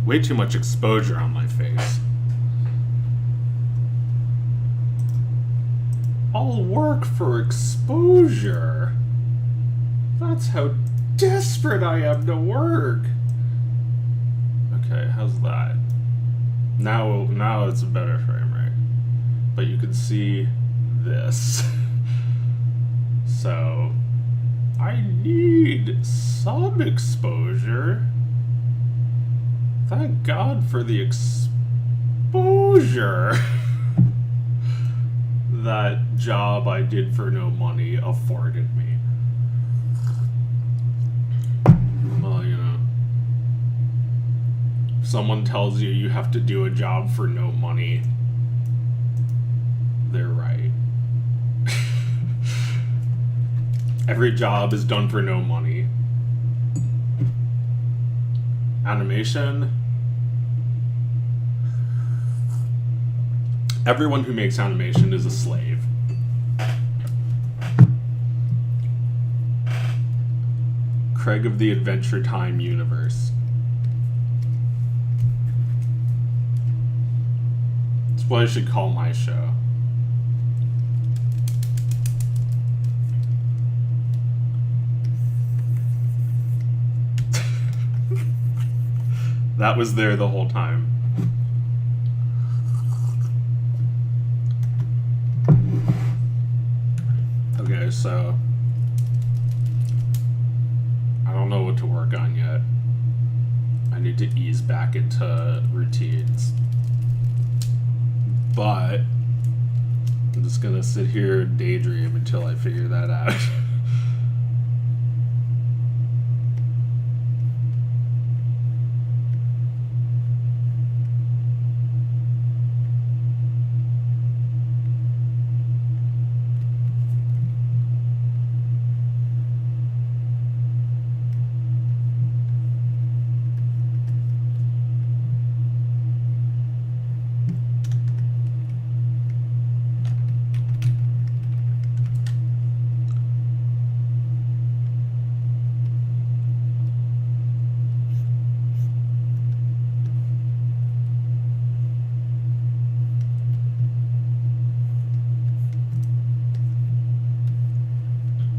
way too much exposure on my face. All work for exposure. That's how desperate I am to work. Okay, how's that? Now it's a better frame rate. But you can see this. So I need some exposure. Thank God for the exposure that job I did for no money afforded me. Well, you know, if someone tells you you have to do a job for no money, they're right. Every job is done for no money. Animation. Everyone who makes animation is a slave. Craig of the Adventure Time universe. That's what I should call my show. That was there the whole time. Okay, so I don't know what to work on yet. I need to ease back into routines. But I'm just gonna sit here and daydream until I figure that out.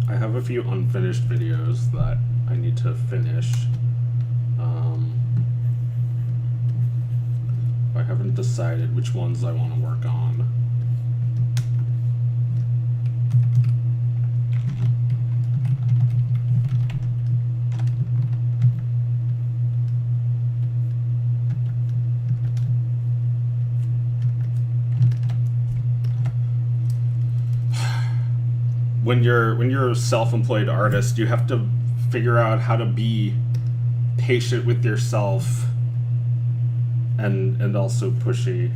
I have a few unfinished videos that I need to finish. I haven't decided which ones I want to work on. When you're a self-employed artist, you have to figure out how to be patient with yourself and also pushy.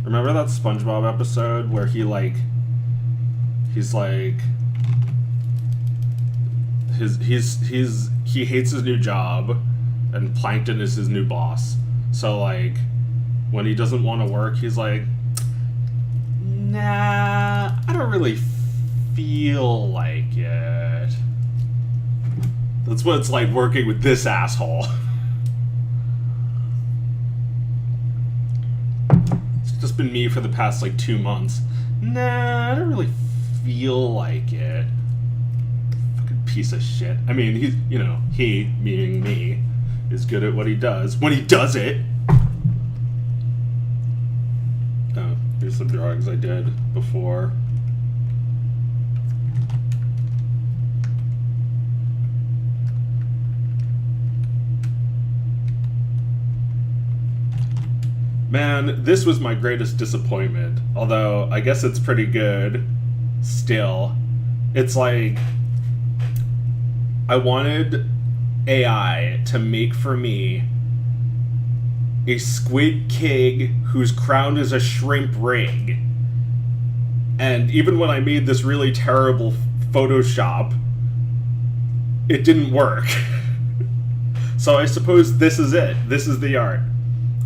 Remember that SpongeBob episode where he hates his new job and Plankton is his new boss. So, like, when he doesn't want to work, he's like, nah, I don't really feel like it. That's what it's like working with this asshole. It's just been me for the past, 2 months. Nah, I don't really feel like it. Fucking piece of shit. I mean, he, meaning me, is good at what he does when he does it. Oh, here's some drawings I did before. Man, this was my greatest disappointment. Although, I guess it's pretty good still. It's like, I wanted AI to make for me a squid king whose crown is a shrimp ring. And even when I made this really terrible Photoshop, it didn't work. So I suppose this is it. This is the art.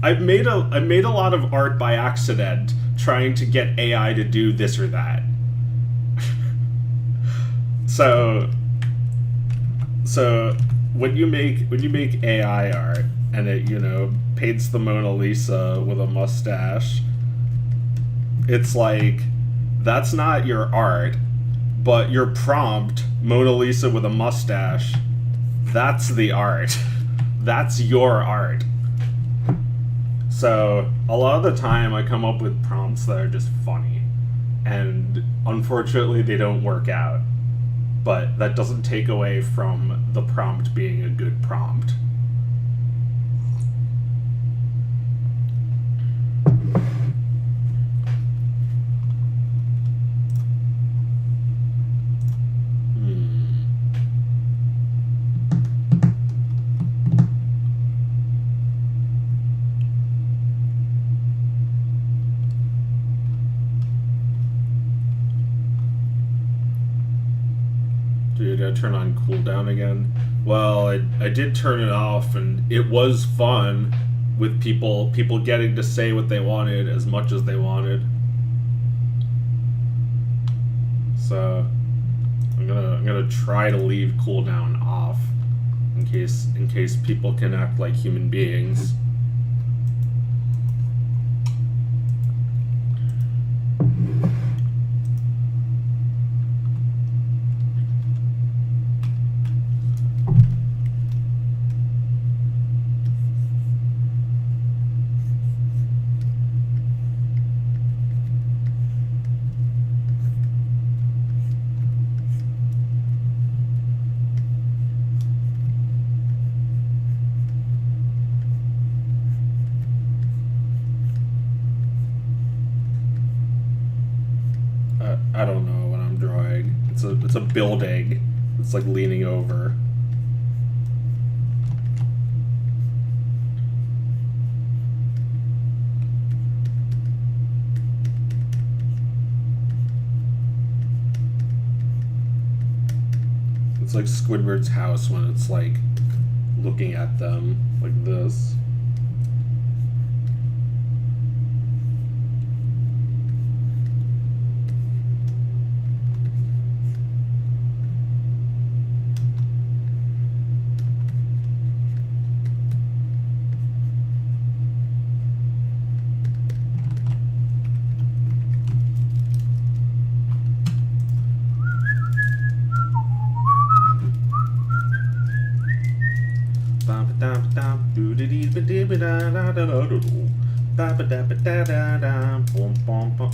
I've made a lot of art by accident trying to get AI to do this or that. So so when you make AI art and it, paints the Mona Lisa with a mustache, it's like, that's not your art, but your prompt, Mona Lisa with a mustache, that's the art. That's your art. So a lot of the time I come up with prompts that are just funny, and unfortunately they don't work out. But that doesn't take away from the prompt being a good prompt. Dude, I turn on cooldown again. Well, I did turn it off, and it was fun with people getting to say what they wanted as much as they wanted. So I'm gonna try to leave cooldown off in case people can act like human beings. I don't know what I'm drawing. It's a building. It's like leaning over. It's like Squidward's house when it's like looking at them like this.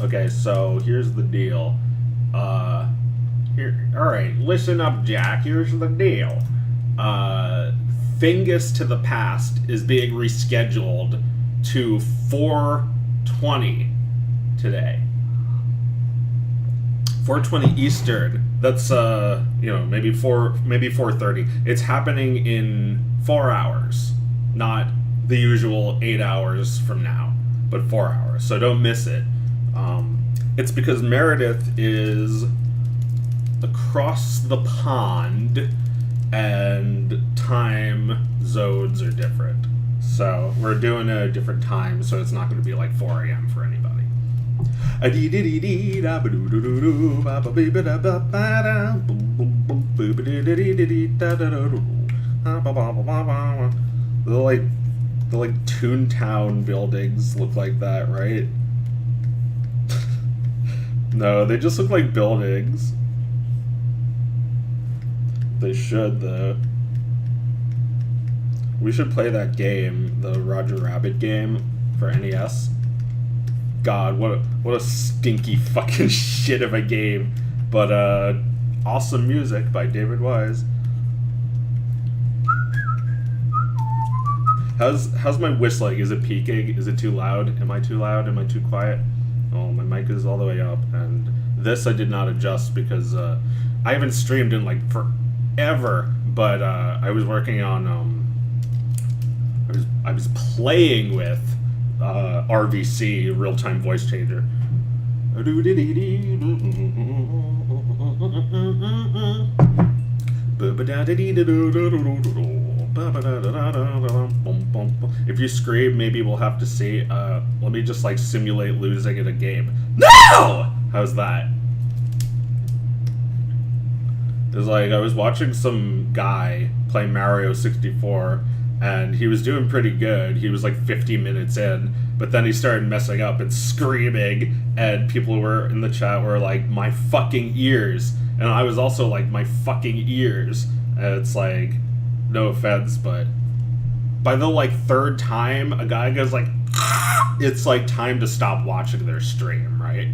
Okay, so here's the deal. Alright, listen up, Jack. Here's the deal. Fingus to the Past is being rescheduled to 4:20 today. 4:20 Eastern. That's maybe 4:30. It's happening in 4 hours, not the usual 8 hours from now, but 4 hours. So don't miss it. It's because Meredith is across the pond, and time zones are different. So we're doing a different time, so it's not going to be like 4 a.m. for anybody. The like Toontown buildings look like that, right? No, they just look like buildings. They should, though. We should play that game, the Roger Rabbit game for NES. God, what a stinky fucking shit of a game. But awesome music by David Wise. How's my whistling? Is it peaking? Is it too loud? Am I too loud? Am I too quiet? Oh, my mic is all the way up, and this I did not adjust because I haven't streamed in like forever. But I was working on I was playing with RVC, real time voice changer. If you scream, maybe we'll have to see. Let me just like simulate losing at a game. No! How's that? Is like I was watching some guy play Mario 64, and he was doing pretty good. He was like 50 minutes in, but then he started messing up and screaming, and people were in the chat were like, "My fucking ears," and I was also like, "My fucking ears." And it's like, no offense, but by the like third time a guy goes like, it's like time to stop watching their stream, right?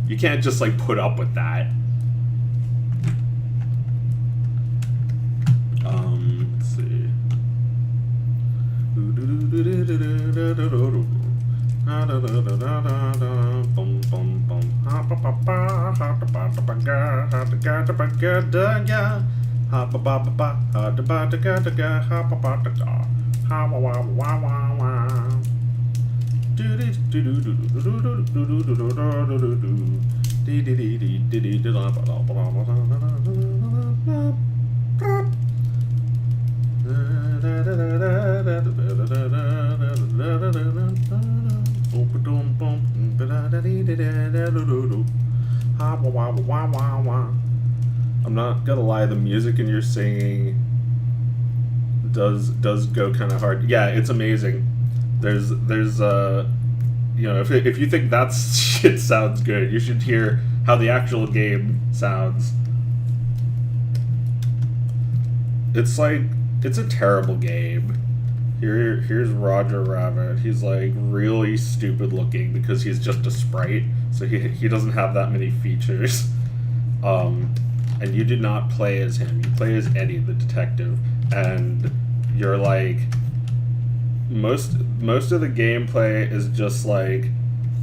You can't just like put up with that. Let's see. I'm not gonna lie, the music in your singing does go kind of hard. Yeah, it's amazing. There's you know, if you think that shit sounds good, you should hear how the actual game sounds. It's like, it's a terrible game. Here's Roger Rabbit. He's like really stupid looking because he's just a sprite, so he doesn't have that many features. And you do not play as him. You play as Eddie, the detective, and you're like, most of the gameplay is just like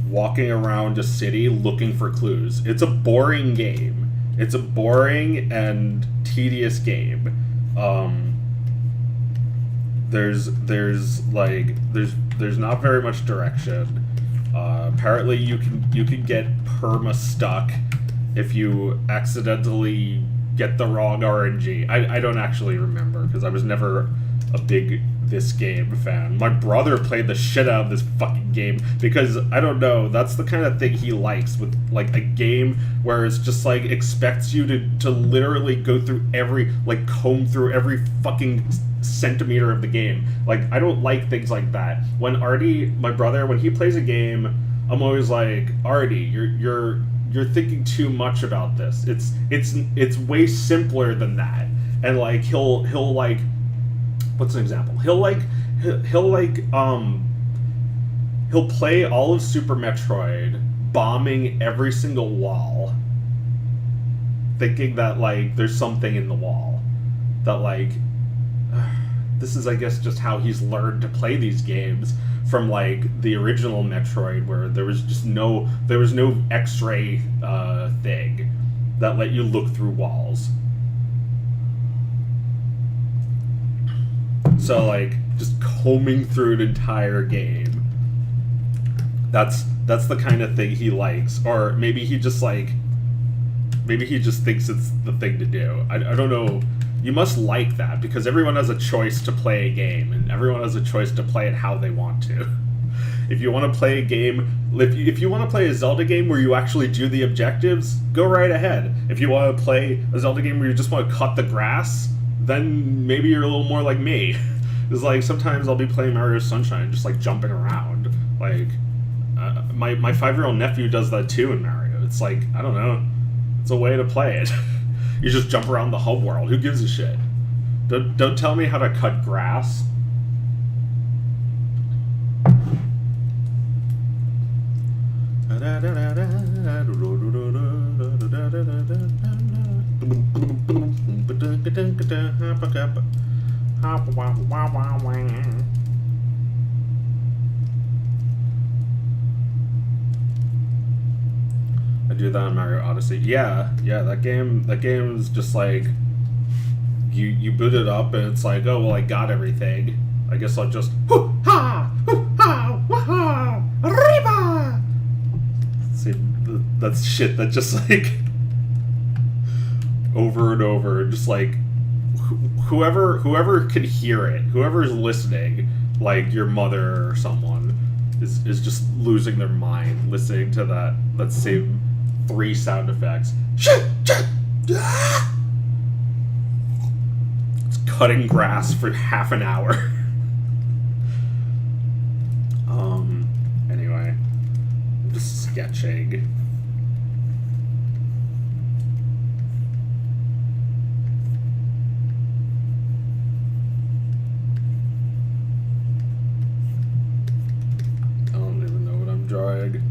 walking around a city looking for clues. It's a boring game. It's a boring and tedious game. There's not very much direction. Apparently you can get perma stuck if you accidentally get the wrong RNG. I don't actually remember because I was never a big this game fan. My brother played the shit out of this fucking game because, I don't know, that's the kind of thing he likes, with like a game where it's just like expects you to literally go through comb through every fucking centimeter of the game. Like, I don't like things like that. When Artie, my brother, when he plays a game, I'm always like, Artie, you're thinking too much about this. It's way simpler than that. And like he'll like, what's an example? He'll play all of Super Metroid, bombing every single wall, thinking that like there's something in the wall, that like this is, I guess, just how he's learned to play these games from like the original Metroid, where there was no X-ray thing that let you look through walls. So like just combing through an entire game. That's the kind of thing he likes. Or maybe he just thinks it's the thing to do. I don't know. You must like that, because everyone has a choice to play a game, and everyone has a choice to play it how they want to. If you want to play a game, if you want to play a Zelda game where you actually do the objectives, go right ahead. If you want to play a Zelda game where you just want to cut the grass, then maybe you're a little more like me. It's like sometimes I'll be playing Mario Sunshine, just like jumping around. Like my 5-year-old nephew does that too in Mario. It's like, I don't know, it's a way to play it. You just jump around the hub world. Who gives a shit? Don't tell me how to cut grass. I do that in Mario Odyssey. Yeah, that game's just like you boot it up and it's like, oh well, I got everything. I guess I'll just hoo-ha, wah-ha, arriba. See, that's shit that just like over and over, just like whoever can hear it, whoever's listening, like your mother or someone, is just losing their mind listening to that same 3 sound effects. cutting grass for half an hour. Anyway, I'm just sketching. I don't even know what I'm drawing.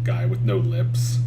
Guy with no lips.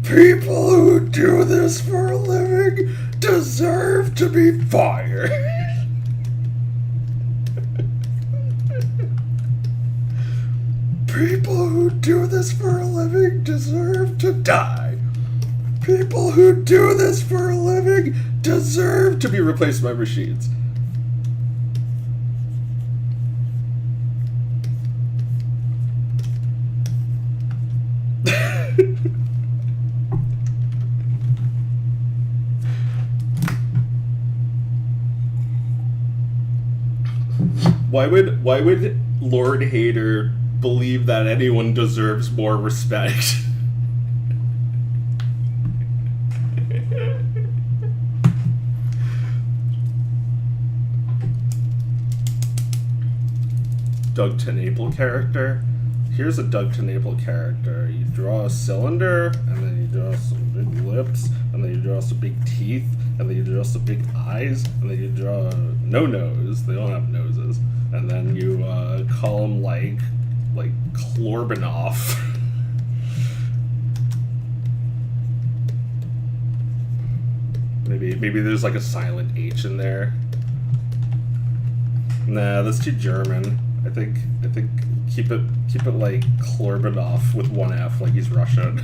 People who do this for a living deserve to be fired. People who do this for a living deserve to die. People who do this for a living deserve to be replaced by machines. Why would Lord Hader believe that anyone deserves more respect? Doug TenNapel character. Here's a Doug TenNapel character. You draw a cylinder, and then you draw some big lips, and then you draw some big teeth, and then you draw some big eyes, and then you draw no nose. They don't have noses. And then you call them like Klorbanoff. Maybe there's like a silent H in there. Nah, that's too German. I think keep it like Klorbanoff with one F, like he's Russian.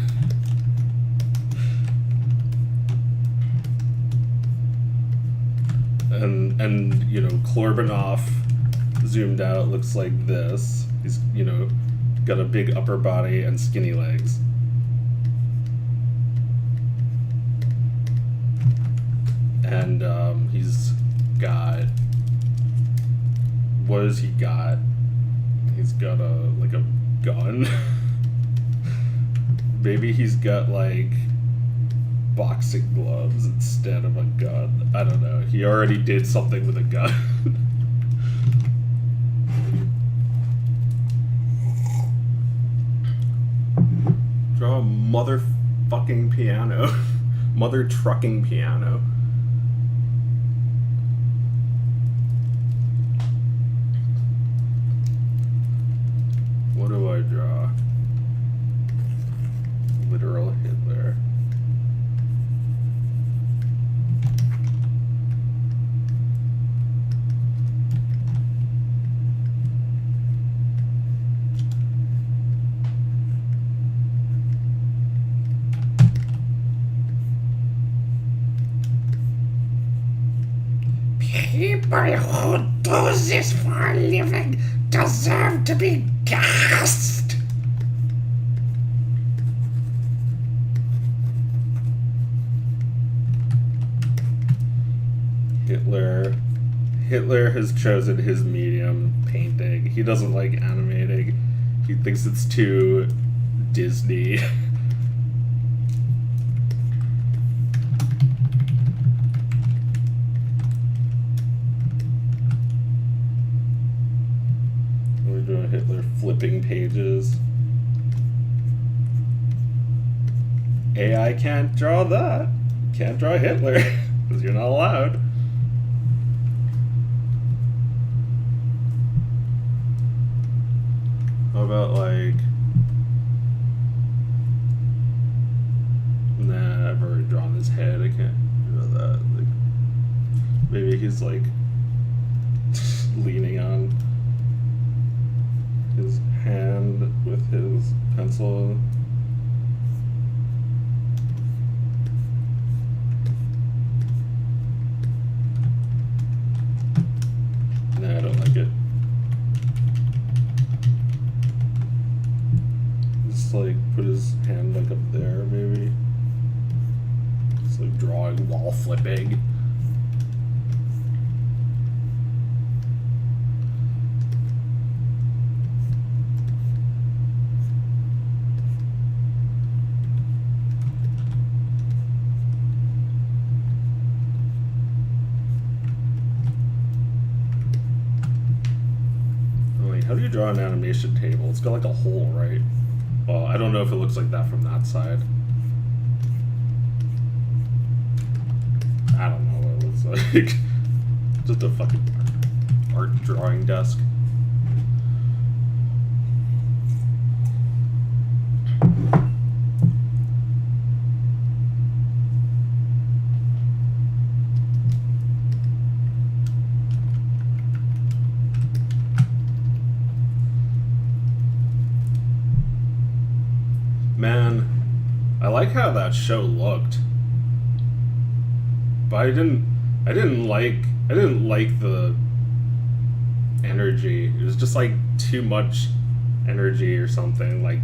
and you know, Klorbanoff zoomed out looks like this. He's, you know, got a big upper body and skinny legs. And he's got, what has he got? He's got a gun. Maybe he's got like boxing gloves instead of a gun. I don't know. He already did something with a gun. Draw a motherfucking piano. Mother trucking piano. What do I draw? Literal Hitler. People who do this for a living deserve to be gassed. Hitler has chosen his medium, painting. He doesn't like animating. He thinks it's too Disney. We're doing Hitler flipping pages. AI can't draw that. Can't draw Hitler, because you're not allowed. How about like... Nah, I've already drawn his head. I can't draw that. Like, maybe he's like leaning on his hand with his pencil. flipping. How do you draw an animation table? It's got like a hole, right? Well, I don't know if it looks like that from that side. I don't know what it looks like. Just a fucking art drawing desk. Man, I like how that show looked, but I didn't like the energy. It was just like too much energy or something. Like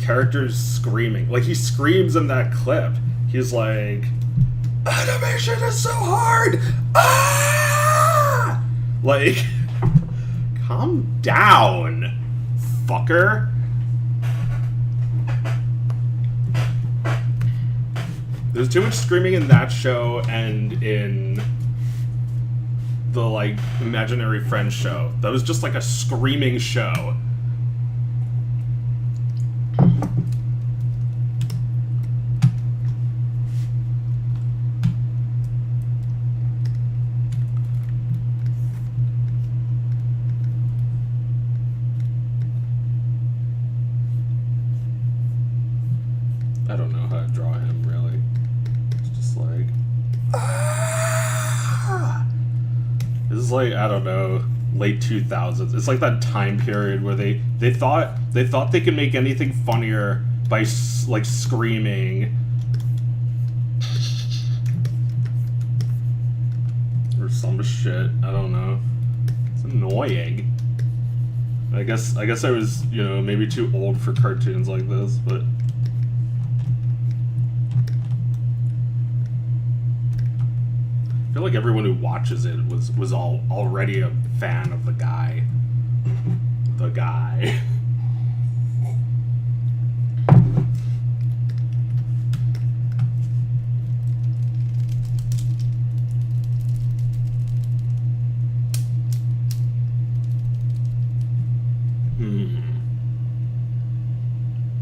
characters screaming. Like he screams in that clip. He's like, "Animation is so hard!" Ah! Like, calm down, fucker. There's too much screaming in that show and in the, like, Imaginary Friends show. That was just like a screaming show. I don't know how to draw him, really. Like, this is like, I don't know, late 2000s. It's like that time period where they thought they could make anything funnier by like screaming or some shit. I don't know. It's annoying. I guess I was, you know, maybe too old for cartoons like this, but I feel like everyone who watches it was already a fan of the guy. The guy.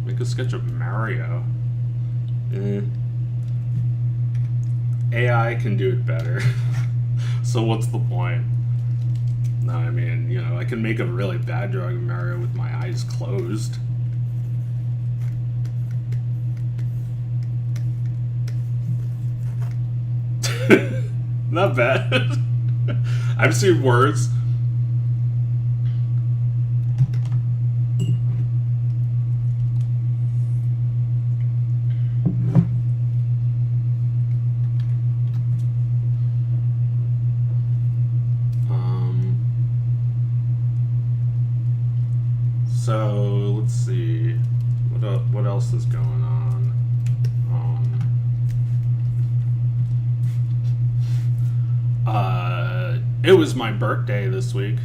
Make a sketch of Mario. AI can do it better. So what's the point? No, I mean, you know, I can make a really bad drawing of Mario with my eyes closed. Not bad. I've seen worse. So let's see, what else is going on? It was my birthday this week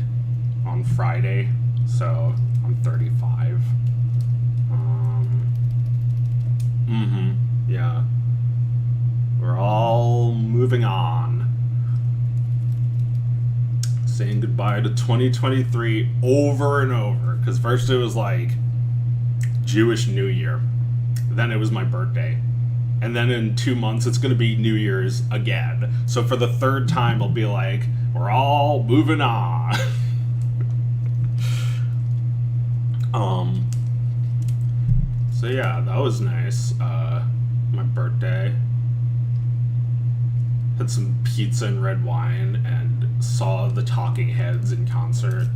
on Friday, so I'm 35. Yeah. We're all moving on. Saying goodbye to 2023 over and over. Because first it was like Jewish New Year. Then it was my birthday. And then in 2 months it's going to be New Year's again. So for the third time I'll be like, we're all moving on. So yeah, that was nice. My birthday. Had some pizza and red wine and saw the Talking Heads in concert.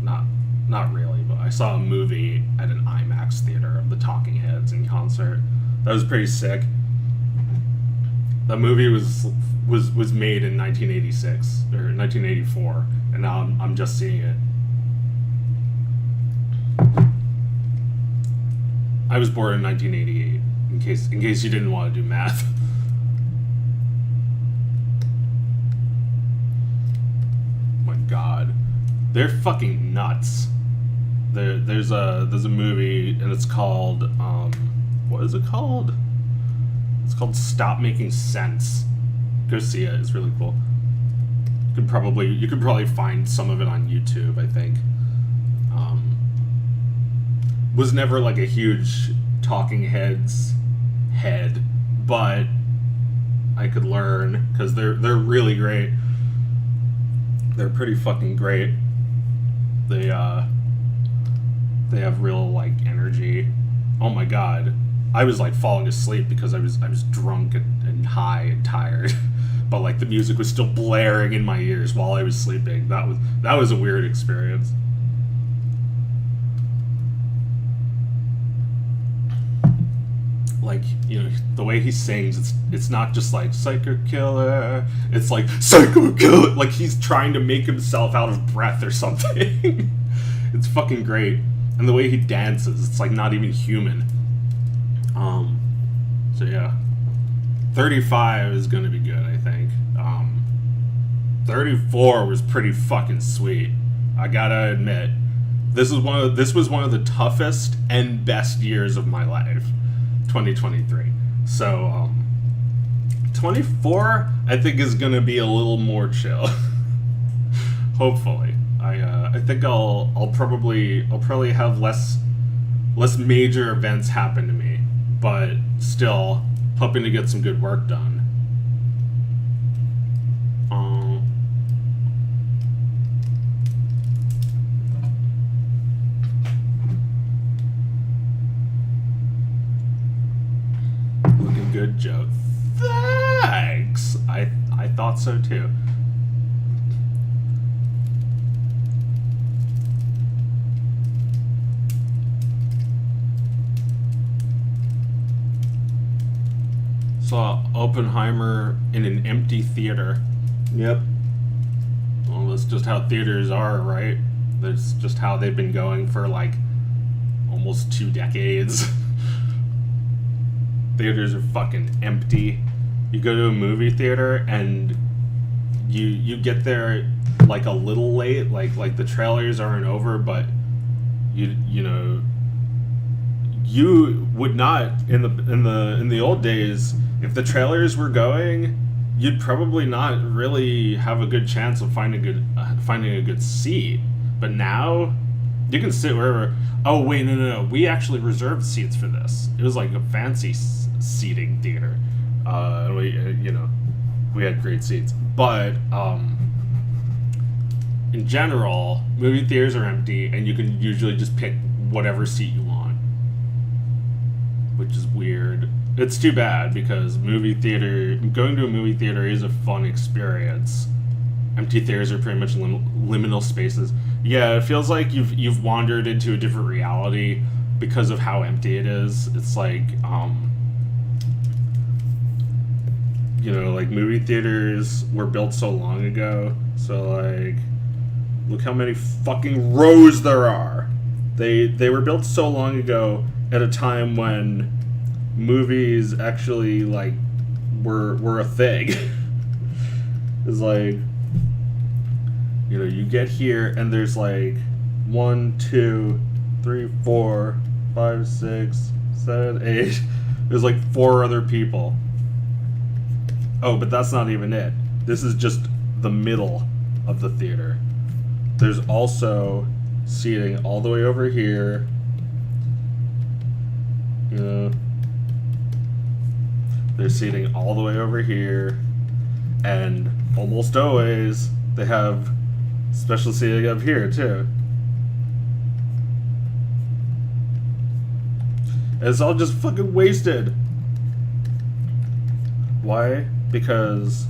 Not really, but I saw a movie at an IMAX theater of the Talking Heads in concert. That was pretty sick. That movie was made in 1986 or 1984, and now I'm just seeing it. I was born in 1988. In case you didn't want to do math. They're fucking nuts. There's a movie and it's called what is it called? It's called Stop Making Sense. Go see it. It's really cool. You could probably find some of it on YouTube, I think. Was never like a huge Talking Heads head, but I could learn because they're really great. They're pretty fucking great. They have real like energy. Oh my god, I was like falling asleep because I was drunk and high and tired, but like the music was still blaring in my ears while I was sleeping. That was a weird experience. Like, you know, the way he sings, it's not just like psycho killer, it's like psycho killer, like he's trying to make himself out of breath or something. It's fucking great. And the way he dances, it's like not even human. So yeah, 35 is gonna be good, I think. 34 was pretty fucking sweet. I gotta admit, this was one of the toughest and best years of my life. 2023. So 24 I think is gonna be a little more chill. Hopefully. I think I'll probably have less major events happen to me, but still hoping to get some good work done. Looking good, Joe. Thanks. I thought so too. Saw Oppenheimer in an empty theater. Yep. Well, that's just how theaters are, right? That's just how they've been going for like almost 2 decades. Theaters are fucking empty. You go to a movie theater and you get there like a little late, like the trailers aren't over, but you know, you would not in the old days, if the trailers were going, you'd probably not really have a good chance of finding a good seat. But now you can sit wherever. Oh wait, no, we actually reserved seats for this. It was like a fancy seating theater. We had great seats, but in general, movie theaters are empty, and you can usually just pick whatever seat you want, which is weird. It's too bad because going to a movie theater is a fun experience. Empty theaters are pretty much liminal spaces. Yeah, it feels like you've wandered into a different reality because of how empty it is. It's like like movie theaters were built so long ago. So like, look how many fucking rows there are. They were built so long ago at a time when movies actually like were a thing. It's like, you get here and there's like 1, 2, 3, 4, 5, 6, 7, 8. There's like 4 other people. Oh, but that's not even it. This is just the middle of the theater. There's also seating all the way over here. They're seating all the way over here. And almost always, they have special seating up here, too. And it's all just fucking wasted. Why? Because,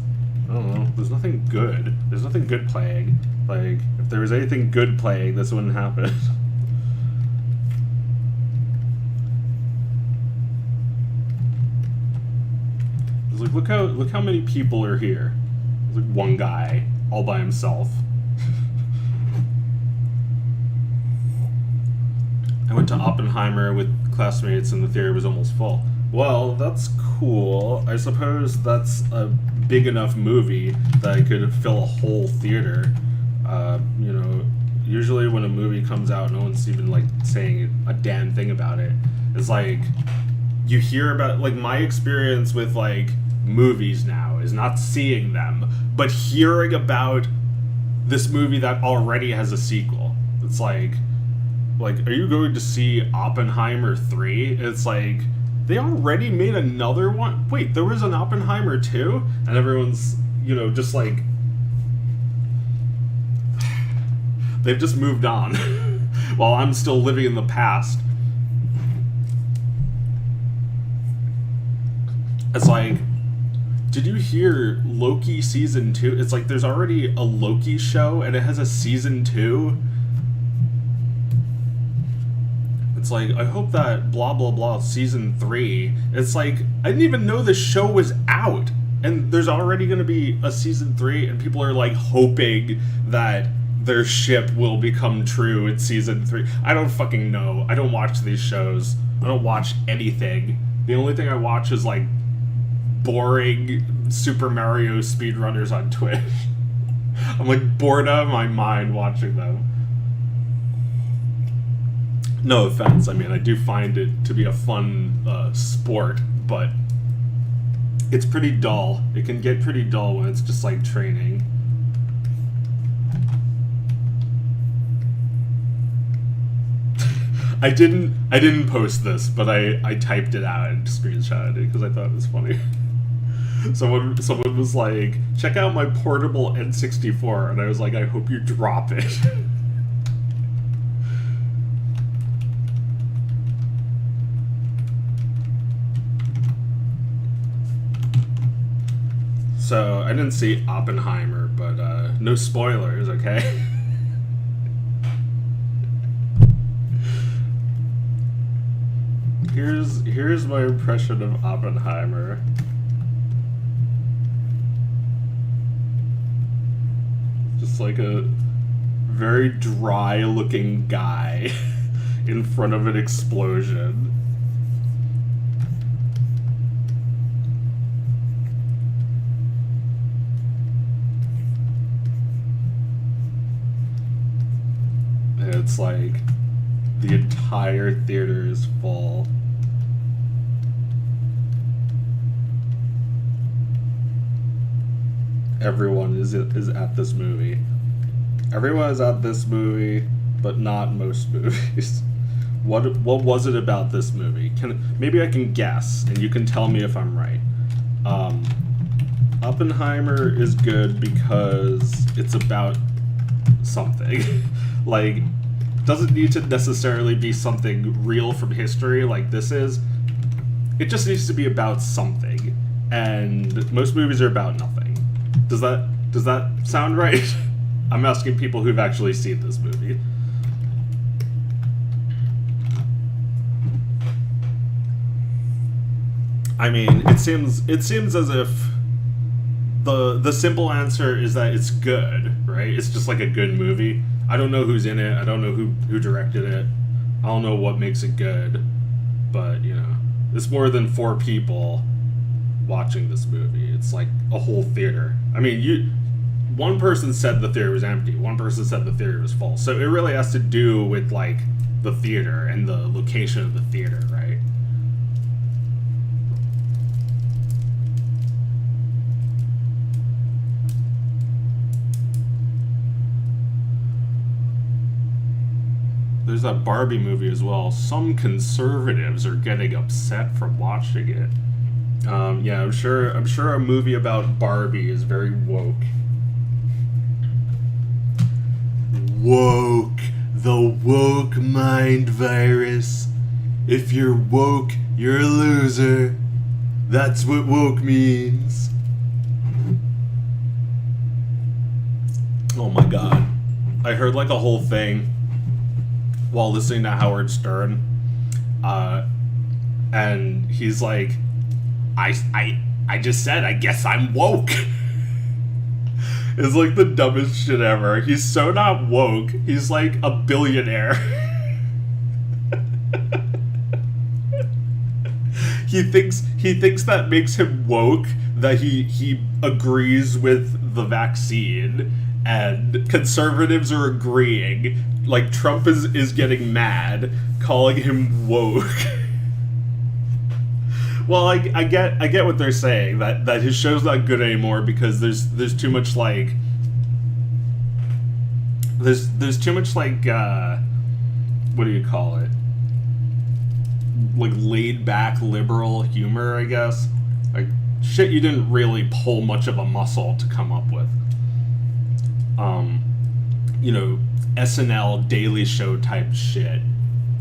I don't know, there's nothing good. There's nothing good playing. Like, if there was anything good playing, this wouldn't happen. It's like, look how many people are here. It's like one guy, all by himself. I went to Oppenheimer with classmates and the theater was almost full. Well, that's cool. I suppose that's a big enough movie that I could fill a whole theater. usually when a movie comes out, no one's even like saying a damn thing about it. It's like you hear about, like, my experience with like movies now is not seeing them, but hearing about this movie that already has a sequel. It's like, are you going to see Oppenheimer 3? It's like, they already made another one? Wait, there was an Oppenheimer 2? And everyone's, just like, they've just moved on while I'm still living in the past. It's like, did you hear Loki season 2? It's like there's already a Loki show and it has a season 2. It's like, I hope that blah blah blah season 3. It's like, I didn't even know the show was out, and there's already going to be a season 3, and people are like hoping that their ship will become true in season 3. I don't fucking know. I don't watch these shows. I don't watch anything. The only thing I watch is like boring Super Mario speedrunners on Twitch. I'm like bored out of my mind watching them. No offense, I mean, I do find it to be a fun sport, but it's pretty dull. It can get pretty dull when it's just like training. I didn't post this, but I typed it out and screenshotted it because I thought it was funny. Someone was like, check out my portable N64, and I was like, I hope you drop it. So, I didn't see Oppenheimer, but no spoilers, okay? Here's my impression of Oppenheimer. Just like a very dry-looking guy in front of an explosion. It's like the entire theater is full. Everyone is at this movie. Everyone is at this movie, but not most movies. What was it about this movie? Maybe I can guess, and you can tell me if I'm right. Oppenheimer is good because it's about something. Like, doesn't need to necessarily be something real from history like this is. It just needs to be about something. And most movies are about nothing. Does that sound right? I'm asking people who've actually seen this movie. I mean, it seems as if the simple answer is that it's good, right? It's just like a good movie. I don't know who's in it. I don't know who directed it. I don't know what makes it good. But, it's more than 4 people watching this movie. It's like a whole theater. I mean, one person said the theater was empty. One person said the theater was full. So it really has to do with, like, the theater and the location of the theater, right? There's that Barbie movie as well. Some conservatives are getting upset from watching it. Yeah, I'm sure a movie about Barbie is very woke. Woke. The woke mind virus. If you're woke, you're a loser. That's what woke means. Oh my god. I heard like a whole thing while listening to Howard Stern. And he's like, I just said, I guess I'm woke. It's like the dumbest shit ever. He's so not woke. He's like a billionaire. He thinks that makes him woke, that he agrees with the vaccine and conservatives are agreeing. Like, Trump is getting mad, calling him woke. Well, I get what they're saying, that his show's not good anymore because there's too much like there's too much like what do you call it? Like laid back liberal humor, I guess. Like shit you didn't really pull much of a muscle to come up with. You know, SNL Daily Show type shit.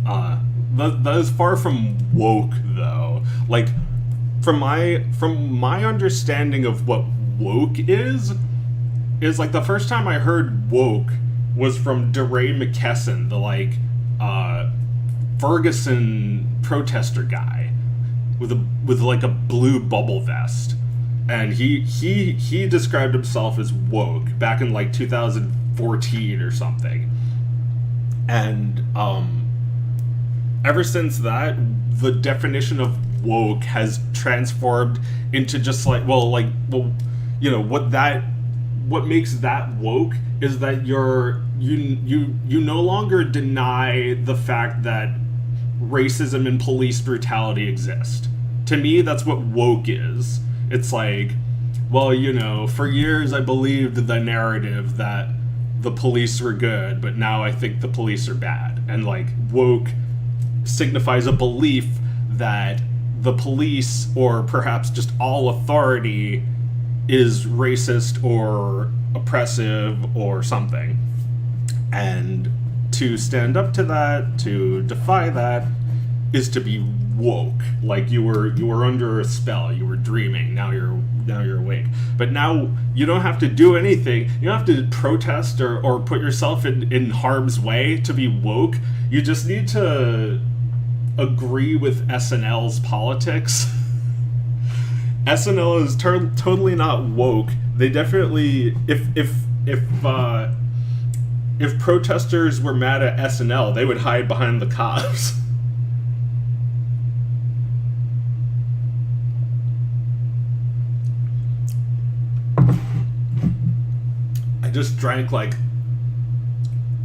That is far from woke, though. Like, from my understanding of what woke is like the first time I heard woke was from DeRay McKesson, the like Ferguson protester guy with like a blue bubble vest, and he described himself as woke back in like 2014 or something, and ever since that, the definition of woke has transformed into just like, well, you know, what makes that woke is that you no longer deny the fact that racism and police brutality exist. To me, that's what woke is. It's like, well, you know, for years I believed the narrative that the police were good, but now I think the police are bad. And like woke signifies a belief that the police, or perhaps just all authority, is racist or oppressive or something. And to stand up to that, to defy that, is to be woke. Like you were under a spell, you were dreaming, now you're awake. But now you don't have to do anything. You don't have to protest or put yourself in harm's way to be woke. You just need to agree with SNL's politics. SNL is totally not woke. They definitely, if protesters were mad at SNL, they would hide behind the cops. I just drank like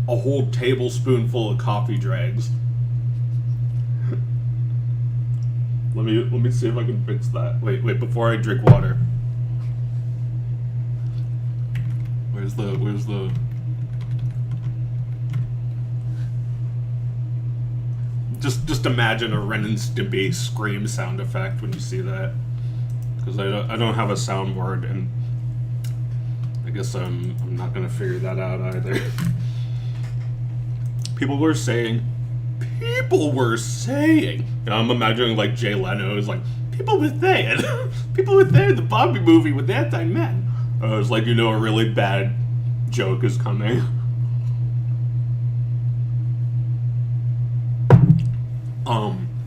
a whole tablespoonful of coffee dregs. Let me see if I can fix that. Wait, before I drink water. Where's the Just imagine a Ren and Stimpy scream sound effect when you see that. Because I don't have a soundboard, and I guess I'm not gonna figure that out either. People were saying, I'm imagining like Jay Leno is like, people were saying the Barbie movie with anti-men. I was like, you know, a really bad joke is coming.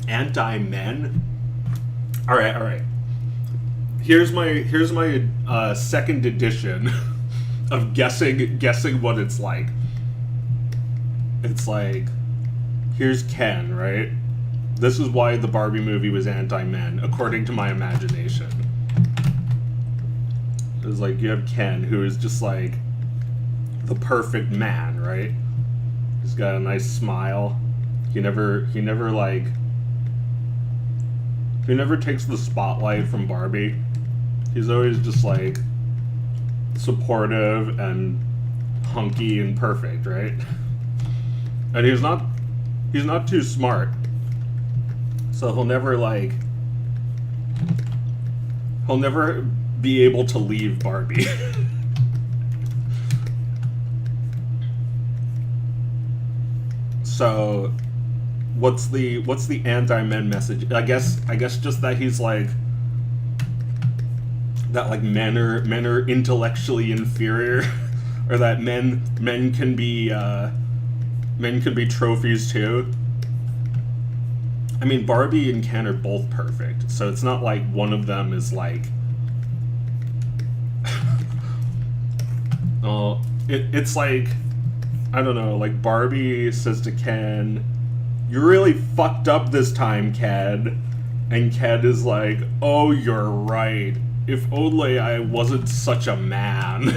Anti-men. All right. Here's my second edition of guessing what it's like. It's like, here's Ken, right? This is why the Barbie movie was anti-men, according to my imagination. It's like you have Ken, who is just like the perfect man, right? He's got a nice smile. He never takes the spotlight from Barbie. He's always just like supportive and hunky and perfect, right? And he's not too smart. So he'll never be able to leave Barbie. So what's the anti-men message? I guess just that he's like that, like men are intellectually inferior, or that men can be trophies too. I mean, Barbie and Ken are both perfect, so it's not like one of them is like it's like, I don't know, like Barbie says to Ken, "You're really fucked up this time, Ken." And Ken is like, "Oh, you're right. If only I wasn't such a man."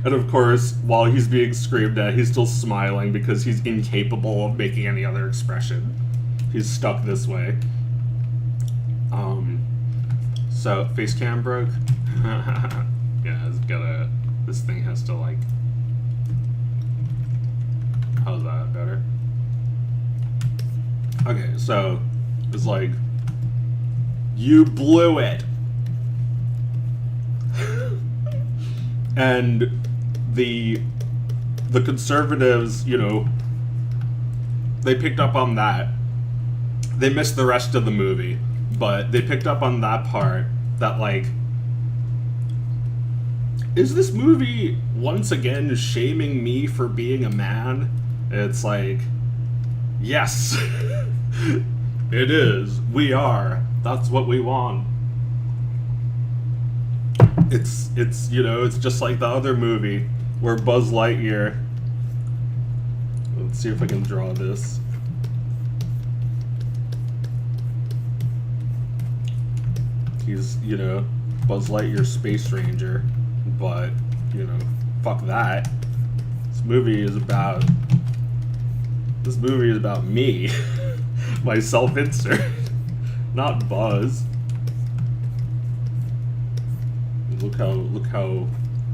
And of course, while he's being screamed at, he's still smiling because he's incapable of making any other expression. He's stuck this way. So face cam broke. Yeah, it's gotta. This thing has to like. How's that better? Okay, so it's like you blew it, and the conservatives, you know, they picked up on that. They missed the rest of the movie, but they picked up on that part that, like, is this movie once again shaming me for being a man? It's like, yes, it is. We are. That's what we want. It's you know, it's just like the other movie where Buzz Lightyear. Let's see if I can draw this. He's, you know, Buzz Lightyear Space Ranger, but, you know, fuck that. This movie is about me, my self-insert, not Buzz. Look how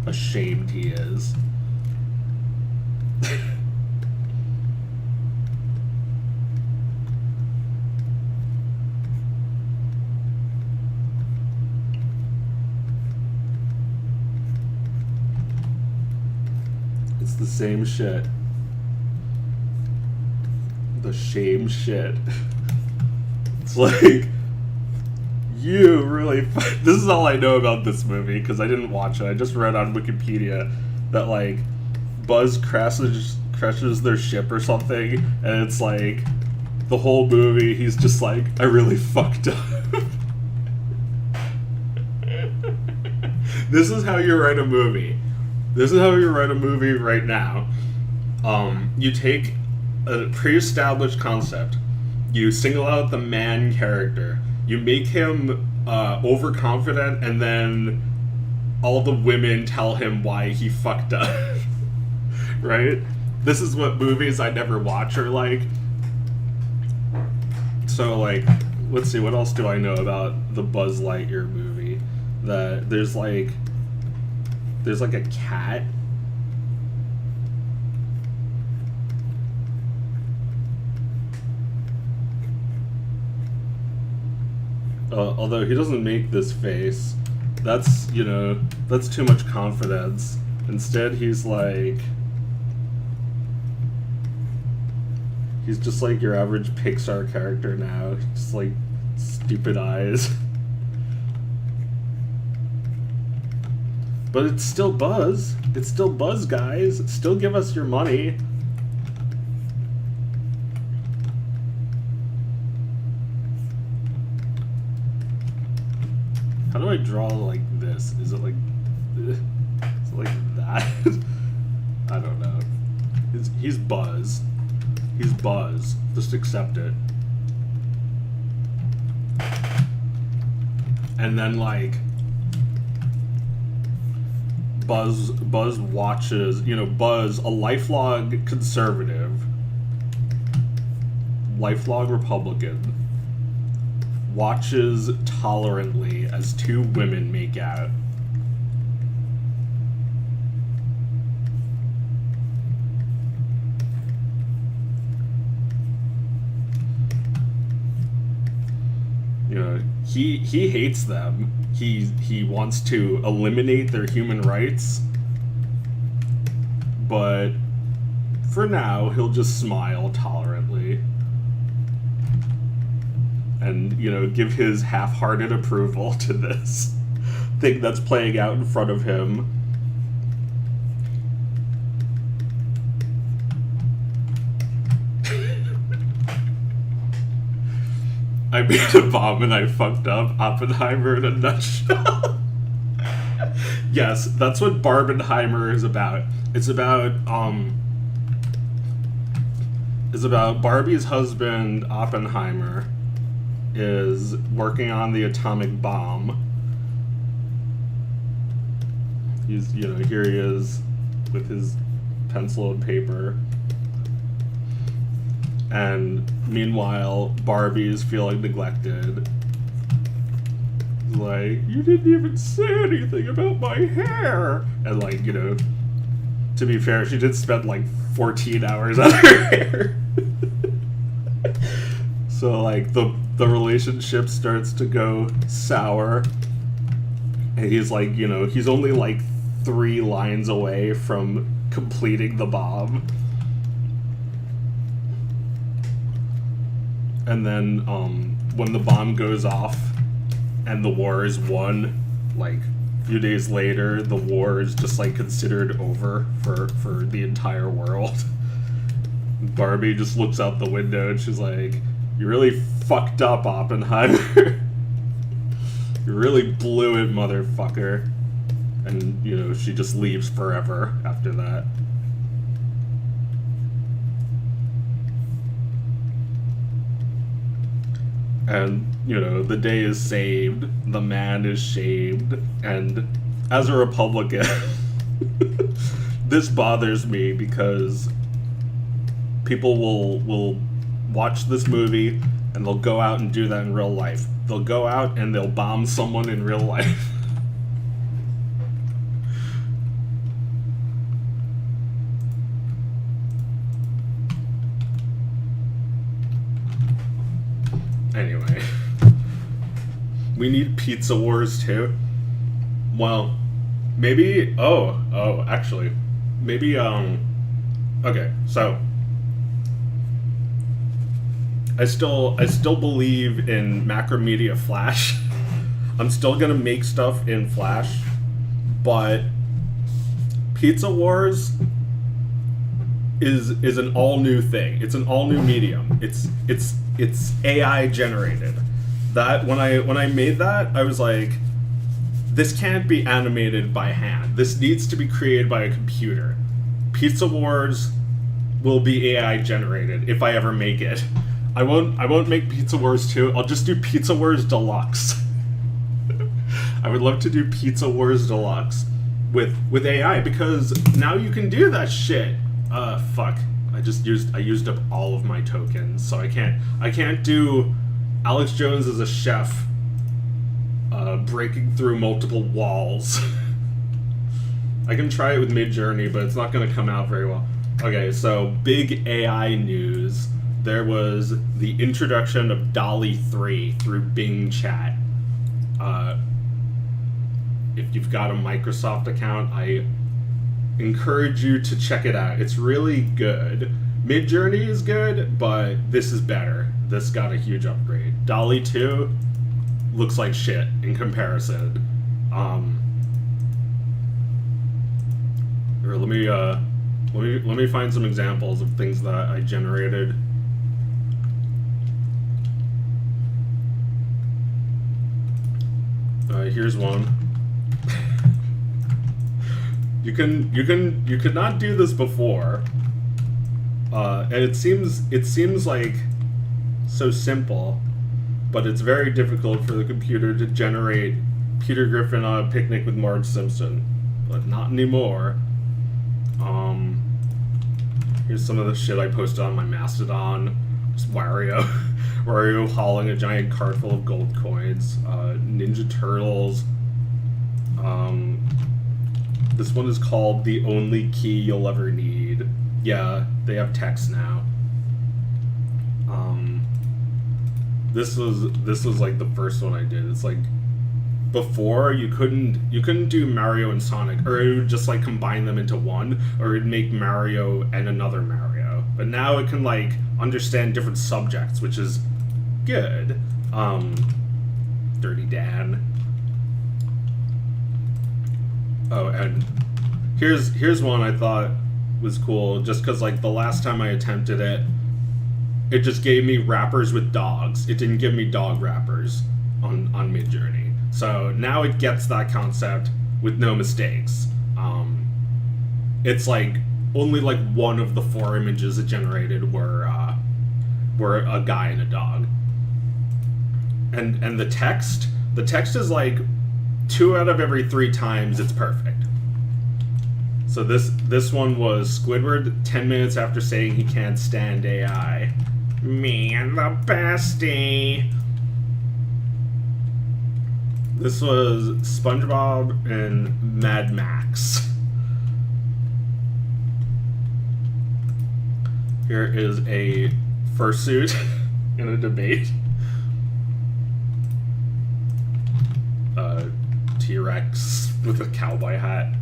ashamed he is. It's the same shit. The shame shit. It's like, you really. This is all I know about this movie because I didn't watch it. I just read on Wikipedia that, like, Buzz crashes their ship or something, and it's like the whole movie he's just like, I really fucked up. This is how you write a movie. This is how you write a movie right now. You take a pre-established concept, you single out the man character, you make him overconfident, and then all the women tell him why he fucked up. Right? This is what movies I never watch are like. So, like, let's see, what else do I know about the Buzz Lightyear movie? That there's like a cat. Although he doesn't make this face. That's, you know, that's too much confidence. Instead, he's just like your average Pixar character now. Just like stupid eyes. But it's still Buzz. It's still Buzz, guys. Still give us your money. How do I draw like this? Is it like that? I don't know. He's Buzz. He's Buzz. Just accept it. And then, like, Buzz watches, you know, Buzz, a lifelog conservative, lifelog Republican, watches tolerantly as two women make out. You know, he hates them. He wants to eliminate their human rights. But for now, he'll just smile tolerantly. And, you know, give his half-hearted approval to this thing that's playing out in front of him. I made a bomb and I fucked up. Oppenheimer in a nutshell. Yes, that's what Barbenheimer is about. It's about Barbie's husband, Oppenheimer, is working on the atomic bomb. He's, you know, here he is with his pencil and paper. And meanwhile, Barbie is feeling neglected. Like, you didn't even say anything about my hair. And like, you know, to be fair, she did spend like 14 hours on her hair. So like the relationship starts to go sour. And he's like, you know, he's only like 3 lines away from completing the bomb. And then when the bomb goes off and the war is won, like a few days later, the war is just like considered over for the entire world. Barbie just looks out the window and she's like, "You really fucked up, Oppenheimer. You really blew it, motherfucker." And, you know, she just leaves forever after that. And, you know, the day is saved, the man is shaved, and as a Republican, this bothers me because people will watch this movie and they'll go out and do that in real life. They'll go out and they'll bomb someone in real life. Anyway, we need Pizza Wars too. Well, maybe. Actually, maybe. Okay, so I still believe in Macromedia Flash. I'm still gonna make stuff in Flash, but Pizza Wars is an all new thing. It's an all new medium. It's AI generated. That when I made that, I was like, this can't be animated by hand. This needs to be created by a computer. Pizza Wars will be AI generated if I ever make it. I won't make Pizza Wars 2. I'll just do Pizza Wars Deluxe. I would love to do Pizza Wars Deluxe with AI because now you can do that shit. Fuck. I used up all of my tokens, so I can't do Alex Jones as a chef breaking through multiple walls. I can try it with Midjourney, but it's not going to come out very well. Okay, so big AI news. There was the introduction of DALL-E 3 through Bing Chat. If you've got a Microsoft account, I encourage you to check it out. It's really good. Midjourney is good, but this is better. This got a huge upgrade. DALL-E 2 looks like shit in comparison. Let me find some examples of things that I generated. Here's one. You could not do this before, and it seems like so simple, but it's very difficult for the computer to generate Peter Griffin on a picnic with Marge Simpson, but not anymore. Here's some of the shit I posted on my Mastodon. Just Wario hauling a giant cart full of gold coins. Ninja Turtles. This one is called The Only Key You'll Ever Need. Yeah, they have text now. This was like the first one I did. It's like before you couldn't do Mario and Sonic, or it would just like combine them into one, or it'd make Mario and another Mario. But now it can like understand different subjects, which is good. Dirty Dan. Oh, and here's one I thought was cool, just because like the last time I attempted it, it just gave me rappers with dogs. It didn't give me dog rappers on Midjourney. So now it gets that concept with no mistakes. It's like only like one of the 4 images it generated were a guy and a dog. And the text is like 2 out of every 3 times it's perfect. So this one was Squidward 10 minutes after saying he can't stand AI. Me and the bestie. This was SpongeBob and Mad Max. Here is a fursuit in a debate. T-Rex with a cowboy hat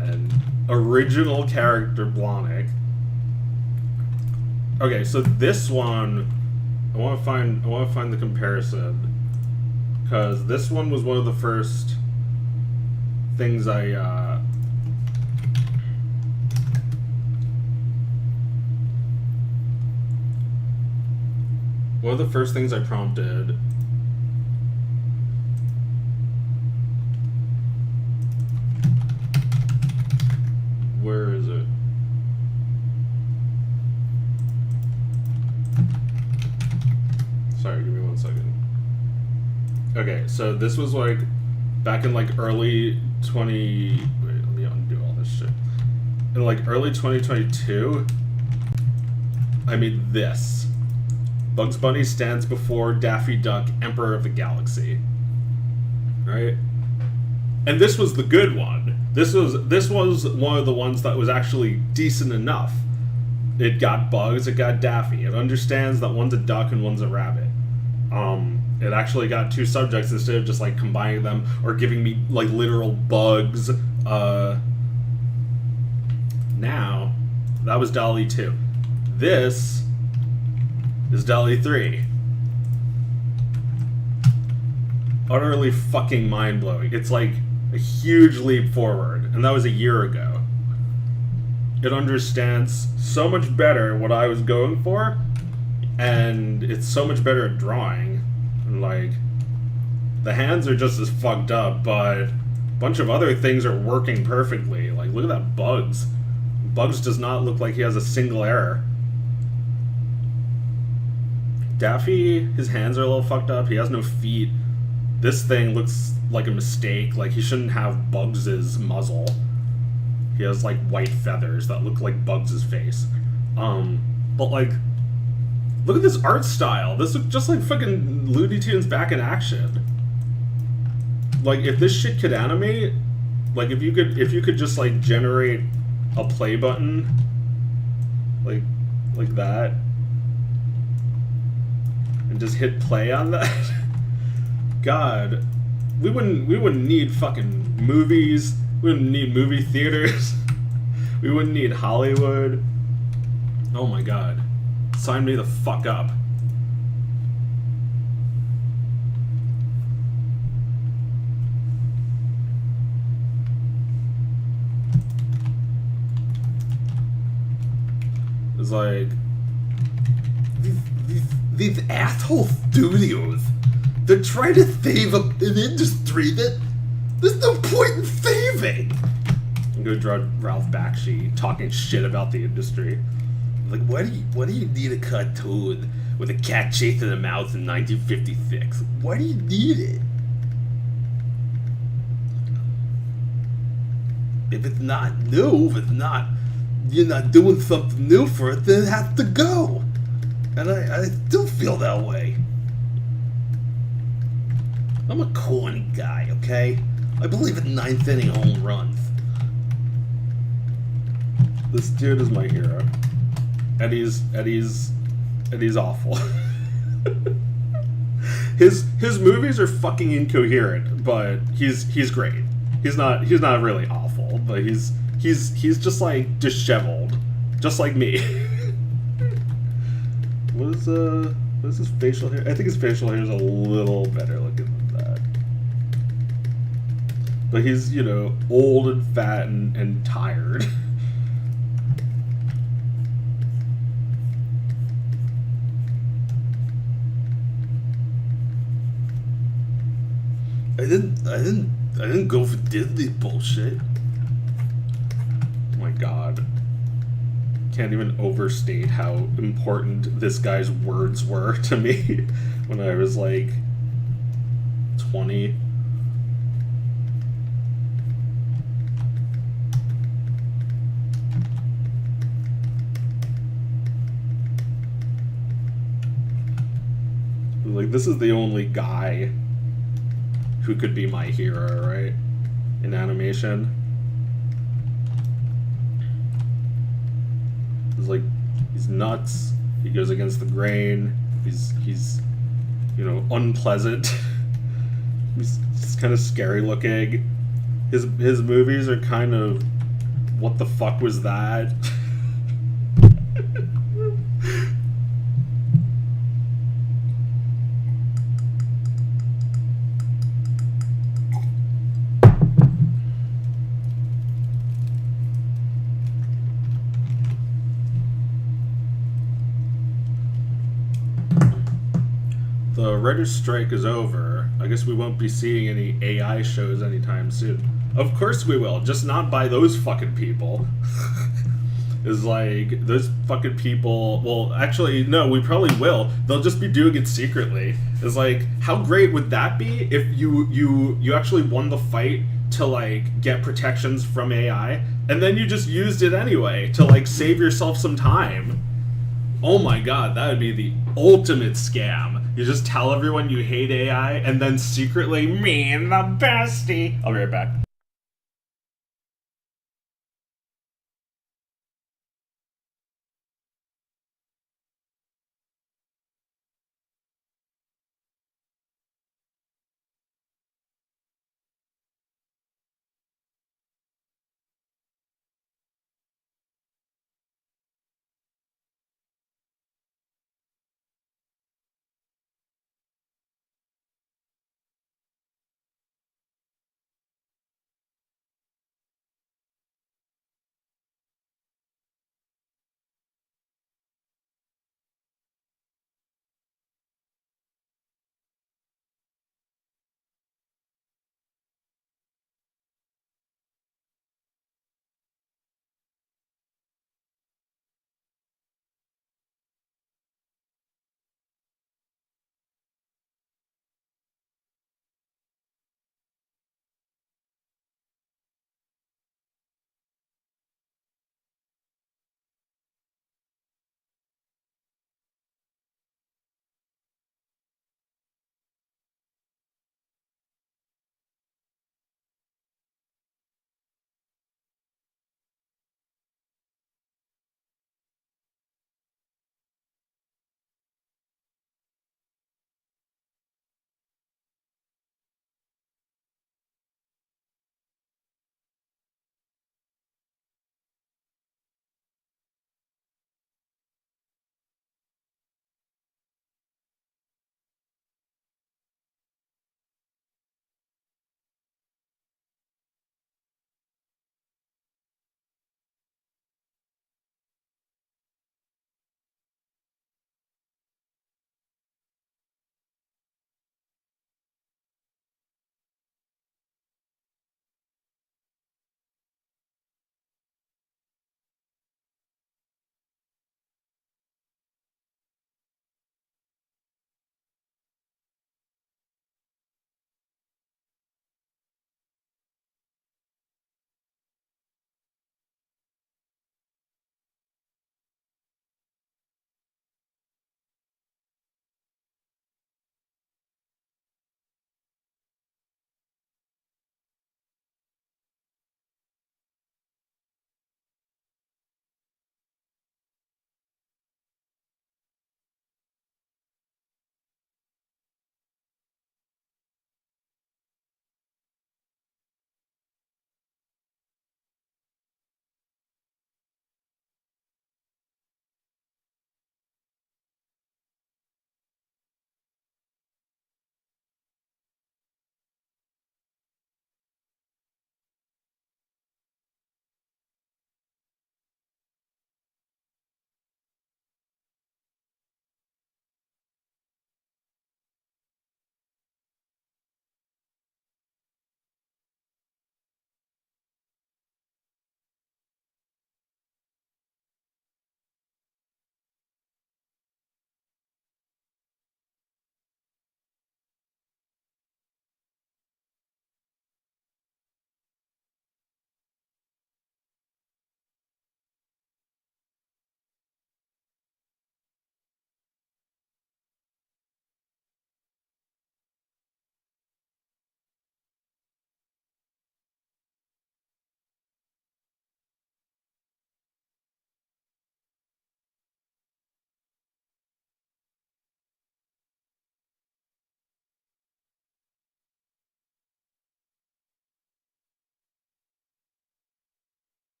and original character Blahnik. Okay, so this one, I want to find the comparison, because this one was one of the first things I one of the first things I prompted. Where is it? Sorry, give me 1 second. Okay, so this was like back in like early 20. Wait, let me undo all this shit. In like early 2022, I made this. Bugs Bunny stands before Daffy Duck, Emperor of the Galaxy. Right? And this was the good one. This was one of the ones that was actually decent enough. It got Bugs, it got Daffy. It understands that one's a duck and one's a rabbit. It actually got two subjects instead of just like combining them or giving me like literal bugs. Now, that was DALL-E 2. This is DALL-E 3. Utterly fucking mind-blowing. It's like a huge leap forward, and that was a year ago. It understands so much better what I was going for, and it's so much better at drawing. And like, the hands are just as fucked up, but a bunch of other things are working perfectly. Like, look at that Bugs. Bugs does not look like he has a single error. Daffy, his hands are a little fucked up. He has no feet. This thing looks like a mistake. Like, he shouldn't have Bugs's muzzle. He has, like, white feathers that look like Bugs's face. But, like, look at this art style. This looks just like fucking Looney Tunes back in action. Like, if this shit could animate, like, if you could just, like, generate a play button, like that, and just hit play on that, God, we wouldn't need fucking movies. We wouldn't need movie theaters. We wouldn't need Hollywood. Oh my God, sign me the fuck up. It's like These asshole studios, they're trying to save an industry that there's no point in saving. I'm gonna draw Ralph Bakshi talking shit about the industry. Like, why do you need a cartoon with a cat chasing a mouse in 1956? Why do you need it? If it's not new, you're not doing something new for it, then it has to go. And I still feel that way. I'm a corny guy, okay? I believe in ninth inning home runs. This dude is my hero. Eddie's awful. His movies are fucking incoherent, but he's great. He's not really awful, but he's just like disheveled, just like me. What is his facial hair? I think his facial hair is a little better looking than that. But he's, you know, old and fat and tired. I didn't go for Disney bullshit. Oh my God. Can't even overstate how important this guy's words were to me when I was like 20. this is the only guy who could be my hero, right? In animation. He's like, he's nuts. He goes against the grain. He's unpleasant. He's just kind of scary looking. His movies are kind of, what the fuck was that? The writer's strike is over. I guess we won't be seeing any AI shows anytime soon. Of course we will, just not by those fucking people. Is like, those fucking people. Well, actually, no, we probably will. They'll just be doing it secretly. It's like, how great would that be if you actually won the fight to like get protections from AI, and then you just used it anyway to like save yourself some time. Oh my god, that would be the ultimate scam. You just tell everyone you hate AI, and then secretly, me and the bestie. I'll be right back.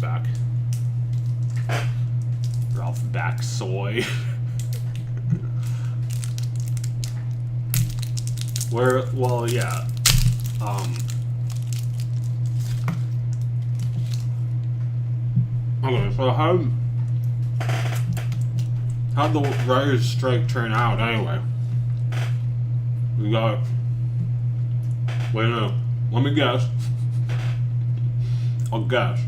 back. Ralph back soy. Where, well, yeah. Okay, so how'd the writers' strike turn out anyway? We got, wait, no, let me guess. I'll guess.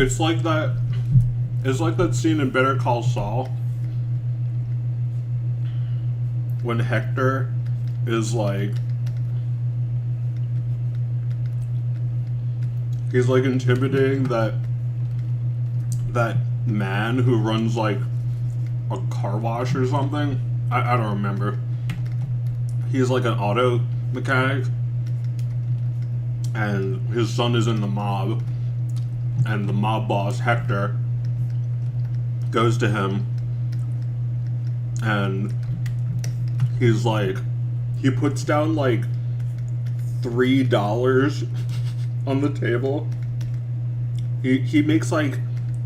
It's like that scene in Better Call Saul when Hector is like, he's like intimidating that man who runs like a car wash or something. I don't remember. He's like an auto mechanic and his son is in the mob. And the mob boss, Hector, goes to him and he's like, he puts down like $3 on the table. He makes like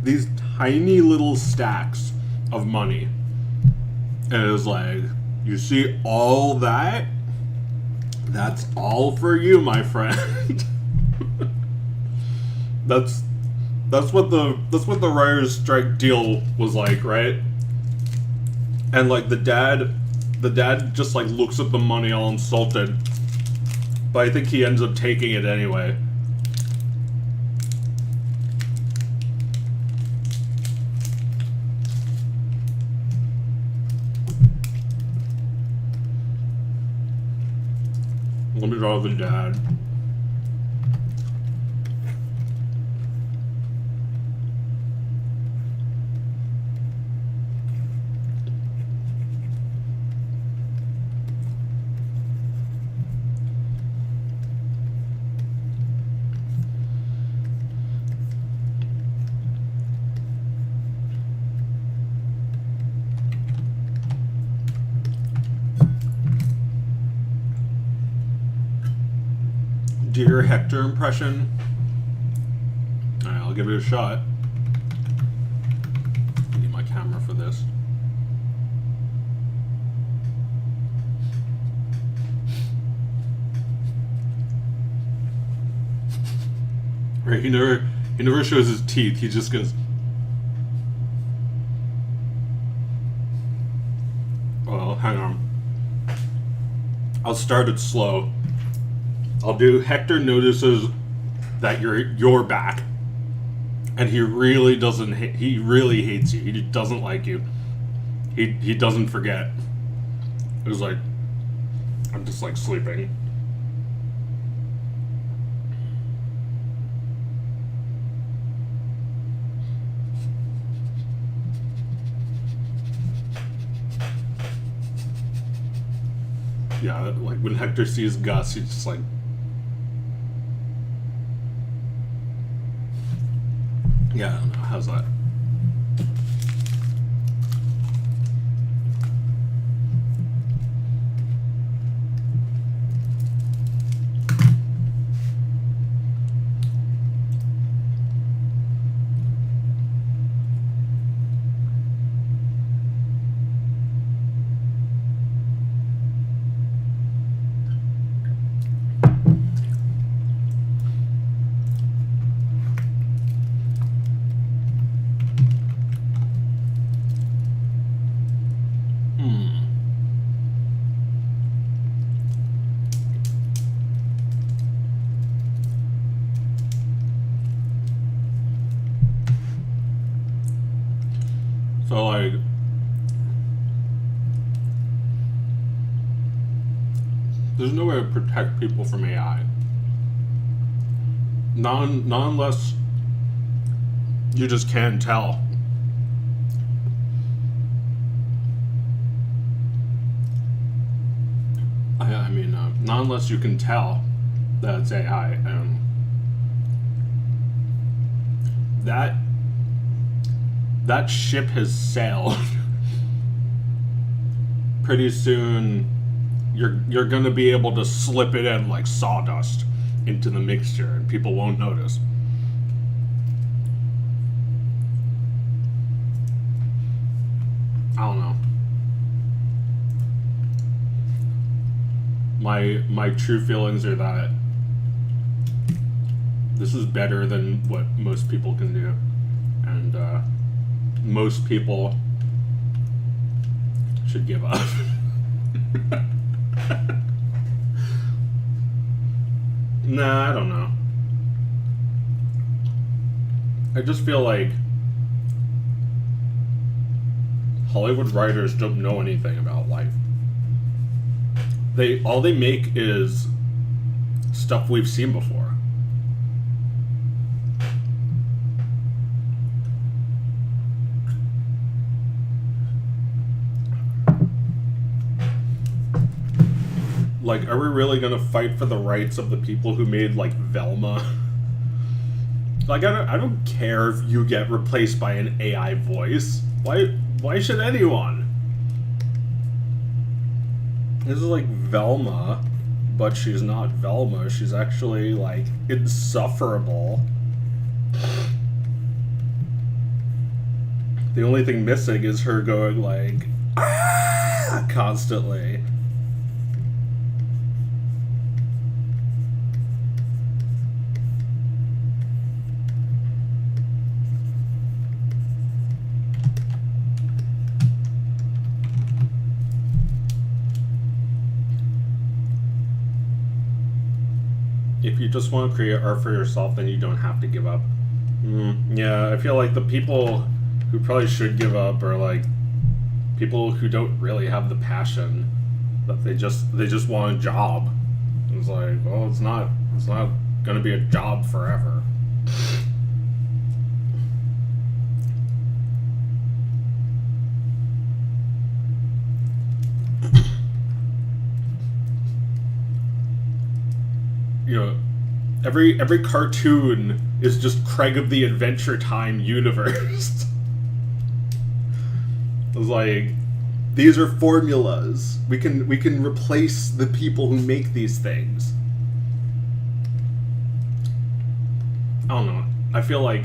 these tiny little stacks of money. And it's like, you see all that? That's all for you, my friend. That's what the writers' strike deal was like, right? And like the dad just like looks at the money all insulted, but I think he ends up taking it anyway. Let me draw the dad. Dear Hector impression. Alright, I'll give it a shot. I need my camera for this. Right, he never shows his teeth, he just goes. Well, hang on. I'll start it slow. I'll do Hector notices that you're back, and he really doesn't. He really hates you. He doesn't like you. He doesn't forget. It was like, I'm just like sleeping. Yeah, like when Hector sees Gus, he's just like. Yeah, I don't know. How's that? So like, there's no way to protect people from AI. Not unless you just can't tell. I mean, not unless you can tell that it's AI. that that ship has sailed. Pretty soon, you're gonna be able to slip it in like sawdust into the mixture, and people won't notice. I don't know. My true feelings are that this is better than what most people can do, and most people should give up. Nah, I don't know. I just feel like Hollywood writers don't know anything about life. All they make is stuff we've seen before. Like, are we really gonna fight for the rights of the people who made, like, Velma? Like, I don't care if you get replaced by an AI voice. Why should anyone? This is like Velma, but she's not Velma. She's actually, like, insufferable. The only thing missing is her going, like, ah, constantly. If you just want to create art for yourself, then you don't have to give up. Yeah, I feel like the people who probably should give up are like people who don't really have the passion, that they just want a job. It's like, well, it's not gonna be a job forever. You know, every cartoon is just Craig of the Adventure Time universe. It's like, these are formulas. We can replace the people who make these things. I don't know. I feel like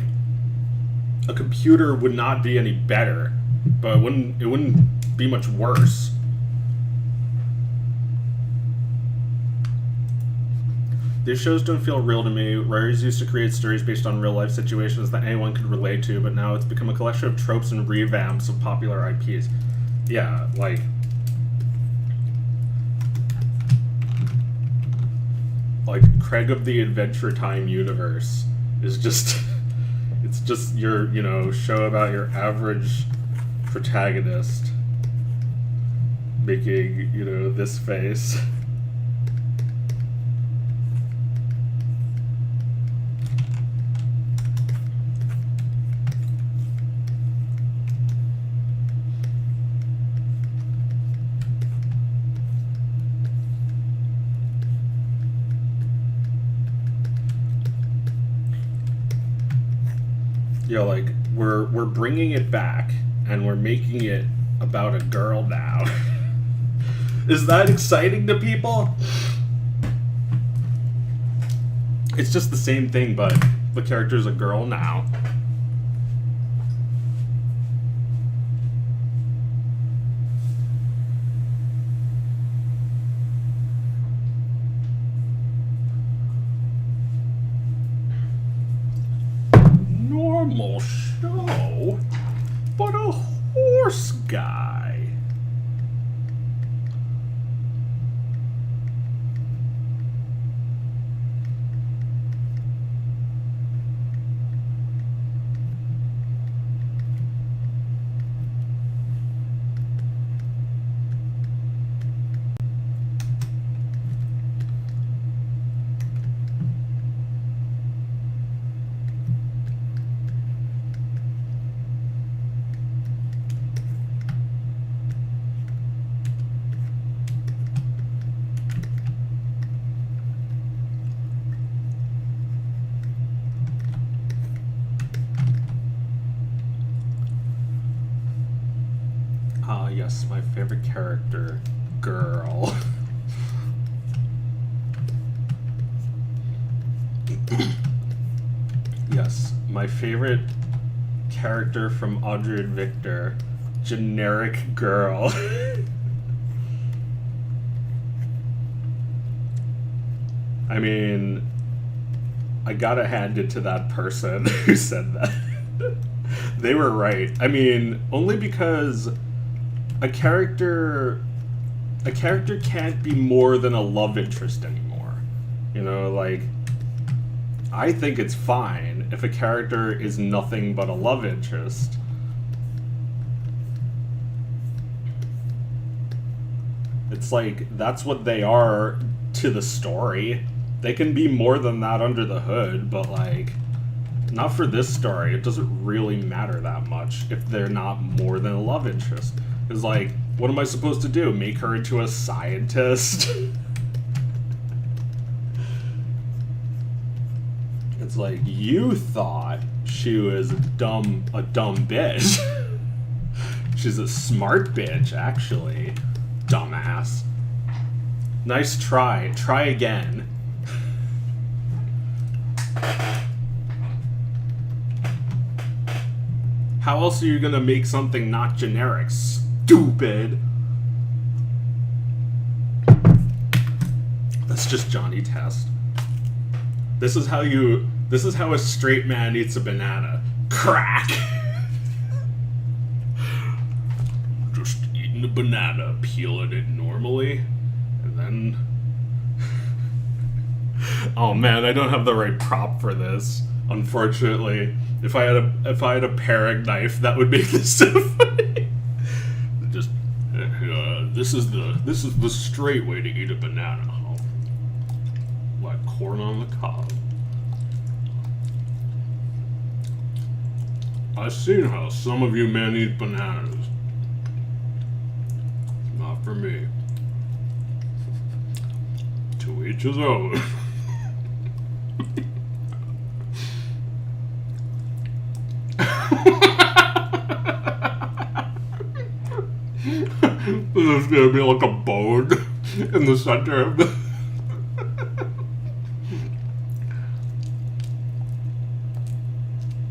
a computer would not be any better, but it wouldn't be much worse. These shows don't feel real to me. Writers used to create stories based on real-life situations that anyone could relate to, but now it's become a collection of tropes and revamps of popular IPs. Yeah, like Craig of the Adventure Time universe is just it's just your, show about your average protagonist making, this face. Like, we're bringing it back, and we're making it about a girl now. Is that exciting to people? It's just the same thing, but the character's a girl now. Normal show, but a horse guy. Yes, my favorite character. Girl. Yes, my favorite character from Audrey and Victor. Generic girl. I mean, I gotta hand it to that person who said that. They were right. I mean, only because a character can't be more than a love interest anymore. You know, like, I think it's fine if a character is nothing but a love interest. It's like, that's what they are to the story. They can be more than that under the hood, but like, not for this story. It doesn't really matter that much if they're not more than a love interest. It's like, what am I supposed to do? Make her into a scientist? It's like, you thought she was a dumb bitch. She's a smart bitch, actually. Dumbass. Nice try. Try again. How else are you gonna make something not generic? Stupid. That's just Johnny Test. This is how a straight man eats a banana. Crack. Just eating a banana, peeling it normally, and then oh man, I don't have the right prop for this, unfortunately. If I had a paring knife, that would make this so funny. Just this is the straight way to eat a banana. Like corn on the cob. I've seen how some of you men eat bananas. Not for me. To each his own. This is gonna be like a bone in the center of the.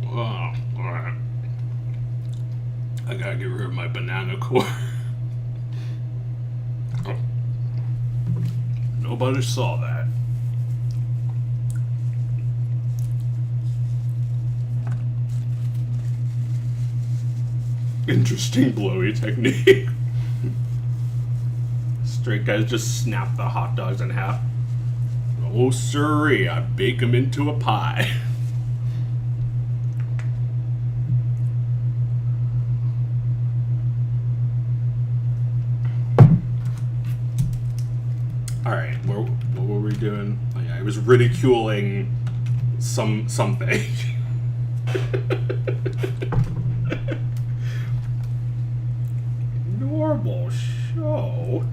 Oh, alright. I gotta get rid of my banana core. Oh. Nobody saw that. Interesting blowy technique. Straight guys just snap the hot dogs in half. Oh sirree, I bake them into a pie. Alright, what were we doing? Oh yeah, I was ridiculing something. Normal show,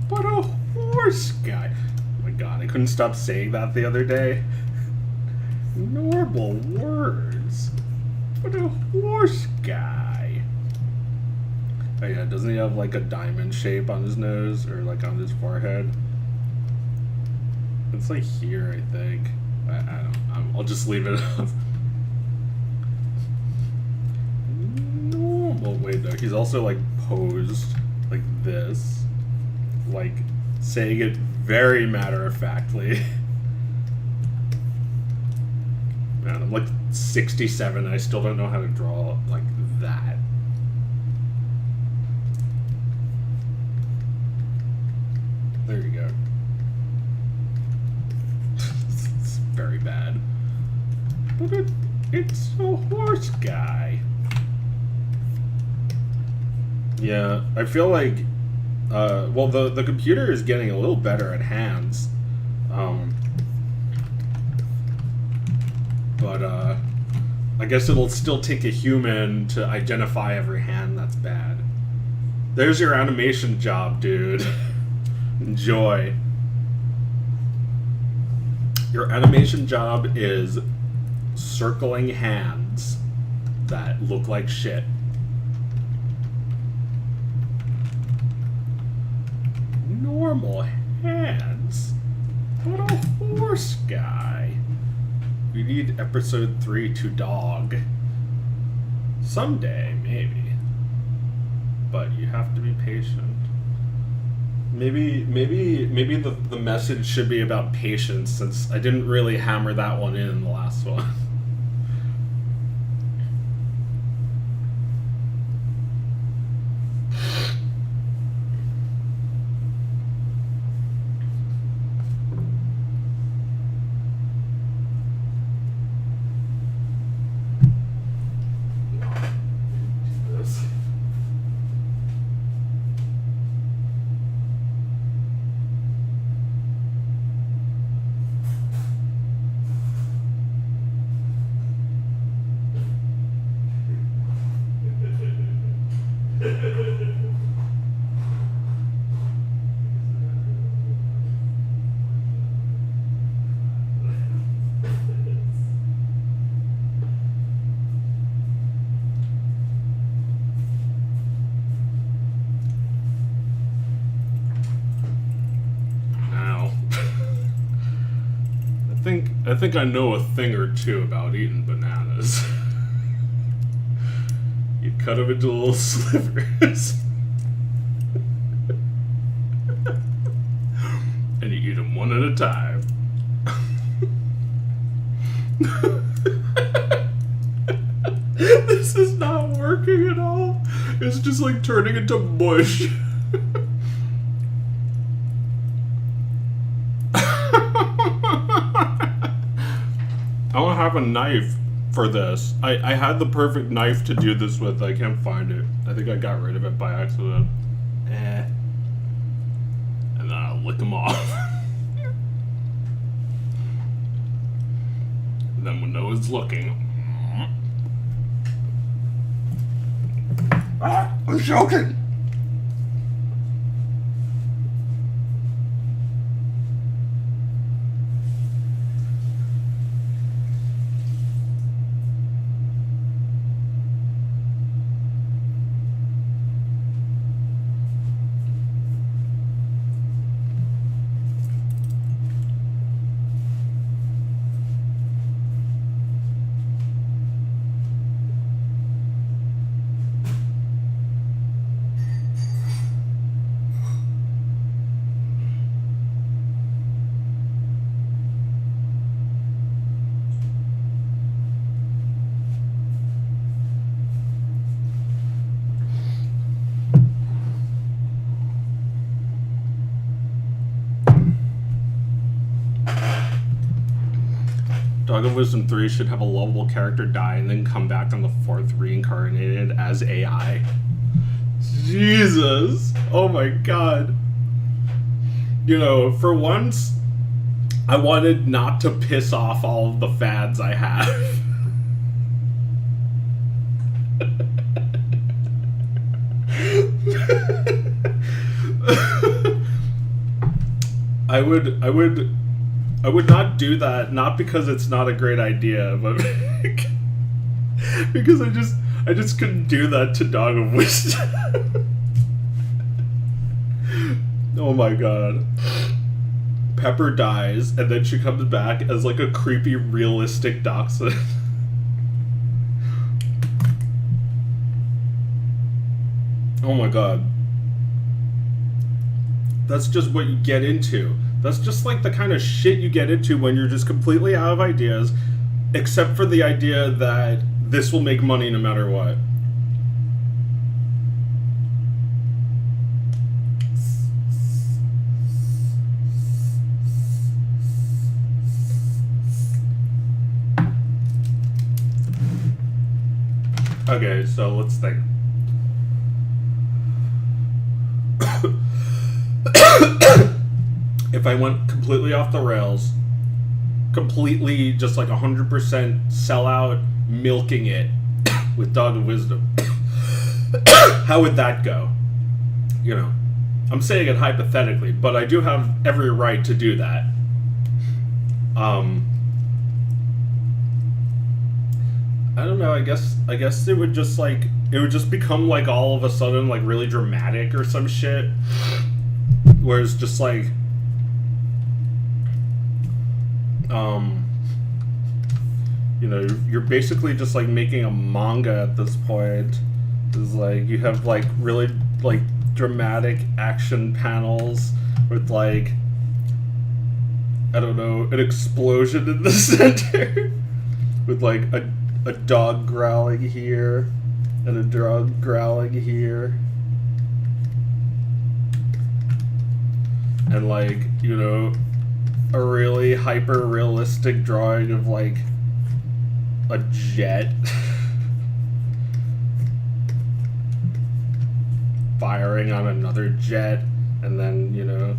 but a horse guy. Oh my god, I couldn't stop saying that the other day. Normal words, but a horse guy. Oh yeah, doesn't he have like a diamond shape on his nose or like on his forehead? It's like here, I think. I don't. I'll just leave it up. Normal. Wait, no. He's also like posed like this, like saying it very matter-of-factly. Man, I'm like 67. I still don't know how to draw like that. There you go. It's very bad. But it's a horse guy. Yeah, I feel like, well, the computer is getting a little better at hands. But I guess it'll still take a human to identify every hand that's bad. There's your animation job, dude. Enjoy. Your animation job is circling hands that look like shit. normal hands, but a horse guy. We need episode 3 to dog. Someday, maybe. But you have to be patient. Maybe the message should be about patience, since I didn't really hammer that one in the last one. I think I know a thing or two about eating bananas. You cut them into little slivers. And you eat them one at a time. This is not working at all. It's just like turning into mush. I don't have a knife for this. I had the perfect knife to do this with. I can't find it. I think I got rid of it by accident. And then I'll lick them off. And then when no one's looking. I'm joking. Dog of Wisdom 3 should have a lovable character die and then come back on the 4th reincarnated as AI. Jesus! Oh my god. You know, for once, I wanted not to piss off all of the fads I have. I would not do that, not because it's not a great idea, but because I just couldn't do that to Dog of Wisdom. Oh my god. Pepper dies, and then she comes back as like a creepy, realistic dachshund. Oh my god. That's just what you get into. That's just like the kind of shit you get into when you're just completely out of ideas, except for the idea that this will make money no matter what. Okay, so let's think. If I went completely off the rails, completely just like 100% sell out, milking it with Dog of Wisdom, how would that go? You know, I'm saying it hypothetically, but I do have every right to do that. I don't know, I guess it would just become like all of a sudden like really dramatic or some shit. Whereas just like you know, you're basically just like making a manga at this point. It's like you have like really like dramatic action panels with like, I don't know, an explosion in the center with like a dog growling here and a dog growling here. And like, you know, a really hyper realistic drawing of like a jet firing on another jet, and then, you know,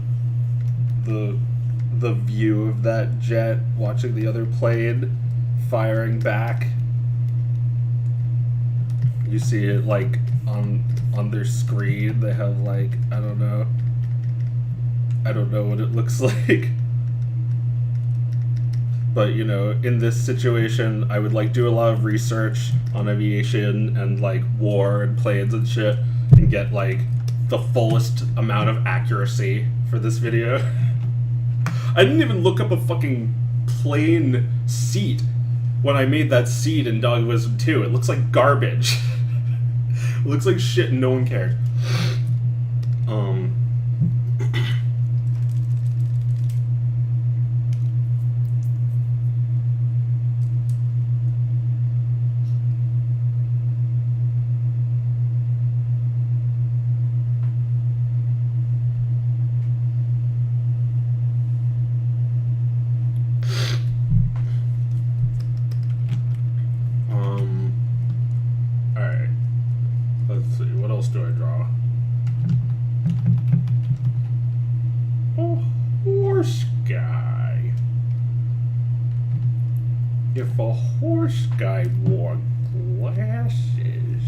the view of that jet watching the other plane firing back. You see it like on their screen. They have like, I don't know what it looks like. But, you know, in this situation, I would like do a lot of research on aviation and like war and planes and shit, and get like the fullest amount of accuracy for this video. I didn't even look up a fucking plane seat when I made that seat in Dog Wisdom 2. It looks like garbage. It looks like shit and no one cared. Alright. Let's see, what else do I draw? A horse guy. If a horse guy wore glasses,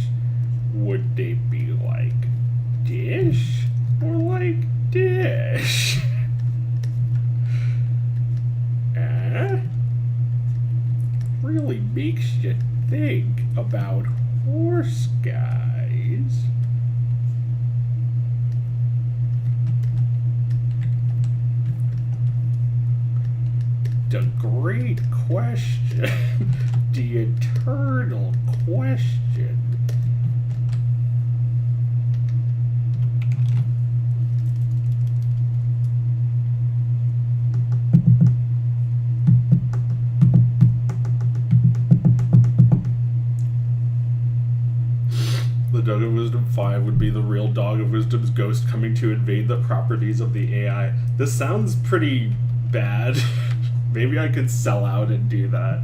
would they be like this or like this? Really makes you think about horse guys. The great question. The eternal question. The Dog of Wisdom 5 would be the real Dog of Wisdom's ghost coming to invade the properties of the AI. This sounds pretty bad. Maybe I could sell out and do that.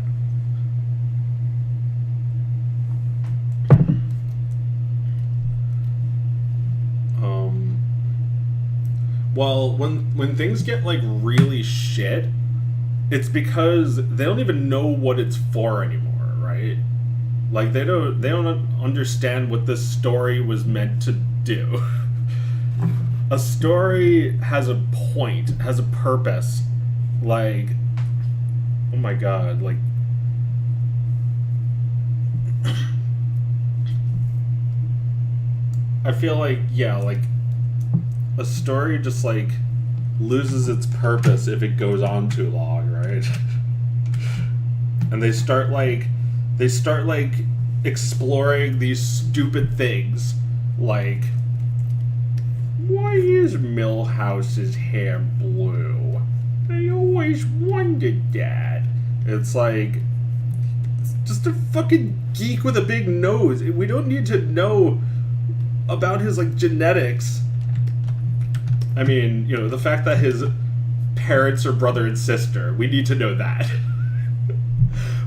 Well, when things get like really shit, it's because they don't even know what it's for anymore, right? Like they don't understand what this story was meant to do. A story has a point, has a purpose. Like, oh my god, like I feel like, yeah, like a story just like loses its purpose if it goes on too long, right? And they start like exploring these stupid things, like, why is Milhouse's hair blue? I always wondered that. It's like, it's just a fucking geek with a big nose. We don't need to know about his like genetics. I mean, you know, the fact that his parents are brother and sister, we need to know that.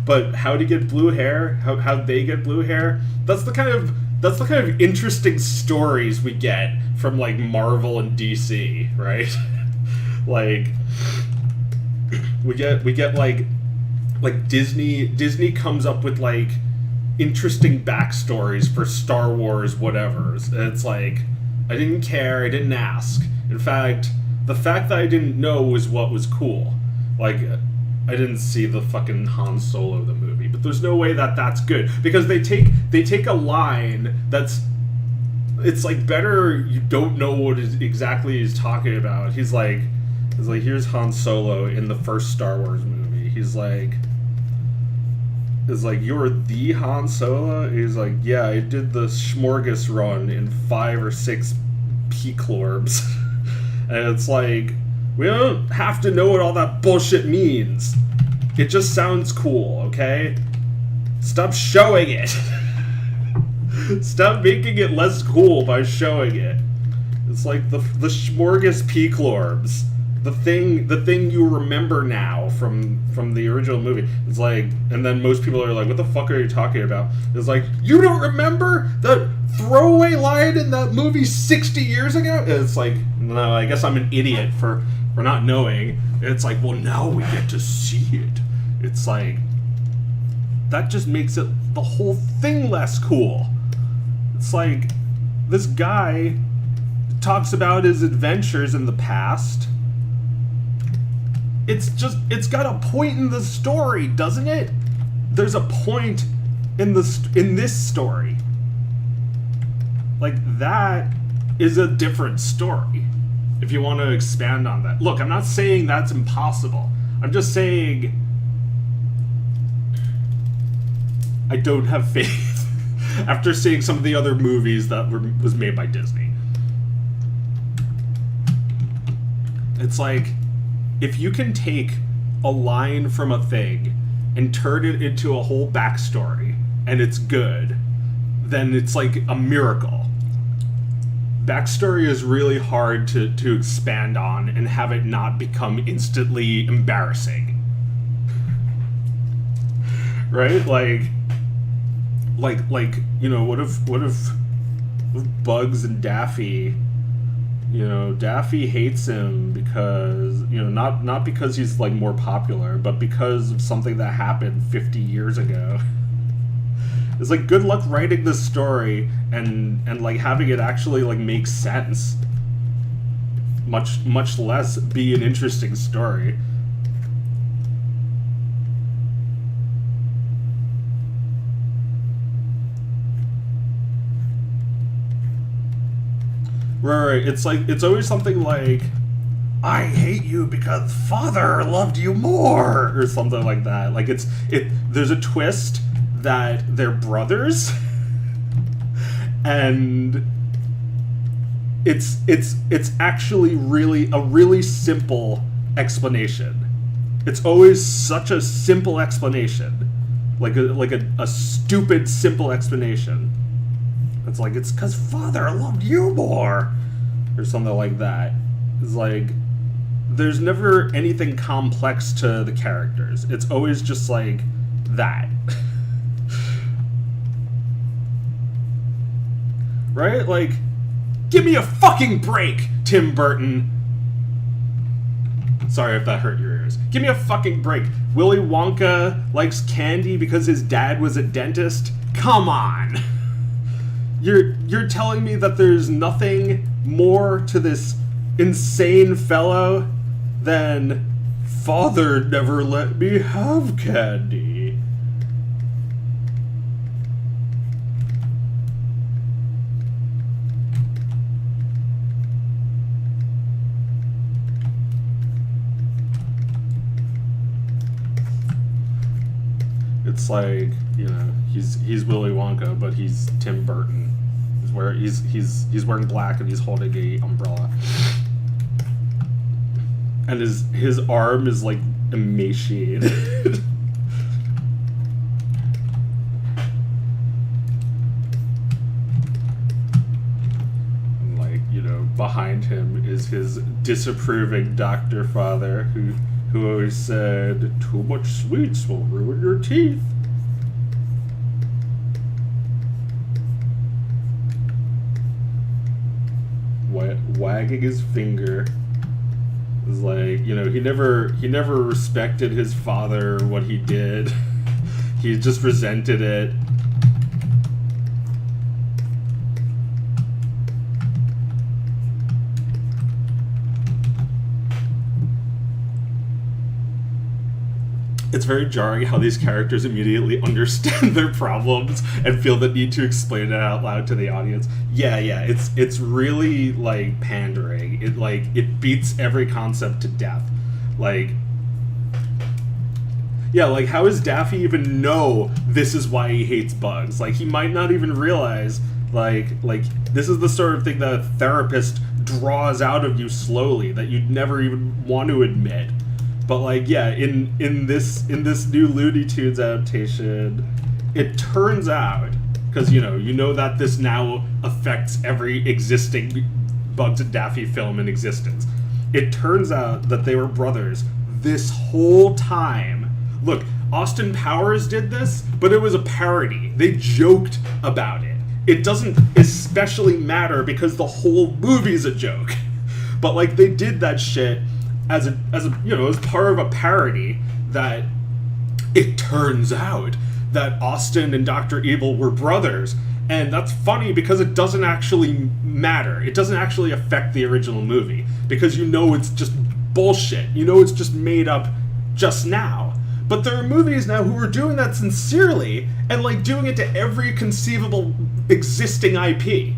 But how to get blue hair, how they get blue hair, that's the kind of interesting stories we get from like Marvel and DC, right? Like we get like Disney comes up with like interesting backstories for Star Wars whatevers. And it's like, I didn't care, I didn't ask. In fact, the fact that I didn't know was what was cool. Like, I didn't see the fucking Han Solo the movie, but there's no way that that's good, because they take a line that's it's like better you don't know what exactly he's talking about. He's like, here's Han Solo in the first Star Wars movie. He's like, you're the Han Solo? He's like, yeah, I did the Smorgas run in 5 or 6 P-Clorbs. And it's like, we don't have to know what all that bullshit means. It just sounds cool, okay? Stop showing it. Stop making it less cool by showing it. It's like the Smorgas P-Clorbs. The thing you remember now from the original movie. It's like, and then most people are like, what the fuck are you talking about? It's like, you don't remember the throwaway line in that movie 60 years ago? And it's like, no, I guess I'm an idiot for not knowing. And it's like, well, now we get to see it. It's like, that just makes it the whole thing less cool. It's like, this guy talks about his adventures in the past. It's got a point in the story, doesn't it? There's a point in this story. Like, that is a different story. If you want to expand on that. Look, I'm not saying that's impossible. I'm just saying I don't have faith after seeing some of the other movies that was made by Disney. It's like, if you can take a line from a thing and turn it into a whole backstory and it's good, then it's like a miracle. Backstory is really hard to expand on and have it not become instantly embarrassing. Right? Like, you know, what if Bugs and Daffy, you know, Daffy hates him because, you know, not because he's like more popular, but because of something that happened 50 years ago. It's like, good luck writing this story and like having it actually like make sense. Much less be an interesting story. Right. It's like, it's always something like, I hate you because father loved you more, or something like that. Like, there's a twist that they're brothers, and it's actually a really simple explanation. It's always such a simple explanation, like a stupid simple explanation. It's like, it's because father loved you more, or something like that. It's like, there's never anything complex to the characters. It's always just like that. Right? Like, give me a fucking break, Tim Burton. Sorry if that hurt your ears. Give me a fucking break. Willy Wonka likes candy because his dad was a dentist? Come on. You're telling me that there's nothing more to this insane fellow than father never let me have candy. It's like, you know, he's Willy Wonka, but he's Tim Burton. He's wearing black and he's holding a umbrella, and his arm is like emaciated. And, like, you know, behind him is his disapproving doctor father who always said, too much sweets will ruin your teeth. Wagging his finger is like, you know, he never respected his father, what he did. He just resented it. it's very jarring how these characters immediately understand their problems and feel the need to explain it out loud to the audience. Yeah, it's really like pandering. It beats every concept to death. Like, yeah, like how does Daffy even know this is why he hates bugs? Like, he might not even realize like this is the sort of thing that a therapist draws out of you slowly that you'd never even want to admit. But like, yeah, in this new Looney Tunes adaptation, it turns out, because you know that this now affects every existing Bugs and Daffy film in existence. It turns out that they were brothers this whole time. Look, Austin Powers did this, but it was a parody. They joked about it. It doesn't especially matter because the whole movie's a joke. But like, they did that shit as a you know, as part of a parody that it turns out that Austin and Dr. Evil were brothers. And that's funny because it doesn't actually matter. It doesn't actually affect the original movie because you know it's just bullshit. You know it's just made up just now. But there are movies now who are doing that sincerely and like doing it to every conceivable existing IP.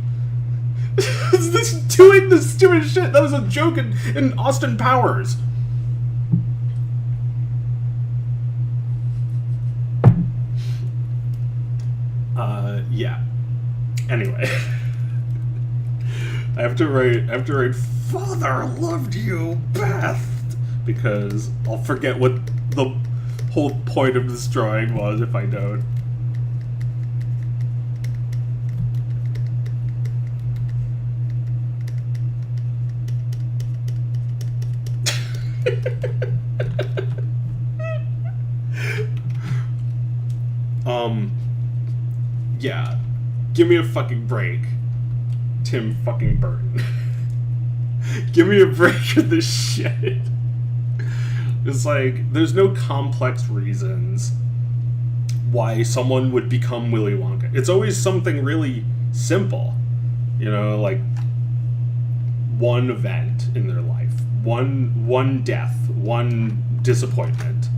This doing this stupid shit. That was a joke in Austin Powers. Yeah. Anyway, I have to write "Father loved you, Beth," because I'll forget what the whole point of this drawing was if I don't. Yeah. Give me a fucking break, Tim fucking Burton. Give me a break with this shit. It's like, there's no complex reasons why someone would become Willy Wonka. It's always something really simple. You know, like one event in their life. One death. One disappointment.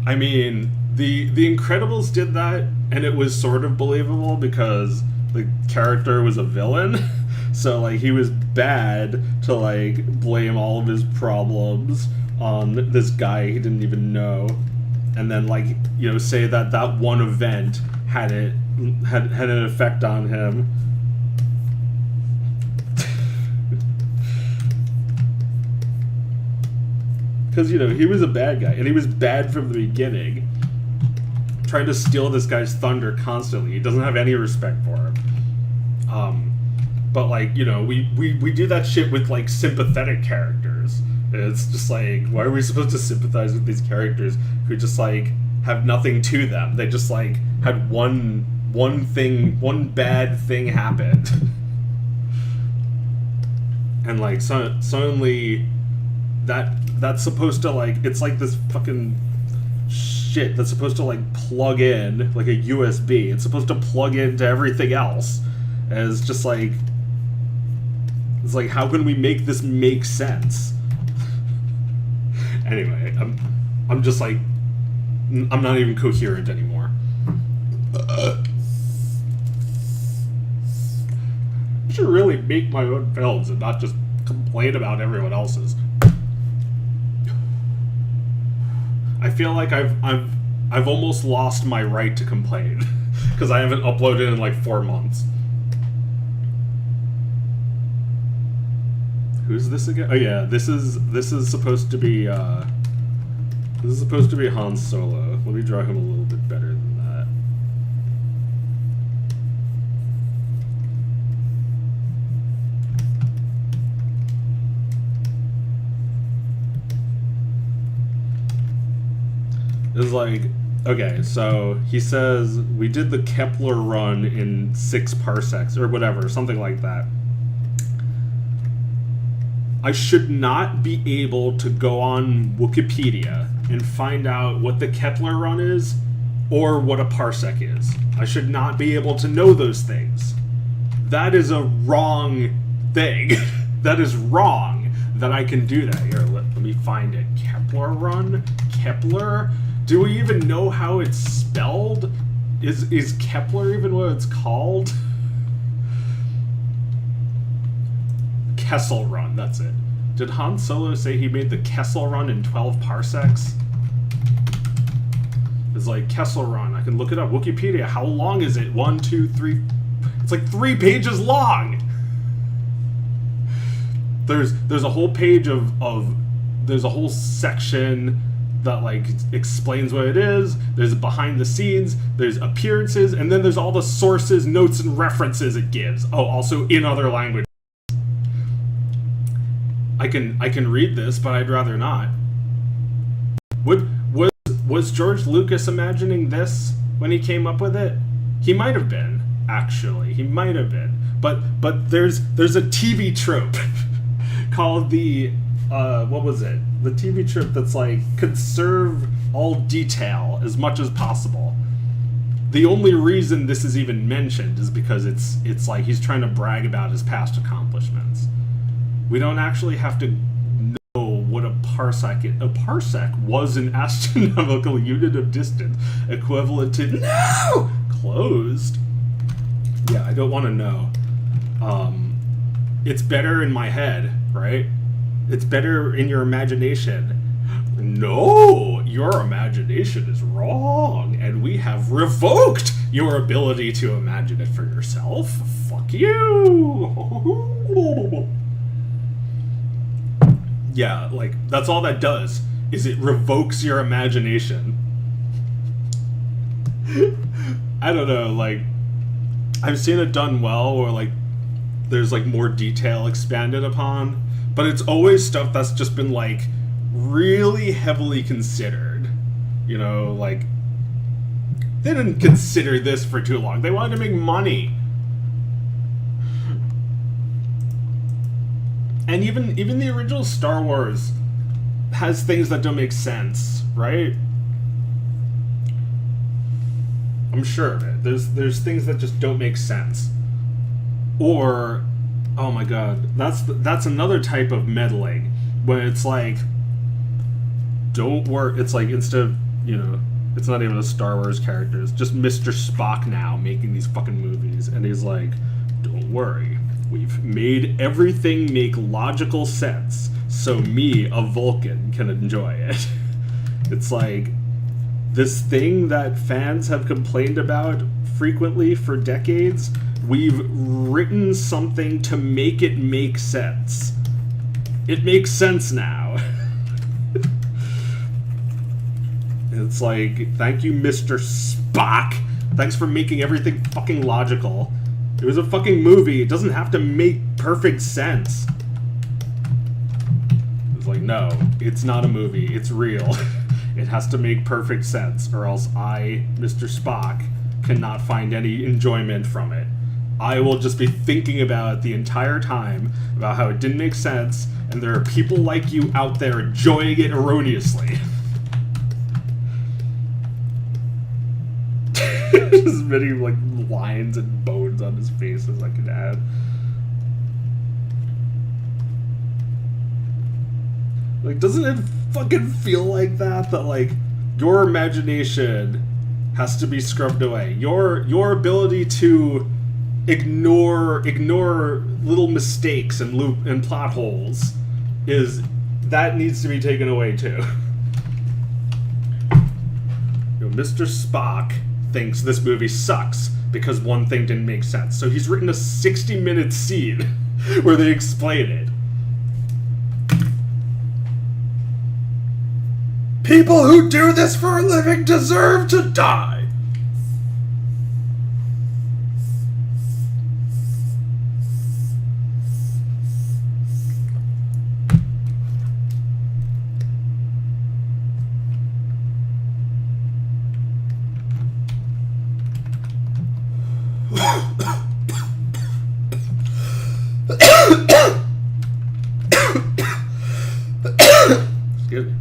I mean, the Incredibles did that, and it was sort of believable because the character was a villain. So, like, he was bad to, like, blame all of his problems on this guy he didn't even know. And then, like, you know, say that one event had an effect on him. Because, you know, he was a bad guy, and he was bad from the beginning. Trying to steal this guy's thunder constantly. He doesn't have any respect for him. But, like, you know, we do that shit with, like, sympathetic characters. It's just like, why are we supposed to sympathize with these characters who just, like, have nothing to them? They just, like, had one bad thing happen. And, like, suddenly that's supposed to, like, it's like this fucking shit that's supposed to, like, plug in, like a USB. It's supposed to plug into everything else. And it's just like, it's like, how can we make this make sense? Anyway, I'm just like, I'm not even coherent anymore. I should really make my own films and not just complain about everyone else's. I feel like I've almost lost my right to complain because I haven't uploaded in like 4 months. Who's this again? Oh yeah, this is supposed to be Han Solo. Let me draw him a little bit better than that. It's like, okay, so he says we did the Kepler run in 6 parsecs or whatever, something like that. I should not be able to go on Wikipedia and find out what the Kepler run is or what a parsec is. I should not be able to know those things. That is a wrong thing. That is wrong that I can do that. Here, let Let me find it. Kepler run? Kepler? Do we even know how it's spelled? Is Kepler even what it's called? Kessel run, that's it. Did Han Solo say he made the Kessel run in 12 parsecs? It's like Kessel run. I can look it up. Wikipedia. How long is it? 1, 2, 3. It's like 3 pages long. There's a whole page of there's a whole section that like explains what it is. There's behind the scenes, there's appearances, and then there's all the sources, notes, and references it gives. Oh, also in other languages. I can read this, but I'd rather not. Was George Lucas imagining this when he came up with it? He might have been, actually. He might have been. But there's a TV trope called the what was it? The TV trope that's like conserve all detail as much as possible. The only reason this is even mentioned is because it's like he's trying to brag about his past accomplishments. We don't actually have to know what a parsec is. A parsec was an astronomical unit of distance equivalent to no closed. Yeah, I don't want to know. It's better in my head, right? It's better in your imagination. No, your imagination is wrong, and we have revoked your ability to imagine it for yourself. Fuck you. Yeah, like, that's all that does, is it revokes your imagination. I don't know, like, I've seen it done well, or, like, there's, like, more detail expanded upon, but it's always stuff that's just been, like, really heavily considered. You know, like, they didn't consider this for too long. They wanted to make money. And even the original Star Wars has things that don't make sense, right? I'm sure of it. There's things that just don't make sense. Or, oh my god, that's another type of meddling, when it's like, don't worry. It's like, instead of, you know, it's not even a Star Wars character. It's just Mr. Spock now making these fucking movies, and he's like, don't worry. We've made everything make logical sense, so me, a Vulcan, can enjoy it. It's like, this thing that fans have complained about frequently for decades, we've written something to make it make sense. It makes sense now. It's like, thank you, Mr. Spock. Thanks for making everything fucking logical. It was a fucking movie. It doesn't have to make perfect sense. It's like, no, it's not a movie. It's real. It has to make perfect sense, or else I, Mr. Spock, cannot find any enjoyment from it. I will just be thinking about it the entire time, about how it didn't make sense, and there are people like you out there enjoying it erroneously. As many, like, lines and bones on his face as I can add. Like, doesn't it fucking feel like that? That, like, your imagination has to be scrubbed away. Your ability to ignore little mistakes and plot holes that needs to be taken away too. You know, Mr. Spock thinks this movie sucks because one thing didn't make sense. So he's written a 60-minute scene where they explain it. People who do this for a living deserve to die. Excuse me.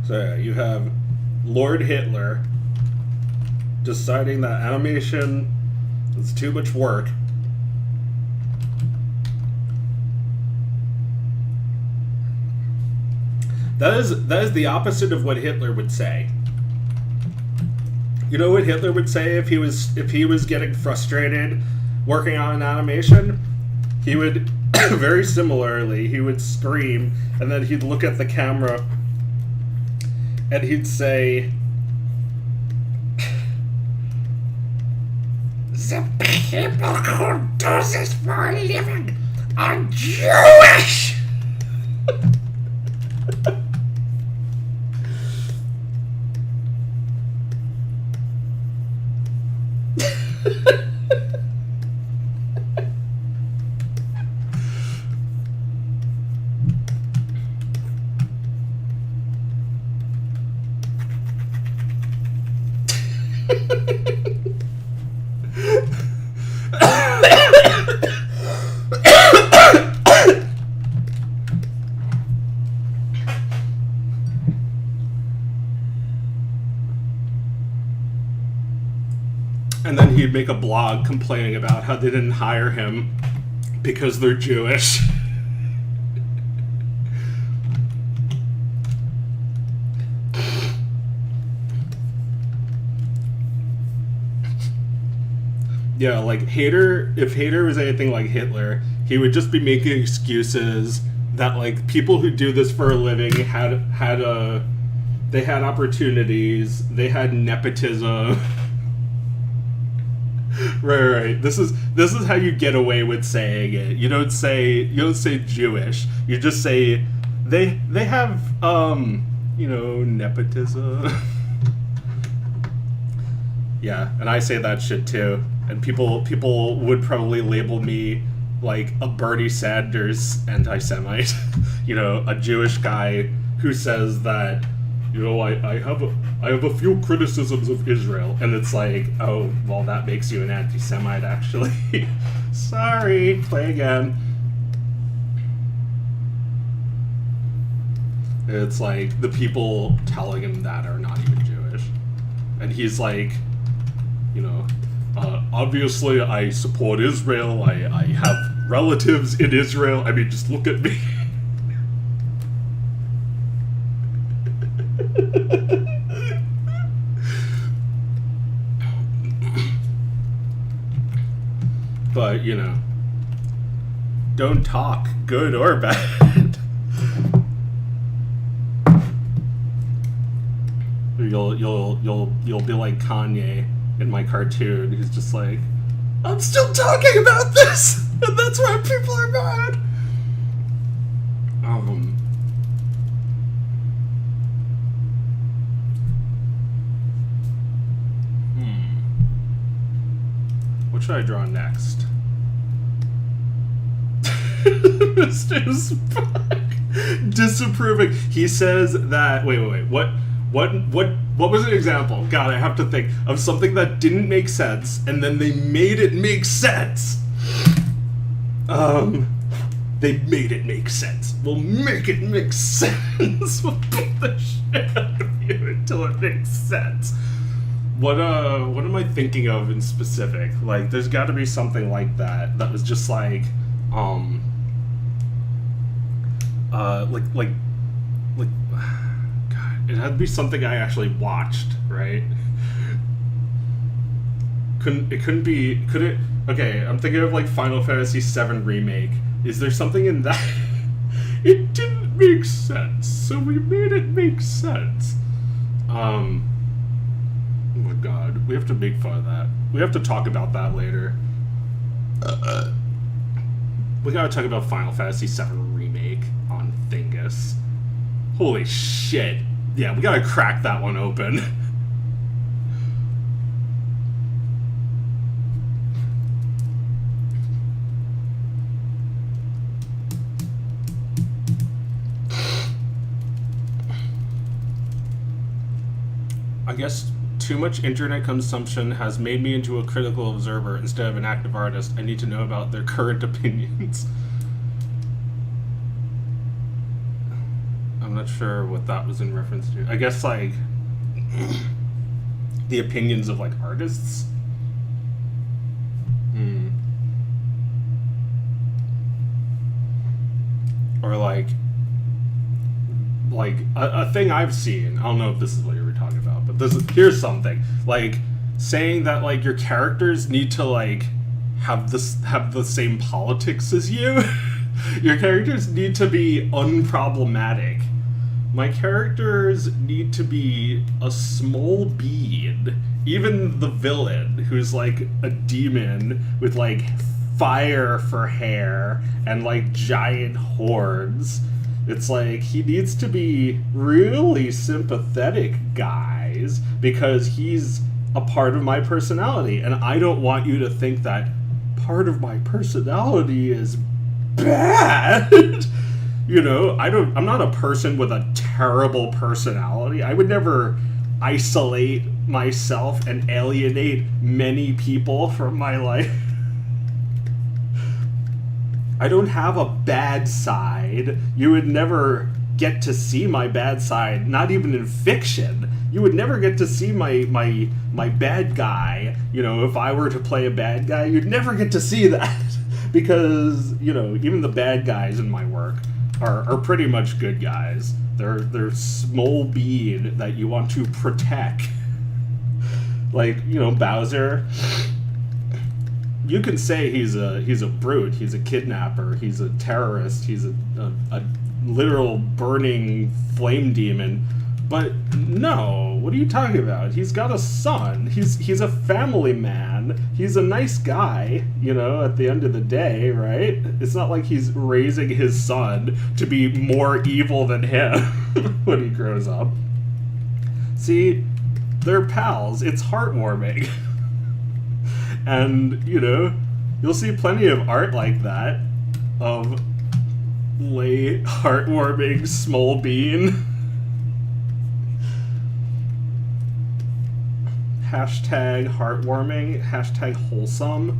So yeah, you have Lord Hitler deciding that animation is too much work, That is the opposite of what Hitler would say. You know what Hitler would say if he was getting frustrated working on an animation? He would very similarly, he would scream, and then he'd look at the camera and he'd say, "The people who do this for a living are Jewish!" And then he'd make a blog complaining about how they didn't hire him because they're Jewish. Yeah, like Hader, if Hader was anything like Hitler, he would just be making excuses that like people who do this for a living they had opportunities, they had nepotism. Right. This is how you get away with saying it. You don't say Jewish. You just say they have nepotism. Yeah, and I say that shit too. And people would probably label me like a Bernie Sanders anti-Semite. A Jewish guy who says that I have a few criticisms of Israel, and it's like, oh, well, that makes you an anti-Semite, actually. Sorry, play again. It's like the people telling him that are not even Jewish, and he's like, obviously I support Israel. I have relatives in Israel. I mean, just look at me. But, don't talk, good or bad. You'll be like Kanye in my cartoon. He's just like, I'm still talking about this, and that's why people are mad. What should I draw next? Mr. Spock disapproving. He says that. Wait. What was an example? God, I have to think of something that didn't make sense, and then they made it make sense. They made it make sense. We'll make it make sense. We'll beat the shit out of you until it makes sense. What am I thinking of in specific? Like, there's got to be something like that was just like, God, it had to be something I actually watched, right? Could it? Okay, I'm thinking of like Final Fantasy VII Remake. Is there something in that? It didn't make sense, so we made it make sense. Oh my God, we have to make fun of that. We have to talk about that later. We gotta talk about Final Fantasy VII Remake on Thingus. Holy shit. Yeah, we gotta crack that one open. I guess too much internet consumption has made me into a critical observer instead of an active artist. I need to know about their current opinions. I'm not sure what that was in reference to. I guess, like, the opinions of, like, artists? Or, like, like a thing I've seen. I don't know if this is what you were talking about, but here's something like saying that like your characters need to like have the same politics as you. Your characters need to be unproblematic. My characters need to be a small bead. Even the villain, who's like a demon with like fire for hair and like giant horns, it's like he needs to be really sympathetic, guys, because he's a part of my personality, and I don't want you to think that part of my personality is bad. You know, I'm not a person with a terrible personality. I would never isolate myself and alienate many people from my life. I don't have a bad side. You would never get to see my bad side, not even in fiction. You would never get to see my bad guy. You know, if I were to play a bad guy, you'd never get to see that. Because, you know, even the bad guys in my work are pretty much good guys. They're small bead that you want to protect. Like, you know, Bowser. You can say he's a brute, he's a kidnapper, he's a terrorist, he's a literal burning flame demon. But no, what are you talking about? He's got a son. He's a family man. He's a nice guy, you know, at the end of the day, right? It's not like he's raising his son to be more evil than him when he grows up. See, they're pals. It's heartwarming. And, you know, you'll see plenty of art like that of late heartwarming small bean. Hashtag heartwarming, hashtag wholesome.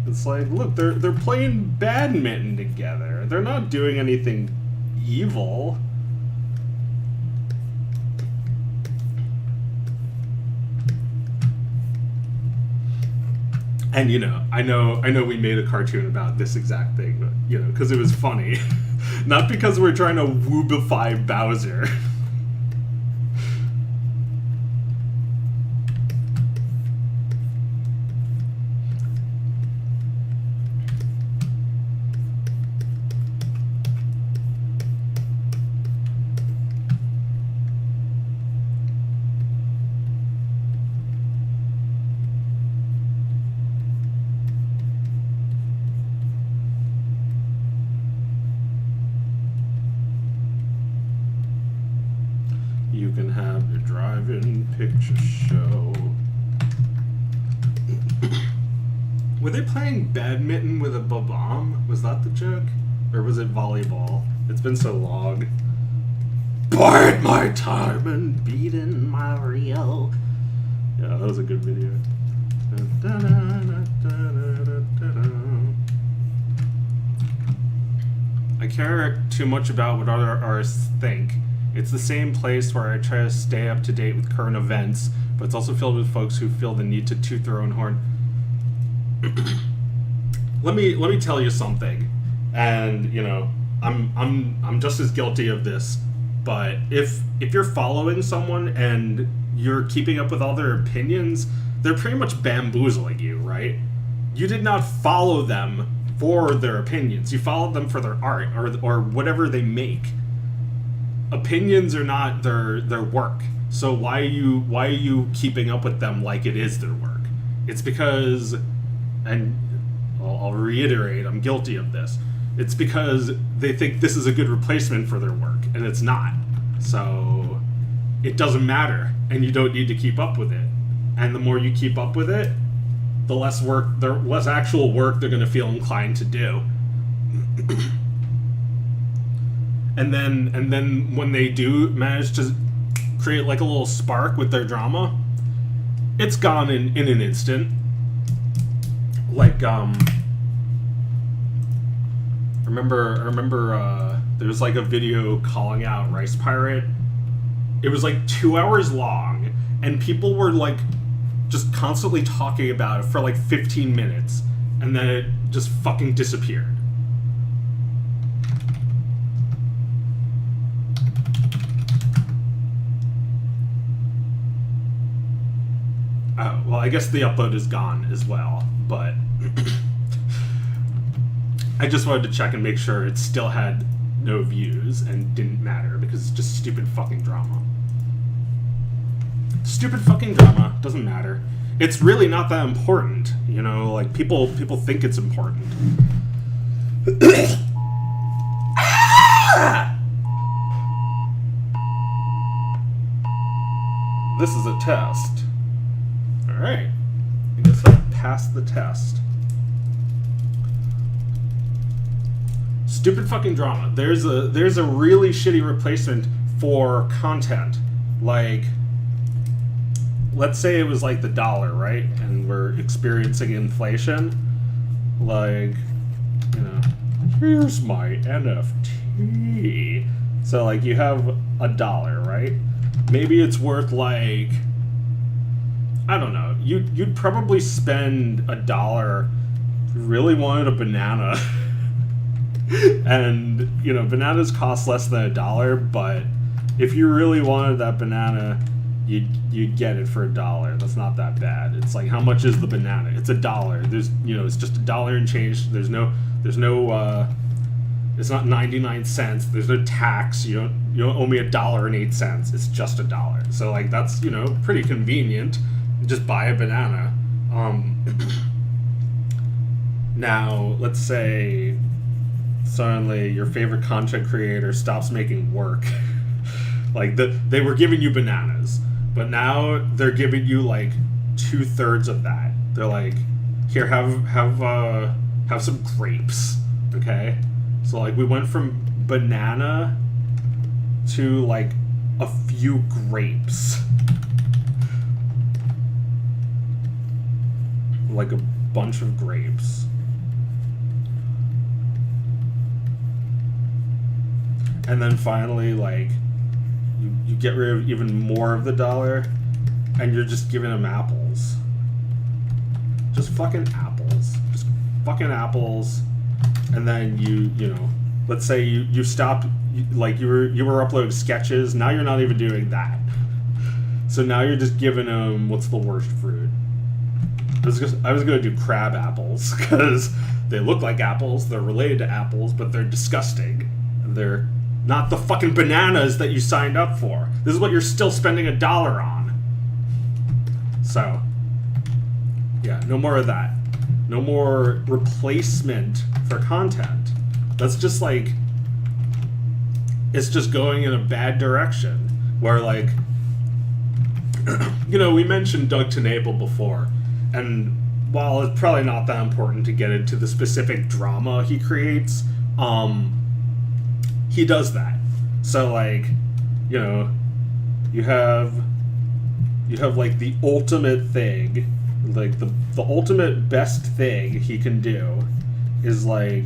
It's like, look, they're playing badminton together. They're not doing anything evil. And, you know, I know we made a cartoon about this exact thing, but, you know, because it was funny. Not because we're trying to woobify Bowser. You can have your drive-in picture show. Were they playing badminton with a bomb? Was that the joke? Or was it volleyball? It's been so long. Bide my time and beating my Rio. Yeah, that was a good video. I care too much about what other artists think. It's the same place where I try to stay up to date with current events, but it's also filled with folks who feel the need to toot their own horn. Let me tell you something, and you know, I'm just as guilty of this. But if you're following someone and you're keeping up with all their opinions, they're pretty much bamboozling you, right? You did not follow them for their opinions. You followed them for their art or whatever they make. Opinions are not their work. So why are you keeping up with them like it is their work? It's because, and I'll reiterate, I'm guilty of this. It's because they think this is a good replacement for their work, and it's not. So it doesn't matter, and you don't need to keep up with it. And the more you keep up with it, the less actual work they're going to feel inclined to do. And then when they do manage to create like a little spark with their drama, it's gone in an instant. Like I remember there was like a video calling out Rice Pirate. It was like 2 hours long, and people were like just constantly talking about it for like 15 minutes, and then it just fucking disappeared. Well, I guess the upload is gone as well, but I just wanted to check and make sure it still had no views and didn't matter because it's just stupid fucking drama. Stupid fucking drama, doesn't matter. It's really not that important, you know, like people think it's important. This is a test. Alright. I guess I passed the test. Stupid fucking drama. There's a really shitty replacement for content. Like, let's say it was like the dollar, right? And we're experiencing inflation. Like, you know, here's my NFT. So like you have $1, right? Maybe it's worth like, I don't know, you'd probably spend $1 if you really wanted a banana. And, you know, bananas cost less than $1, but if you really wanted that banana, you'd get it for $1. That's not that bad. It's like, how much is the banana? It's $1. There's, you know, it's just $1 and change. There's no it's not 99 cents. There's no tax. You don't owe me $1.08. It's just $1. So like, that's, you know, pretty convenient. Just buy a banana. Now let's say suddenly your favorite content creator stops making work. Like they were giving you bananas, but now they're giving you like 2/3 of that. They're like, here, have some grapes, okay? So like we went from banana to like a few grapes, like a bunch of grapes. And then finally, like, you get rid of even more of the $1, and you're just giving them apples. Just fucking apples. Just fucking apples. And then you know, let's say you stopped, like you were uploading sketches. Now you're not even doing that. So now you're just giving them, what's the worst fruit? I was gonna do crab apples because they look like apples. They're related to apples, but they're disgusting. They're not the fucking bananas that you signed up for. This is what you're still spending $1 on. So, yeah, no more of that. No more replacement for content. That's just like, it's just going in a bad direction. Where like, you know, we mentioned Doug Tenable before, and while it's probably not that important to get into the specific drama he creates, he does that. So like, you know, you have like the ultimate thing, like the ultimate best thing he can do is like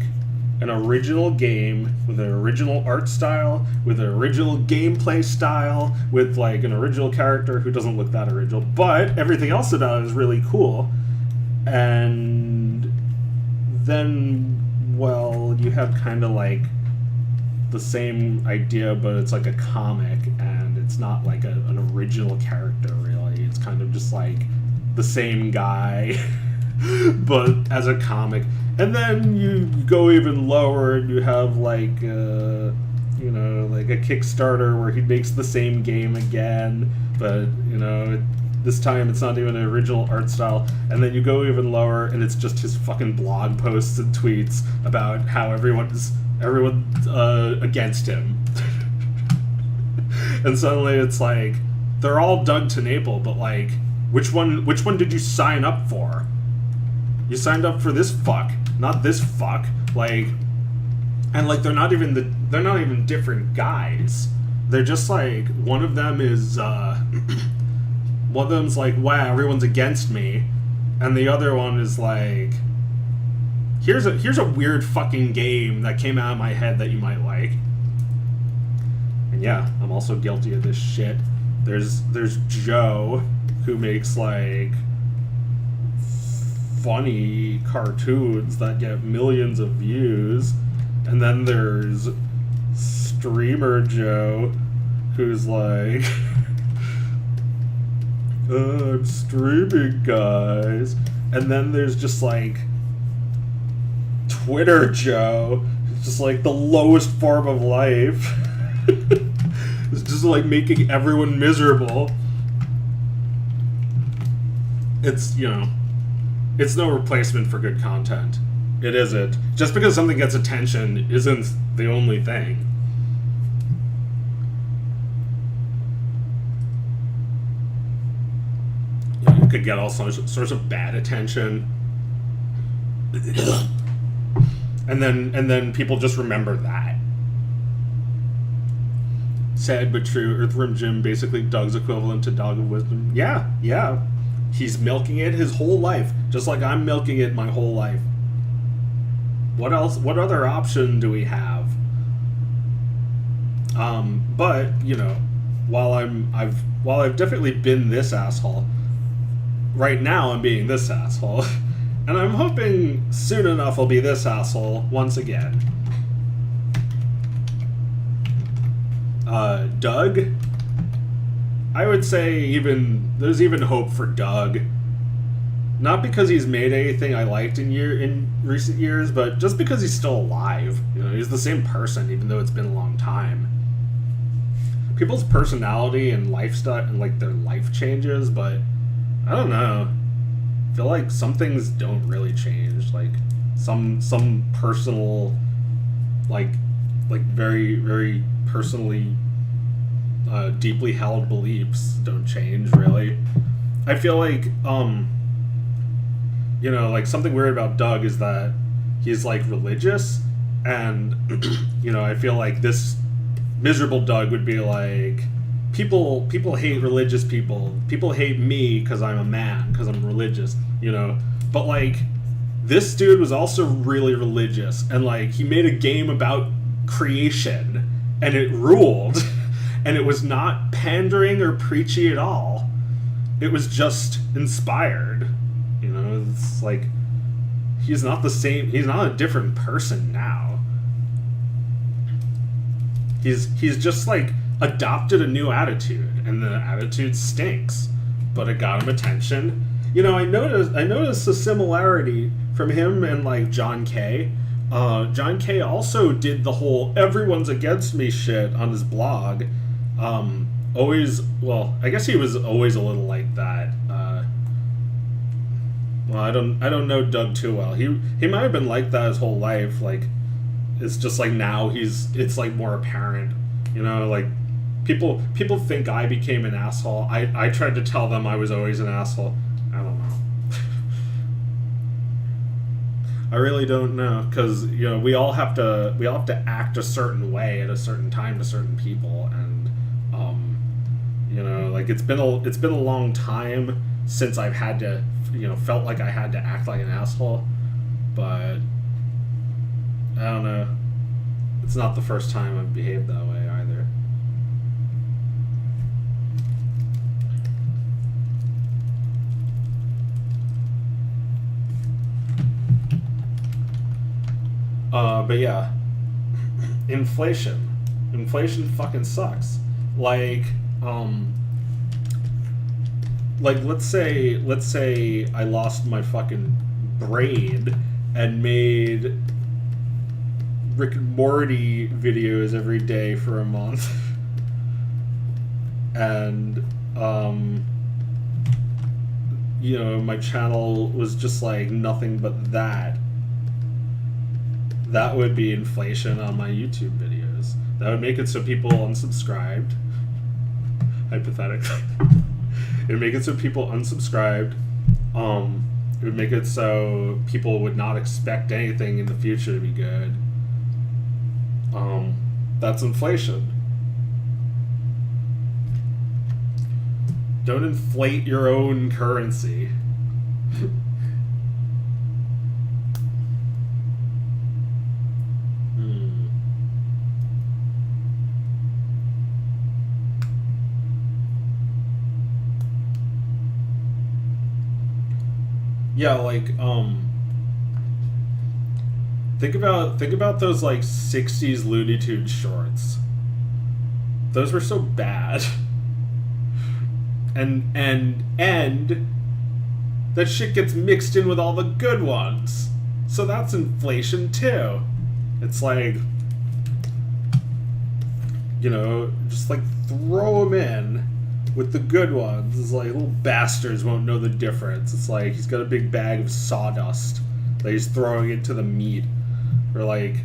an original game with an original art style, with an original gameplay style, with like an original character who doesn't look that original, but everything else about it is really cool. And then, well, you have kind of like the same idea, but it's like a comic, and it's not like an original character really. It's kind of just like the same guy but as a comic. And then you go even lower and you have like you know, like a Kickstarter where he makes the same game again, but you know, this time it's not even an original art style. And then you go even lower and it's just his fucking blog posts and tweets about how everyone's against him. And suddenly it's like, they're all Doug Tenable, but like, which one did you sign up for? You signed up for this fuck, not this fuck. Like, and like they're not even different guys. They're just like, one of them is one of them's like, wow, everyone's against me, and the other one is like, here's a weird fucking game that came out of my head that you might like. And yeah, I'm also guilty of this shit. There's Joe, who makes like funny cartoons that get millions of views, and then there's Streamer Joe, who's like I'm streaming, guys. And then there's just like Twitter Joe. It's just like the lowest form of life. It's just like making everyone miserable. It's, you know, it's no replacement for good content. It isn't. Just because something gets attention isn't the only thing. You could get all sorts of bad attention. and then people just remember that. Sad but true. Earthworm Jim, basically Doug's equivalent to Dog of Wisdom. Yeah. He's milking it his whole life, just like I'm milking it my whole life. What else? What other option do we have? But you know, while I've definitely been this asshole, right now I'm being this asshole, and I'm hoping soon enough I'll be this asshole once again. Doug, I would say there's even hope for Doug. Not because he's made anything I liked in recent years, but just because he's still alive. You know, he's the same person, even though it's been a long time. People's personality and lifestyle and like their life changes, but I don't know. I feel like some things don't really change. Like some personal, like very very personally deeply held beliefs don't change really. I feel like you know, like something weird about Doug is that he's like religious, and you know, I feel like this miserable Doug would be like, people hate religious people. People hate me because I'm a man, because I'm religious, you know. But like, this dude was also really religious, and like he made a game about creation, and it ruled, and it was not pandering or preachy at all. It was just inspired. You know, it's like he's not the same. He's not a different person now. He's just like adopted a new attitude, and the attitude stinks, but it got him attention. You know, I noticed a similarity from him and like John Kay. John Kay also did the whole "everyone's against me" shit on his blog. I guess he was always a little like that. Well, I don't know Doug too well. He might have been like that his whole life. Like, it's just like now it's like more apparent. You know, like people think I became an asshole. I tried to tell them I was always an asshole. I don't know. I really don't know, because you know, we all have to act a certain way at a certain time to certain people, and you know, like it's been a long time since I've had to, you know, felt like I had to act like an asshole, but I don't know. It's not the first time I've behaved that way either. But yeah, inflation fucking sucks. Like let's say I lost my fucking brain and made Rick and Morty videos every day for a month, and you know, my channel was just like nothing but that. That would be inflation on my YouTube videos. That would make it so people unsubscribed. Hypothetically. It would make it so people unsubscribed. It would make it so people would not expect anything in the future to be good. That's inflation. Don't inflate your own currency. Yeah, like think about those like 60s Looney Tunes shorts. Those were so bad. and that shit gets mixed in with all the good ones. So that's inflation too. It's like, you know, just like throw them in with the good ones. It's like little bastards won't know the difference. It's like he's got a big bag of sawdust that he's throwing into the meat. Or like,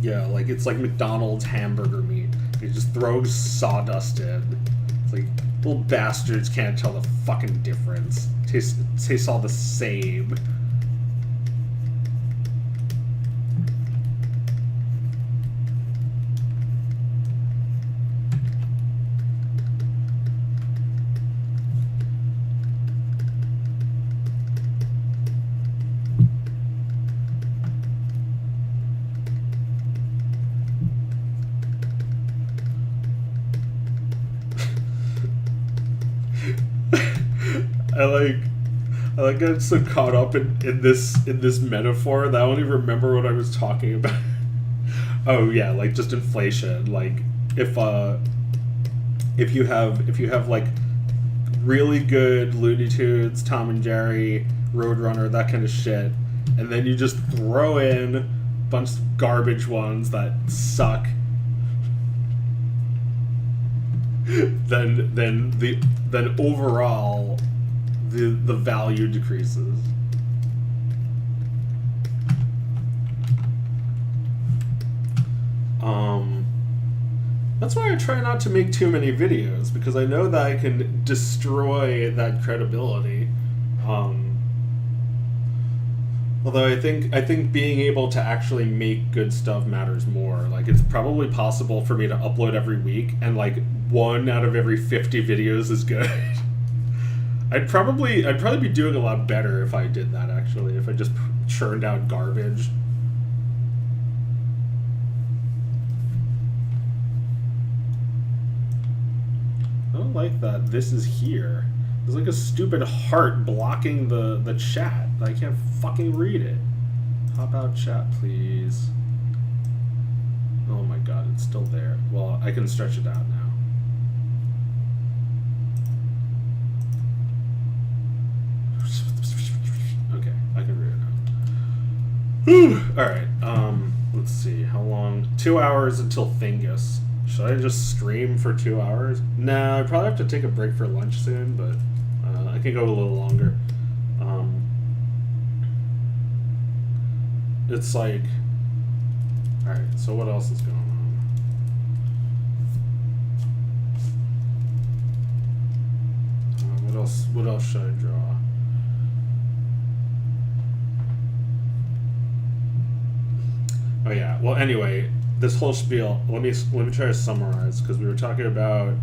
yeah, like it's like McDonald's hamburger meat. He just throws sawdust in. It's like little bastards can't tell the fucking difference. Tastes all the same. I like get so caught up in this metaphor that I don't even remember what I was talking about. Oh yeah, like just inflation. Like if you have like really good Looney Tunes, Tom and Jerry, Roadrunner, that kind of shit, and then you just throw in a bunch of garbage ones that suck, then overall the value decreases. That's why I try not to make too many videos, because I know that I can destroy that credibility. Although I think being able to actually make good stuff matters more. Like it's probably possible for me to upload every week and like 1 out of every 50 videos is good. I'd probably be doing a lot better if I did that, actually, if I just churned out garbage. I don't like that this is here. There's like a stupid heart blocking the chat. I can't fucking read it. Hop out chat, please. Oh my god, it's still there. Well, I can stretch it out now. Okay, I can read it now. Whew. Alright, let's see, how long? 2 hours until Thingus. Should I just stream for 2 hours? Nah, I probably have to take a break for lunch soon, but I can go a little longer. It's like... Alright, so what else is going on? What else should I draw? Oh yeah. Well, anyway, this whole spiel. Let me try to summarize, because we were talking about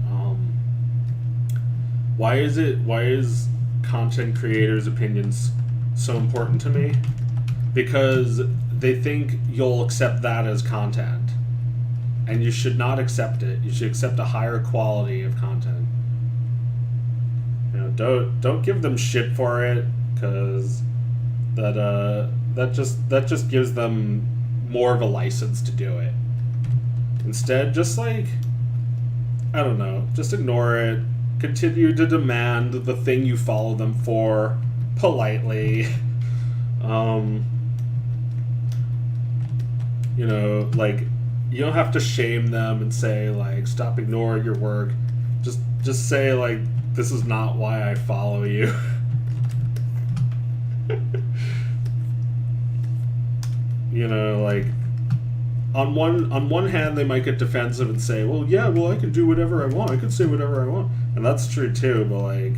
why is content creators' opinions so important to me? Because they think you'll accept that as content, and you should not accept it. You should accept a higher quality of content. You know, don't give them shit for it, because that just gives them more of a license to do it. Instead, just like, I don't know, just ignore it. Continue to demand the thing you follow them for politely. You know, like, you don't have to shame them and say like, stop ignoring your work. Just say like, this is not why I follow you. You know, like, on one hand they might get defensive and say, well, yeah, well, I can do whatever I want. I can say whatever I want. And that's true too, but like,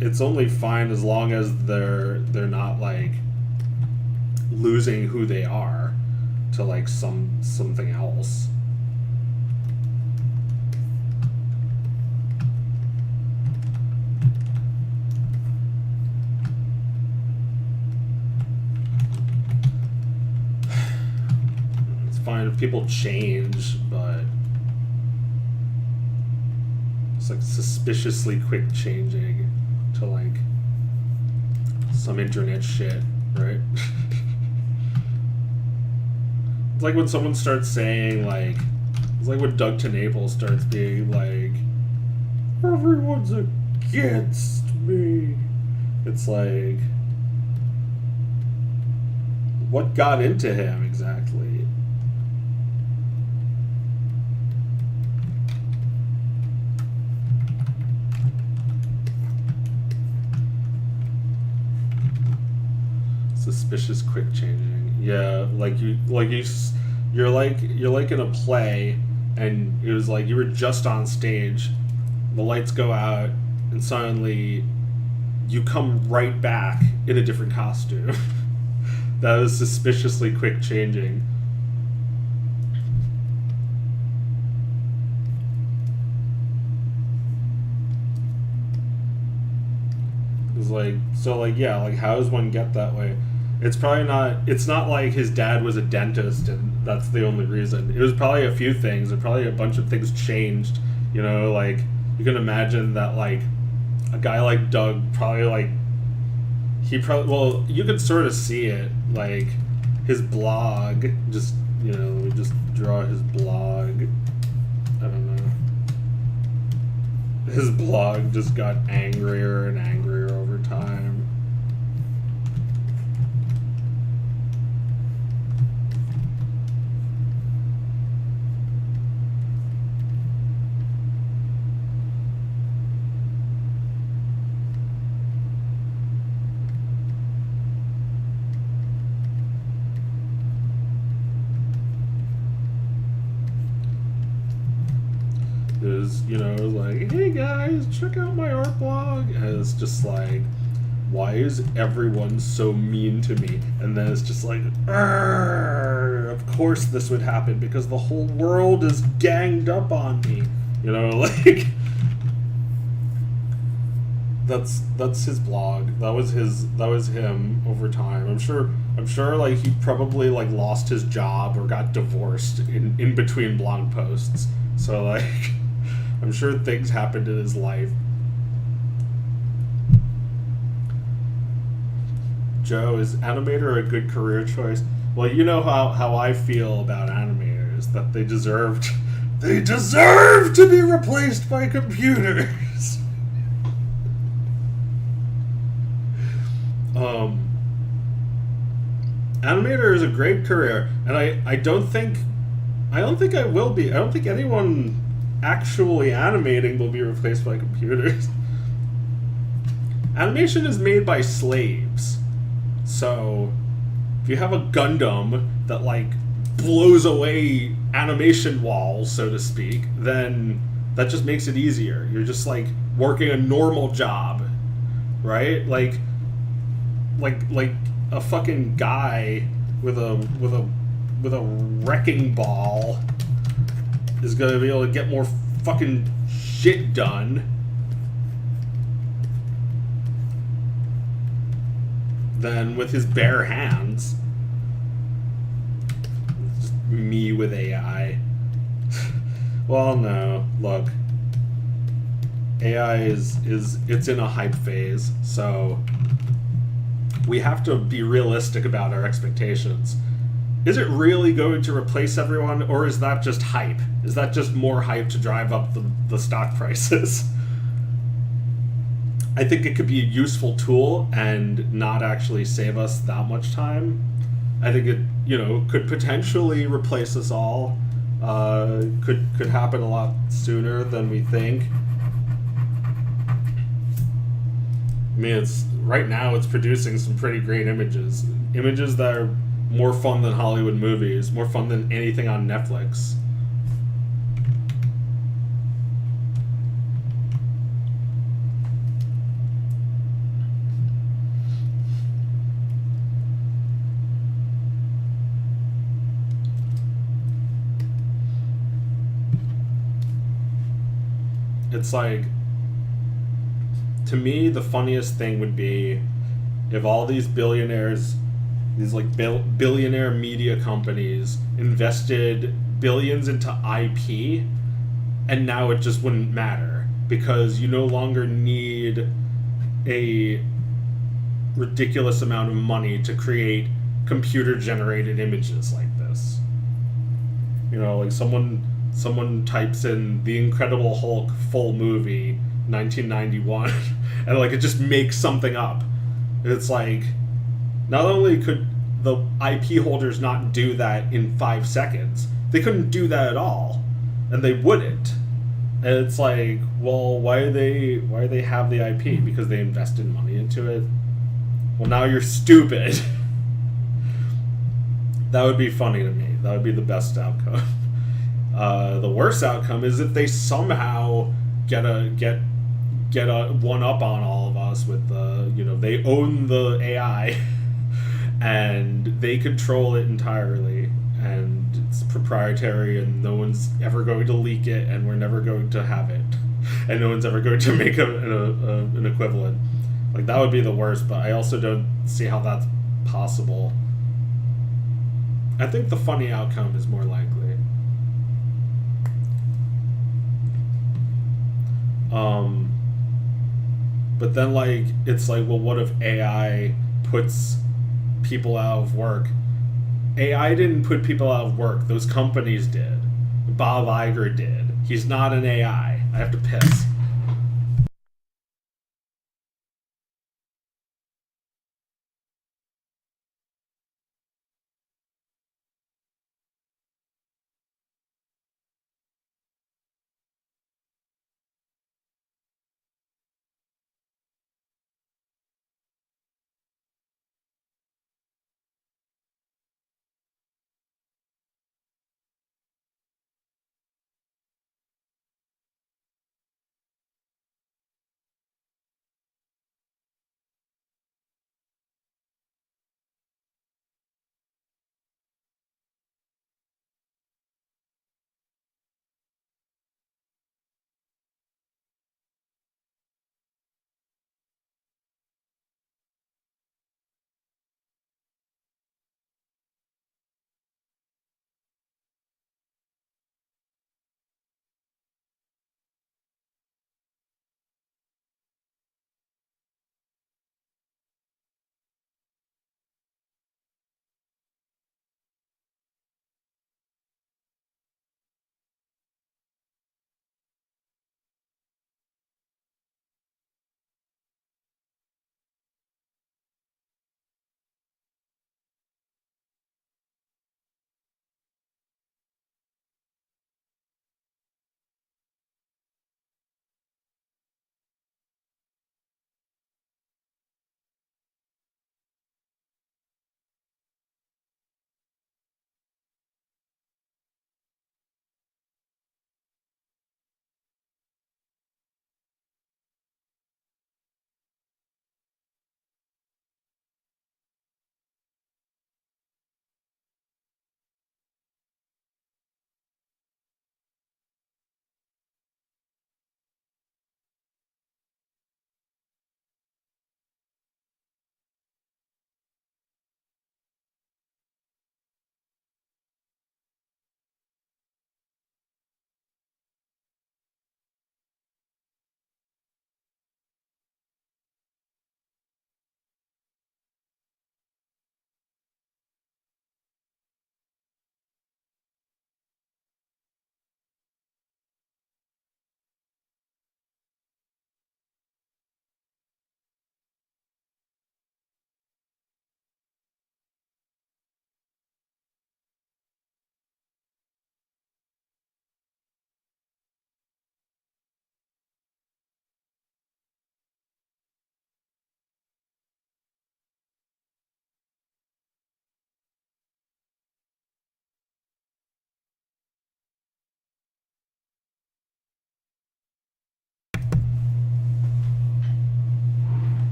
it's only fine as long as they're not like losing who they are to like something else. It's fine if people change, but it's like suspiciously quick changing to like some internet shit, right? It's like when someone starts saying like, it's like when Doug TenNapel starts being like, everyone's against me. It's like, what got into him exactly? Suspicious quick changing. Yeah, you're like in a play, and it was like you were just on stage, the lights go out, and suddenly you come right back in a different costume. That was suspiciously quick changing. It's like, so like, yeah, like how does one get that way? It's probably not, it's not like his dad was a dentist and that's the only reason. It was probably a few things, and probably a bunch of things changed. You know, like, you can imagine that, like, a guy like Doug probably, like, well, you could sort of see it, like, his blog, just, you know, let me just draw his blog. I don't know. His blog just got angrier and angrier over time. Is, you know, like, hey guys, check out my art blog. And it's just like, why is everyone so mean to me? And then it's just like, of course this would happen because the whole world is ganged up on me. You know, like, that's his blog. That was him over time. I'm sure like he probably like lost his job or got divorced in between blog posts. So like, I'm sure things happened in his life. Joe, is animator a good career choice? Well, you know how I feel about animators, that they deserve to be replaced by computers. Animator is a great career, and I don't think I will be. I don't think anyone actually animating will be replaced by computers. Animation is made by slaves. So if you have a Gundam that like blows away animation walls, so to speak, then that just makes it easier. You're just like working a normal job, right? Like a fucking guy with a wrecking ball is gonna be able to get more fucking shit done than with his bare hands. Just me with AI. Well, no, look. AI it's in a hype phase, so we have to be realistic about our expectations. Is it really going to replace everyone, or is that just hype? Is that just more hype to drive up the stock prices? I think it could be a useful tool and not actually save us that much time. I think it, you know, could potentially replace us all. Could happen a lot sooner than we think. I mean, it's right now it's producing some pretty great images that are more fun than Hollywood movies, more fun than anything on Netflix. It's like, to me, the funniest thing would be if all these billionaires, these like billionaire media companies invested billions into IP, and now it just wouldn't matter because you no longer need a ridiculous amount of money to create computer generated images like this. You know, like someone types in The Incredible Hulk full movie 1991, and like it just makes something up. It's like, not only could the IP holders not do that in 5 seconds, they couldn't do that at all, and they wouldn't. And it's like, well, why do they have the IP? Because they invested money into it. Well, now you're stupid. That would be funny to me. That would be the best outcome. The worst outcome is if they somehow get a one up on all of us with they own the AI and they control it entirely, and it's proprietary, and no one's ever going to leak it, and we're never going to have it, and no one's ever going to make an equivalent. Like, that would be the worst, but I also don't see how that's possible. I think the funny outcome is more likely. But then, like, it's like, well, what if AI puts people out of work? AI didn't put people out of work. Those companies did. Bob Iger did. He's not an AI. I have to piss.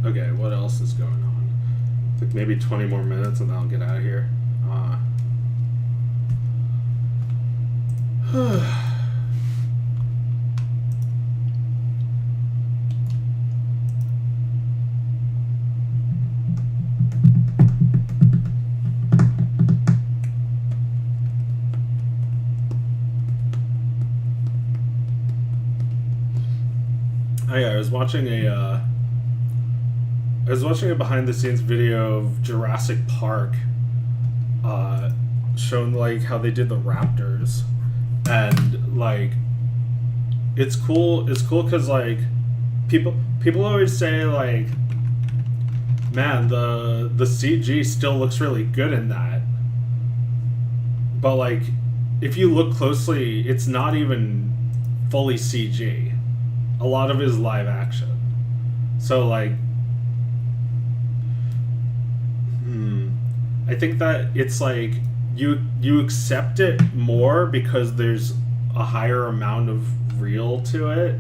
Okay, what else is going on? I think maybe 20 more minutes and then I'll get out of here. Oh yeah, I was watching a behind the scenes video of Jurassic Park, shown like how they did the Raptors, and like it's cool. It's cool because like people always say like, man, the CG still looks really good in that, but like if you look closely, it's not even fully CG. A lot of it is live action. So like, I think that it's like you accept it more because there's a higher amount of real to it,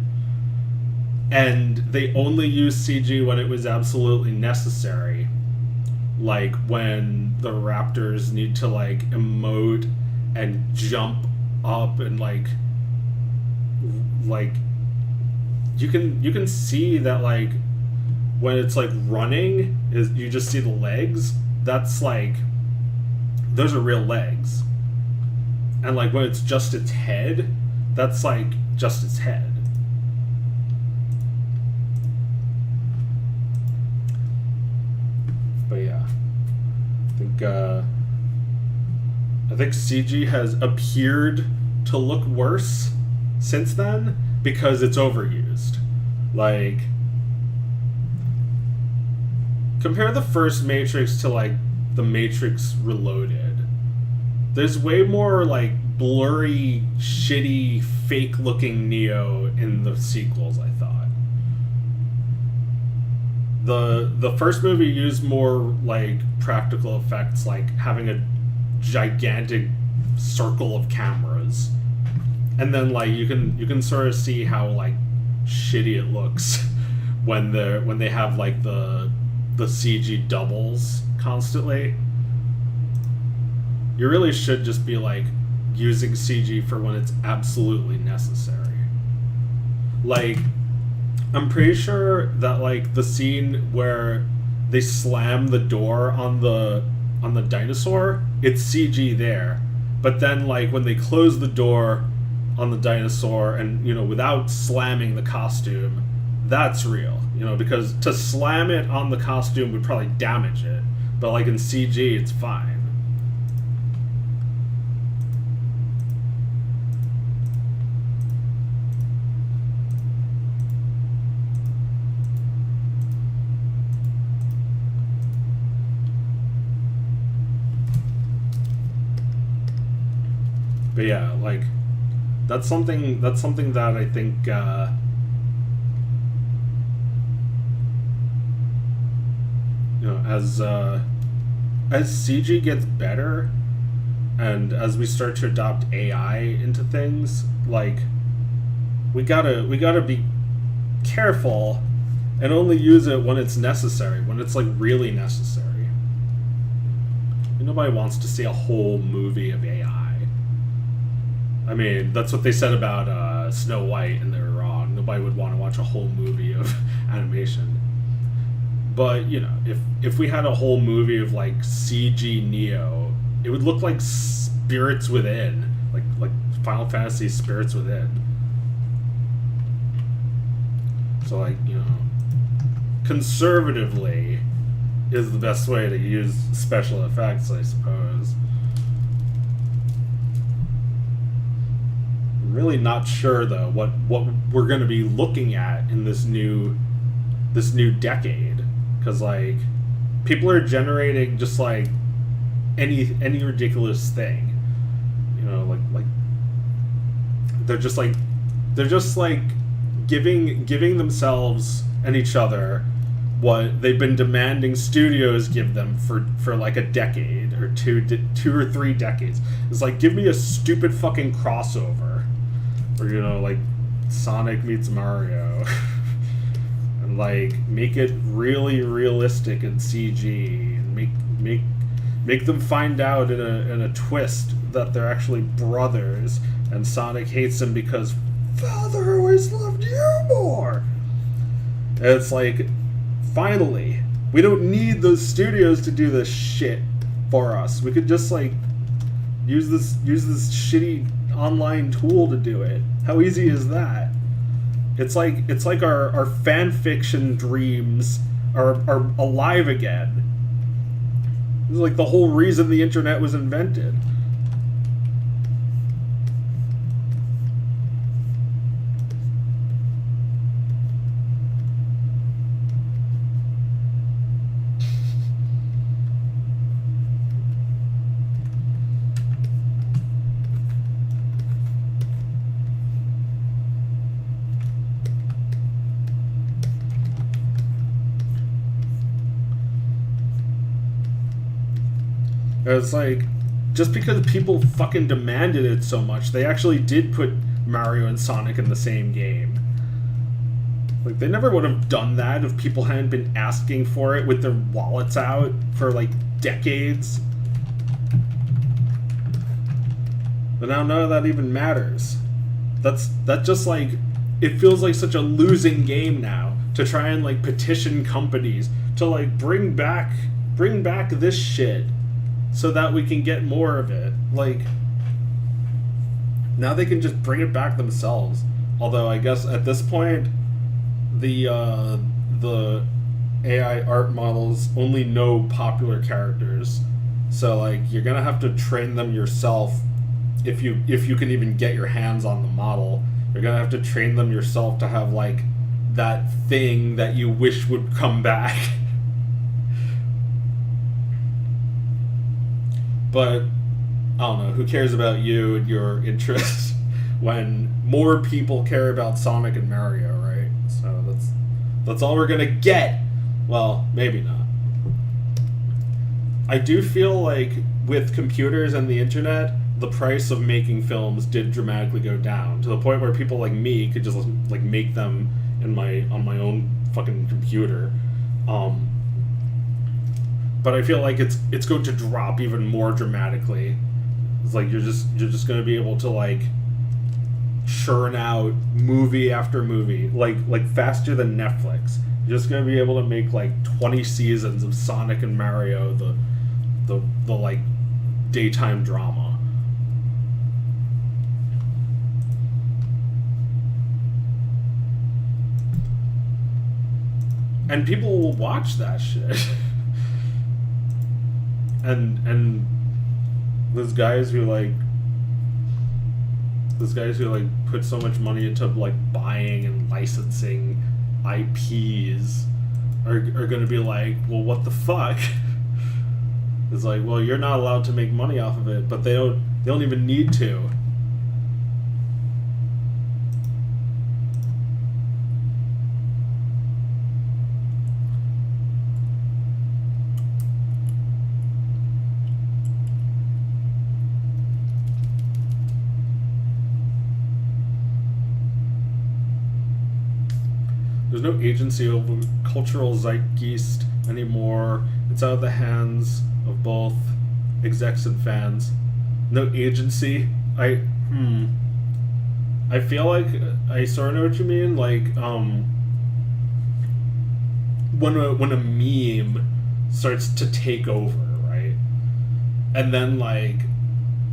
and they only use CG when it was absolutely necessary, like when the Raptors need to like emote and jump up and like you can see that like when it's like running is you just see the legs. That's like those are real legs. And like when it's just its head, that's like just its head. But yeah, I think CG has appeared to look worse since then because it's overused. Like, compare the first Matrix to like the Matrix Reloaded. There's way more like blurry, shitty, fake looking Neo in the sequels, I thought. The first movie used more like practical effects, like having a gigantic circle of cameras, and then like you can sort of see how like shitty it looks when they have like the CG doubles constantly. You really should just be like using CG for when it's absolutely necessary. Like, I'm pretty sure that like the scene where they slam the door on the dinosaur, it's CG there. But then like when they close the door on the dinosaur and, you know, without slamming the costume, that's real. You know, because to slam it on the costume would probably damage it. But like in CG, it's fine. But yeah, like that's something that I think you know, as CG gets better and as we start to adopt AI into things, like we gotta be careful and only use it when it's necessary, when it's like really necessary. Nobody wants to see a whole movie of AI. I mean, that's what they said about Snow White, and they were wrong. Nobody would want to watch a whole movie of animation. But, you know, if we had a whole movie of, like, CG Neo, it would look like Spirits Within. Like Final Fantasy Spirits Within. So, like, you know, conservatively is the best way to use special effects, I suppose. Really not sure though what we're going to be looking at in this new decade, because like people are generating just like any ridiculous thing, you know, like they're just like giving themselves and each other what they've been demanding studios give them for like a decade or two or three decades. It's like, give me a stupid fucking crossover. Or, you know, like Sonic meets Mario. And like make it really realistic in CG, and make them find out in a twist that they're actually brothers, and Sonic hates him because Father always loved you more. And it's like, finally, we don't need those studios to do this shit for us. We could just like use this shitty online tool to do it. How easy is that? It's like our fan fiction dreams are alive again. It's like the whole reason the internet was invented. It's like, just because people fucking demanded it so much, they actually did put Mario and Sonic in the same game. Like, they never would have done that if people hadn't been asking for it with their wallets out for, like, decades. But now none of that even matters. That just, like, it feels like such a losing game now to try and, like, petition companies to, like, bring back this shit so that we can get more of it. Like, now they can just bring it back themselves. Although I guess at this point, the AI art models only know popular characters, so like you're gonna have to train them yourself. If you can even get your hands on the model, you're gonna have to train them yourself to have like that thing that you wish would come back. But I don't know, who cares about you and your interests when more people care about Sonic and Mario, right? So that's all we're gonna get. Well, maybe not. I do feel like with computers and the internet, the price of making films did dramatically go down to the point where people like me could just like make them on my own fucking computer. But I feel like it's going to drop even more dramatically. It's like you're just going to be able to like churn out movie after movie, like faster than Netflix. You're just going to be able to make like 20 seasons of Sonic and Mario, the like daytime drama. And people will watch that shit. And those guys who put so much money into like buying and licensing IPs are going to be like, well, what the fuck? It's like, well, you're not allowed to make money off of it, but they don't even need to. There's no agency over cultural zeitgeist anymore. It's out of the hands of both execs and fans. No agency. I feel like I sort of know what you mean. Like, when a meme starts to take over, right? And then like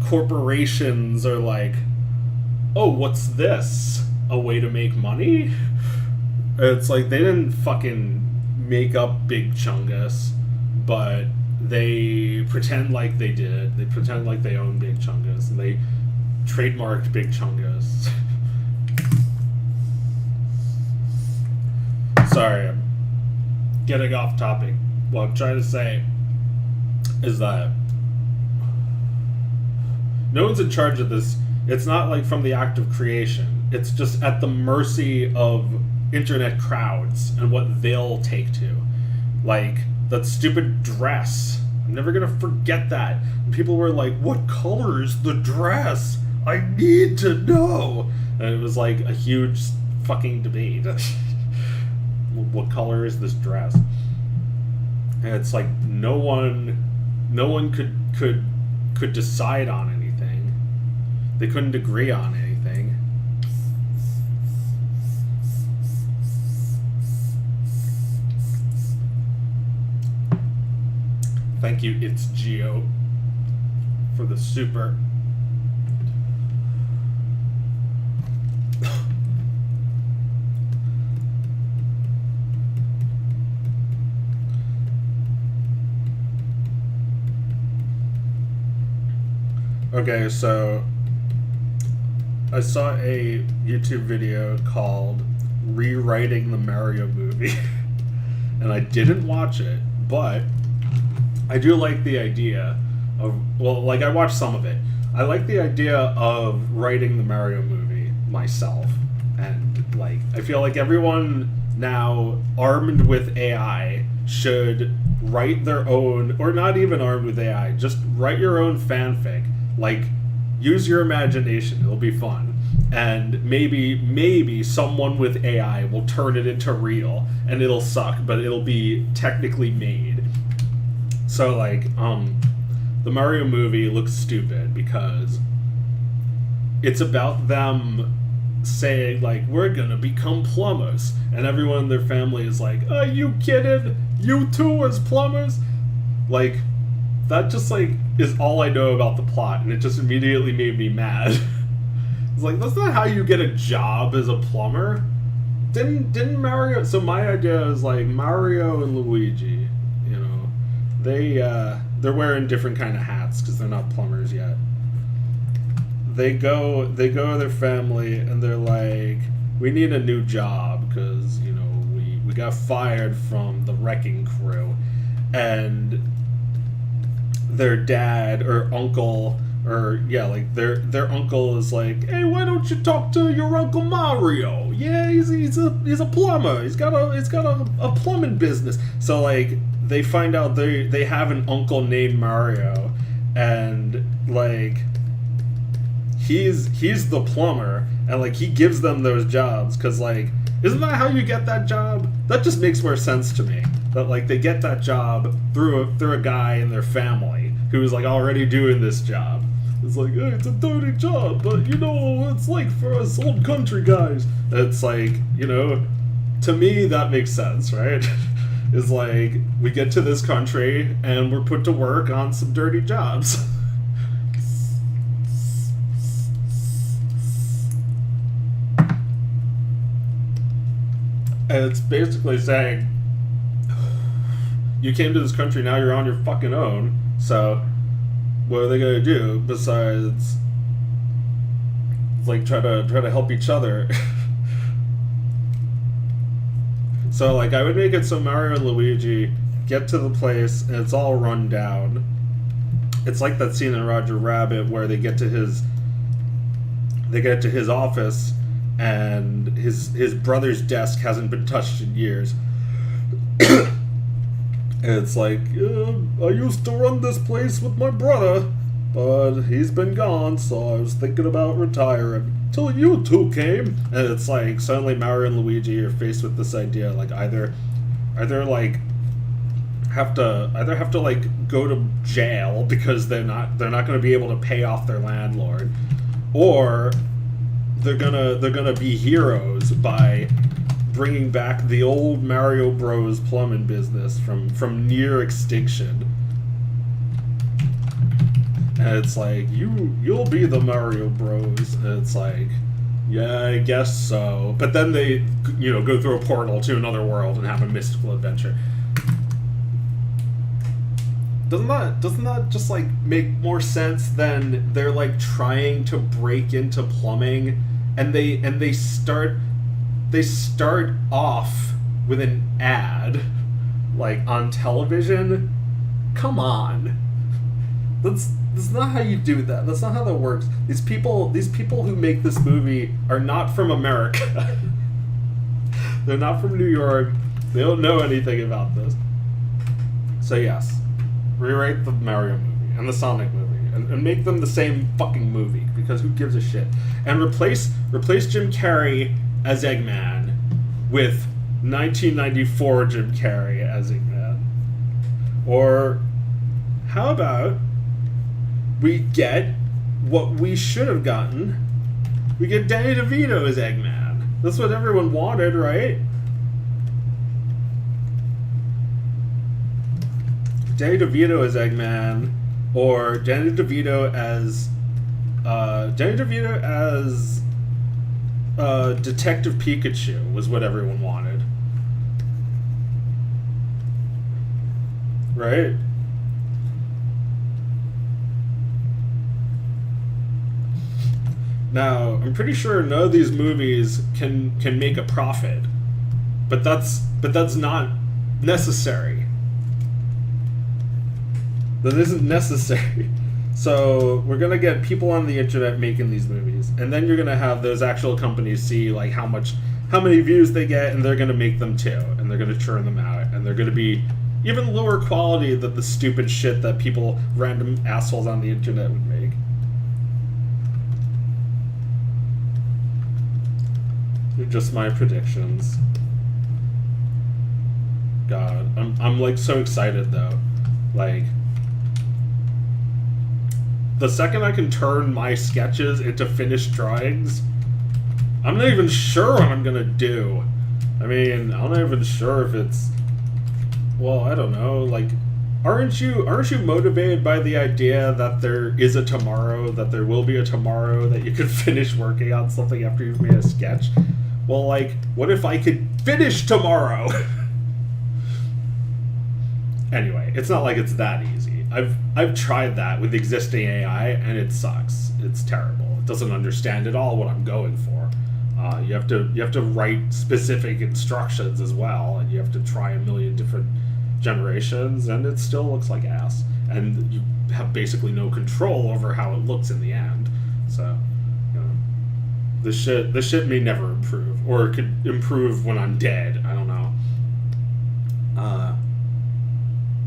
corporations are like, oh, what's this? A way to make money? It's like they didn't fucking make up Big Chungus, but they pretend like they did. They pretend like they own Big Chungus, and they trademarked Big Chungus. Sorry, I'm getting off topic. What I'm trying to say is that no one's in charge of this. It's not like from the act of creation. It's just at the mercy of internet crowds and what they'll take to. Like that stupid dress. I'm never gonna forget that. And people were like, what color is the dress? I need to know. And it was like a huge fucking debate. What color is this dress? And it's like no one could decide on anything. They couldn't agree on anything. Thank you, It's Geo, for the super. Okay, so I saw a YouTube video called Rewriting the Mario Movie. And I didn't watch it, but I do like the idea of, well, like, I watched some of it. I like the idea of writing the Mario movie myself. And, like, I feel like everyone now armed with AI should write their own, or not even armed with AI, just write your own fanfic. Like, use your imagination. It'll be fun. And maybe someone with AI will turn it into real, and it'll suck, but it'll be technically made. So, like, the Mario movie looks stupid because it's about them saying, like, we're gonna become plumbers, and everyone in their family is like, are you kidding? You too as plumbers? Like, that just, like, is all I know about the plot, and it just immediately made me mad. It's like, that's not how you get a job as a plumber. Didn't Mario... So my idea is, like, Mario and Luigi, you know, they're wearing different kind of hats because they're not plumbers yet. They go to their family and they're like, we need a new job because, you know, we got fired from the wrecking crew. And their dad or uncle, or yeah, like their uncle is like, hey, why don't you talk to your Uncle Mario? Yeah, he's a plumber. He's got a plumbing business. So, like, they find out they have an uncle named Mario, and, like, he's the plumber, and, like, he gives them those jobs because, like, isn't that how you get that job? That just makes more sense to me. That, like, they get that job through a guy in their family who's, like, already doing this job. It's like, hey, it's a dirty job, but you know what it's like for us old country guys. It's like, you know, to me that makes sense, right? It's like, we get to this country and we're put to work on some dirty jobs. And it's basically saying, you came to this country, now you're on your fucking own, so what are they gonna do besides, like, try to help each other? So, like, I would make it so Mario and Luigi get to the place and it's all run down. It's like that scene in Roger Rabbit where they get to his office and his brother's desk hasn't been touched in years. And it's like, I used to run this place with my brother, but he's been gone, so I was thinking about retiring. Till you two came. And it's like, suddenly Mario and Luigi are faced with this idea, like, either have to like go to jail because they're not going to be able to pay off their landlord, or they're gonna be heroes by bringing back the old Mario Bros. Plumbing business from near extinction. And it's like, you'll be the Mario Bros. And it's like, yeah, I guess so. But then they, you know, go through a portal to another world and have a mystical adventure. Doesn't that just, like, make more sense than they're, like, trying to break into plumbing and they start off with an ad, like, on television? Come on. That's not how you do that. That's not how that works. These people who make this movie are not from America. They're not from New York. They don't know anything about this. So yes, rewrite the Mario movie and the Sonic movie and make them the same fucking movie, because who gives a shit? And replace Jim Carrey as Eggman with 1994 Jim Carrey as Eggman. Or how about we get what we should have gotten? We get Danny DeVito as Eggman. That's what everyone wanted, right? Danny DeVito as Eggman, or Danny DeVito as Detective Pikachu was what everyone wanted, right? Now, I'm pretty sure none of these movies can make a profit, but that's not necessary. That isn't necessary. So we're gonna get people on the internet making these movies, and then you're gonna have those actual companies see like how many views they get, and they're gonna make them too, and they're gonna churn them out, and they're gonna be even lower quality than the stupid shit that random assholes on the internet would make. They're just my predictions. God, I'm like so excited though. Like, the second I can turn my sketches into finished drawings, I'm not even sure what I'm gonna do. I mean, I'm not even sure if it's, well, I don't know, like, aren't you motivated by the idea that there is a tomorrow, that there will be a tomorrow, that you could finish working on something after you've made a sketch? Well, like, what if I could finish tomorrow? Anyway, it's not like it's that easy. I've tried that with existing AI, and it sucks. It's terrible. It doesn't understand at all what I'm going for. You have to write specific instructions as well, and you have to try a million different generations, and it still looks like ass. And you have basically no control over how it looks in the end. So, you know, this shit may never improve, or it could improve when I'm dead. I don't know.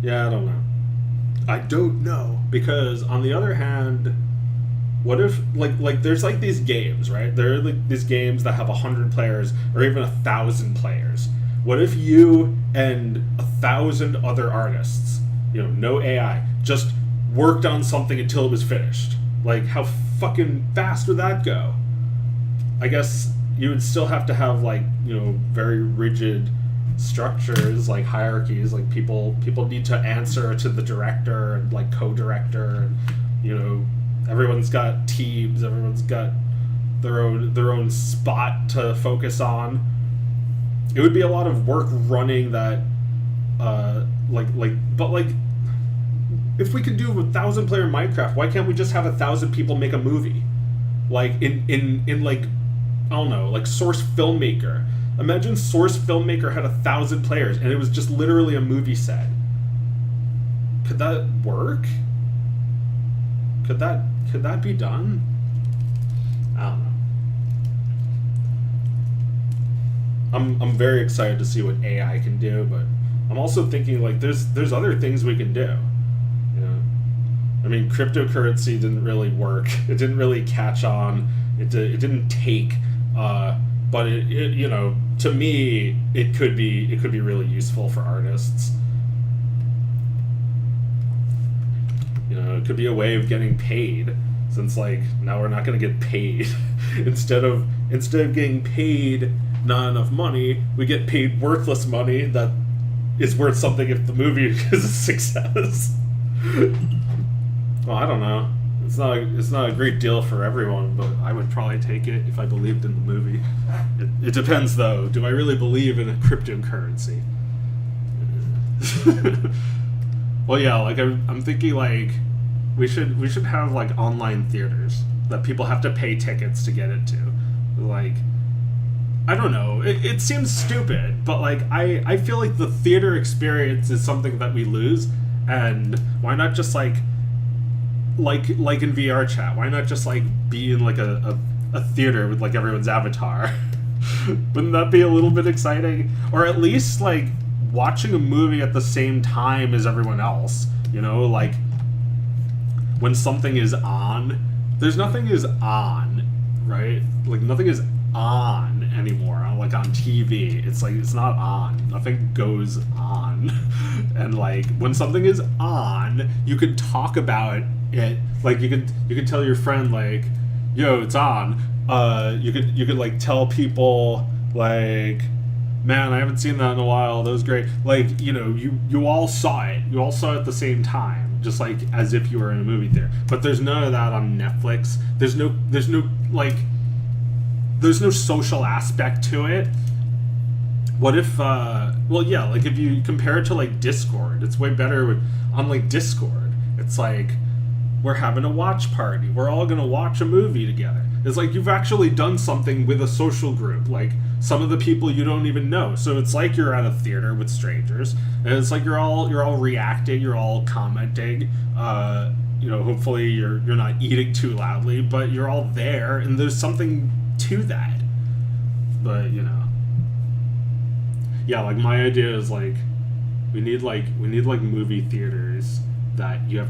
Yeah, I don't know. I don't know, because on the other hand, what if like there's like these games, right? There are like these games that have 100 players or even 1,000 players. What if you and 1,000 other artists, you know, no AI, just worked on something until it was finished? Like, how fucking fast would that go? I guess you would still have to have, like, you know, very rigid structures, like hierarchies, like people need to answer to the director and like co-director, and, you know, everyone's got teams, everyone's got their own spot to focus on. It would be a lot of work running that, but if we could do 1,000 player Minecraft, why can't we just have 1,000 people make a movie? Like in like, I don't know, like Source Filmmaker. Imagine Source Filmmaker had 1,000 players and it was just literally a movie set. Could that work? Could that be done? I don't know. I'm very excited to see what AI can do, but I'm also thinking like there's other things we can do. You know, I mean, cryptocurrency didn't really work. It didn't really catch on. It didn't take. But it you know, to me it could be really useful for artists. You know, it could be a way of getting paid, since like now we're not going to get paid. instead of getting paid not enough money, we get paid worthless money that is worth something if the movie is a success. Well, I don't know. It's not a great deal for everyone, but I would probably take it if I believed in the movie. It depends, though. Do I really believe in a cryptocurrency? Well, yeah. Like I'm thinking, like we should have like online theaters that people have to pay tickets to get into. Like, I don't know. It seems stupid, but like I feel like the theater experience is something that we lose, and why not just like in VR chat, why not just like be in like a theater with like everyone's avatar? Wouldn't that be a little bit exciting? Or at least like watching a movie at the same time as everyone else, you know, like when something is on, there's nothing is on, right? Like nothing is on anymore, like on TV. It's like it's not on. Nothing goes on. And like when something is on, you could talk about it. Like you could tell your friend like, yo, it's on. You could like tell people like, man, I haven't seen that in a while. That was great. Like, you know, you all saw it. You all saw it at the same time, just like as if you were in a movie theater. But there's none of that on Netflix. There's no social aspect to it. What if well, yeah, like if you compare it to like Discord, it's way better on like Discord. It's like we're having a watch party. We're all gonna watch a movie together. It's like you've actually done something with a social group, like some of the people you don't even know. So it's like you're at a theater with strangers, and it's like you're all reacting, you're all commenting. Hopefully you're not eating too loudly, but you're all there, and there's something to that. But yeah, like my idea is like we need movie theaters that you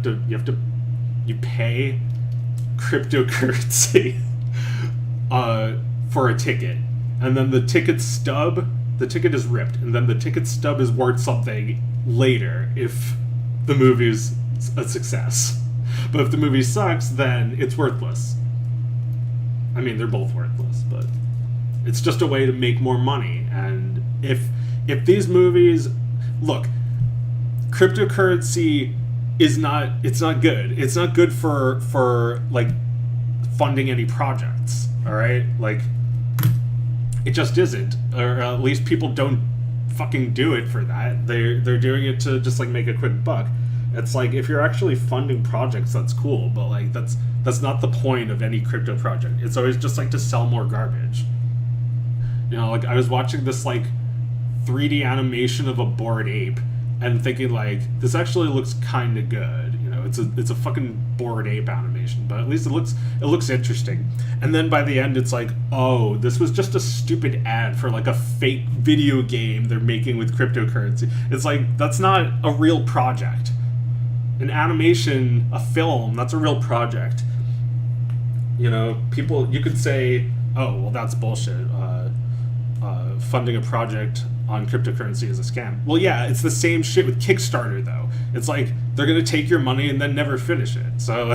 pay cryptocurrency for a ticket, and then the ticket is ripped, and then the ticket stub is worth something later if the movie's a success. But if the movie sucks, then it's worthless. I mean, they're both worthless, but it's just a way to make more money. And if these movies, look, cryptocurrency it's not good. It's not good for like funding any projects. All right, like it just isn't, or at least people don't fucking do it for that. They're doing it to just like make a quick buck. It's like if you're actually funding projects, that's cool, but like that's not the point of any crypto project. It's always just like to sell more garbage. Like I was watching this like 3D animation of a Bored Ape and thinking like this actually looks kind of good. It's a fucking Bored Ape animation, but at least it looks interesting. And then by the end, it's like, oh, this was just a stupid ad for like a fake video game they're making with cryptocurrency. It's like that's not a real project. An animation, a film, that's a real project. People, you could say, oh, well, that's bullshit. Funding a project on cryptocurrency is a scam. Well, yeah, it's the same shit with Kickstarter, though. It's like they're going to take your money and then never finish it. So,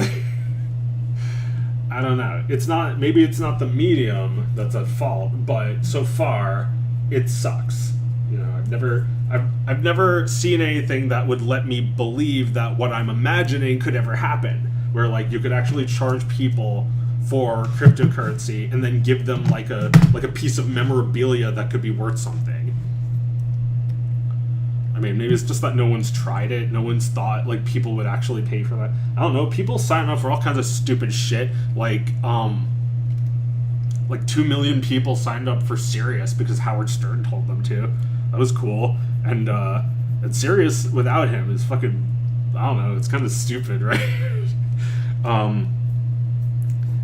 I don't know. Maybe it's not the medium that's at fault, but so far, it sucks. I've never seen anything that would let me believe that what I'm imagining could ever happen, where like you could actually charge people for cryptocurrency and then give them like a piece of memorabilia that could be worth something. I mean, maybe it's just that no one's tried it. No one's thought like people would actually pay for that. I don't know. People sign up for all kinds of stupid shit. Like 2 million people signed up for Sirius because Howard Stern told them to. That was cool. And Sirius without him is fucking, I don't know, it's kind of stupid, right?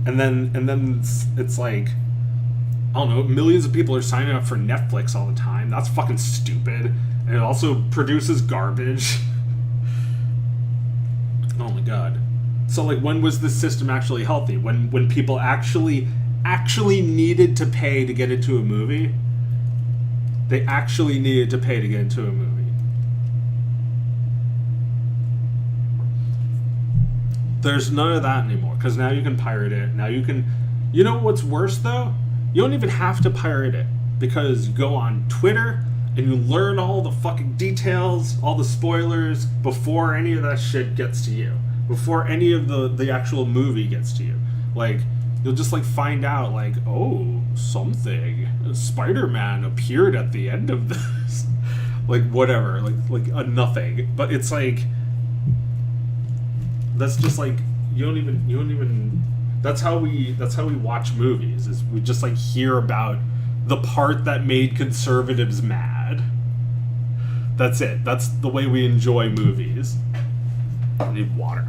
And then it's like, I don't know, millions of people are signing up for Netflix all the time. That's fucking stupid. And it also produces garbage. Oh my god. So like, when was this system actually healthy? When people actually needed to pay to get into a movie? They actually needed to pay to get into a movie. There's none of that anymore, because now you can pirate it. Now you can... You know what's worse, though? You don't even have to pirate it, because you go on Twitter and you learn all the fucking details, all the spoilers, before any of that shit gets to you. Before any of the actual movie gets to you. Like, you'll just, like, find out, like, oh, something. Spider-Man appeared at the end of this. Like, whatever. Like a nothing. But it's, like... That's just, like... You don't even... That's how we watch movies, is we just, like, hear about the part that made conservatives mad. That's it. That's the way we enjoy movies. I need water.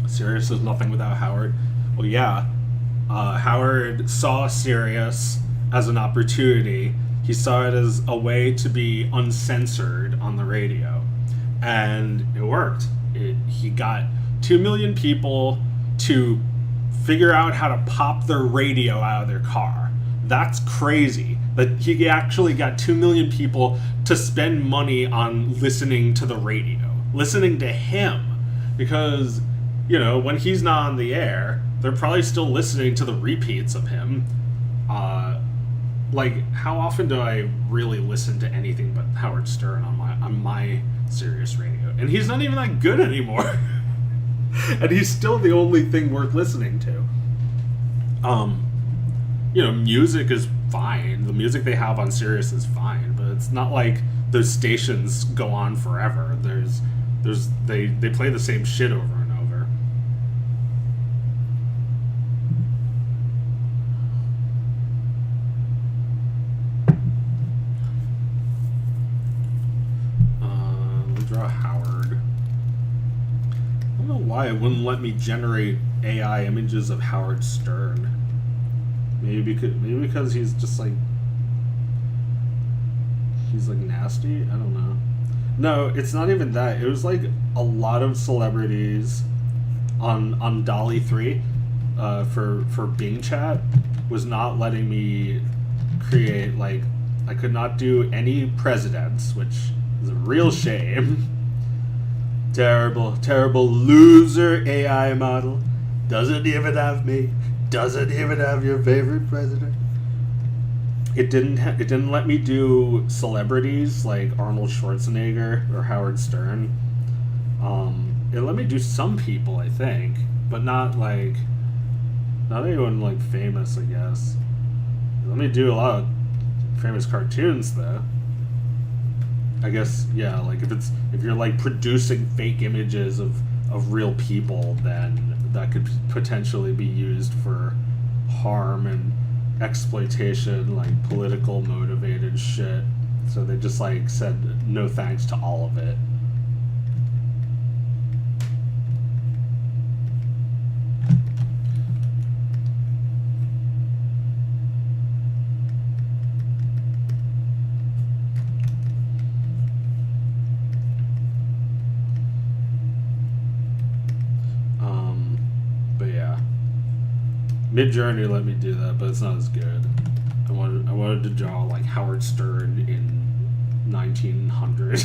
Sirius is nothing without Howard. Well, yeah. Howard saw Sirius as an opportunity. He saw it as a way to be uncensored on the radio. And it worked. He got 2 million people to figure out how to pop their radio out of their car. That's crazy. That he actually got 2 million people to spend money on listening to the radio. Listening to him. Because... when he's not on the air, they're probably still listening to the repeats of him. How often do I really listen to anything but Howard Stern on my Sirius radio? And he's not even that good anymore. And he's still the only thing worth listening to. Music is fine. The music they have on Sirius is fine, but it's not like those stations go on forever. They play the same shit over and over. Let me draw Howard. I don't know why it wouldn't let me generate AI images of Howard Stern. Maybe because he's just like nasty. I don't know. No, it's not even that. It was like a lot of celebrities on DALL-E 3 for Bing Chat was not letting me create, like, I could not do any presidents, which is a real shame. Terrible loser AI model. Doesn't even have me. Doesn't even have your favorite president. It didn't let me do celebrities like Arnold Schwarzenegger or Howard Stern. It let me do some people, I think, but not anyone like famous, I guess. It let me do a lot of famous cartoons though. I guess, yeah, like if you're like producing fake images of real people, then that could potentially be used for harm and exploitation, like political motivated shit. So they just like said no thanks to all of it. But yeah, Midjourney let me do that, but it's not as good. I wanted to draw like Howard Stern in 1900.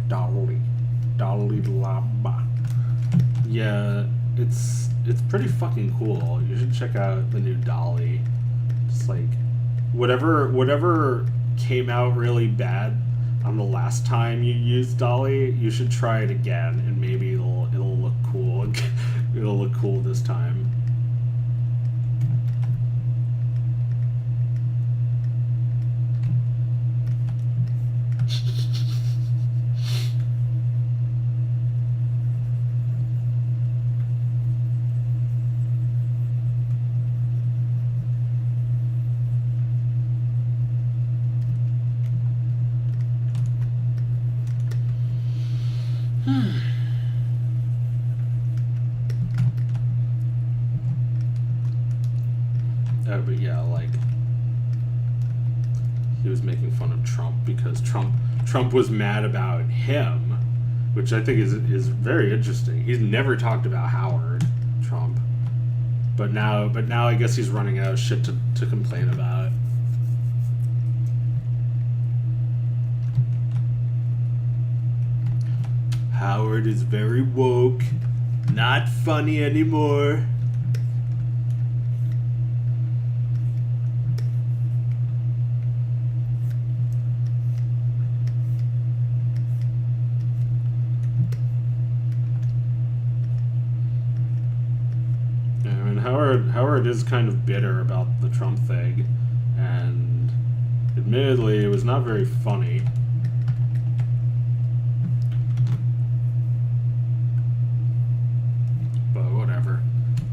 Dolly Lamba. Yeah, it's pretty fucking cool. You should check out the new DALL-E. Just like whatever came out really bad on the last time you used DALL-E, you should try it again, and maybe it'll look cool. It'll look cool this time. But yeah, like he was making fun of Trump because Trump was mad about him, which I think is very interesting. He's never talked about Howard Trump, but now I guess he's running out of shit to complain about. Howard is very woke, not funny anymore. Howard is kind of bitter about the Trump thing, and admittedly, it was not very funny. But whatever.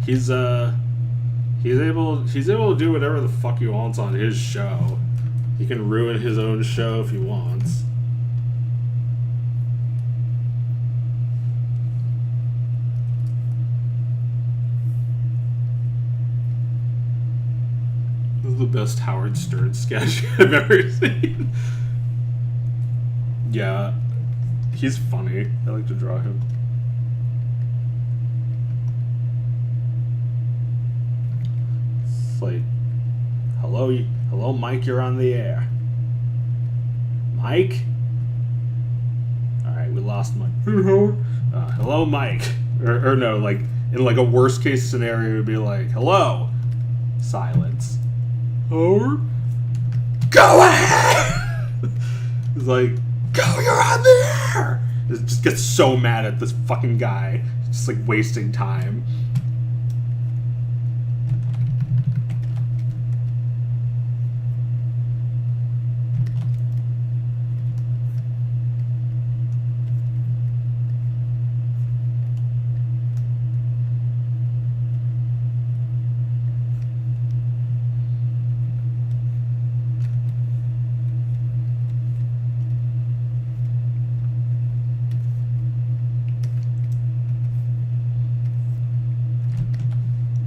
He's able to do whatever the fuck he wants on his show. He can ruin his own show if he wants. The best Howard Stern sketch I've ever seen. Yeah, he's funny. I like to draw him. It's like, hello, Mike, you're on the air. Mike? Alright, we lost Mike. Hello, Mike. Or no, like, in like a worst case scenario, it would be like, hello. Silence. Howard? Go ahead! He's like, go, you're on the air! It just gets so mad at this fucking guy. Just like wasting time.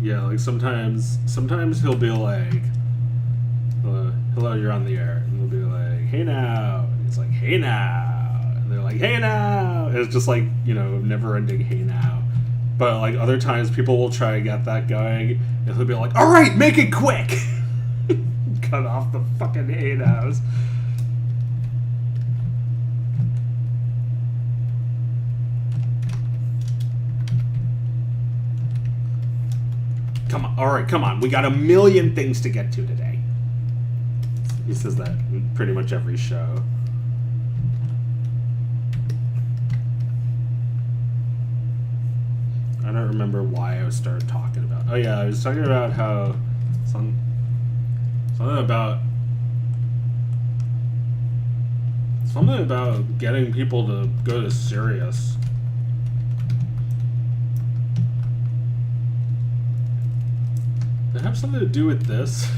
Yeah, like sometimes he'll be like, hello, you're on the air. And they'll be like, hey now. And he's like, hey now. And they're like, hey now. And it's just like, never ending hey now. But like other times people will try to get that going and he'll be like, all right, make it quick. Cut off the fucking hey nows. Come on, all right, come on. We got a million things to get to today. He says that in pretty much every show. I don't remember why I started talking about. Oh yeah, I was talking about how something about getting people to go to Sirius. Does it have something to do with this?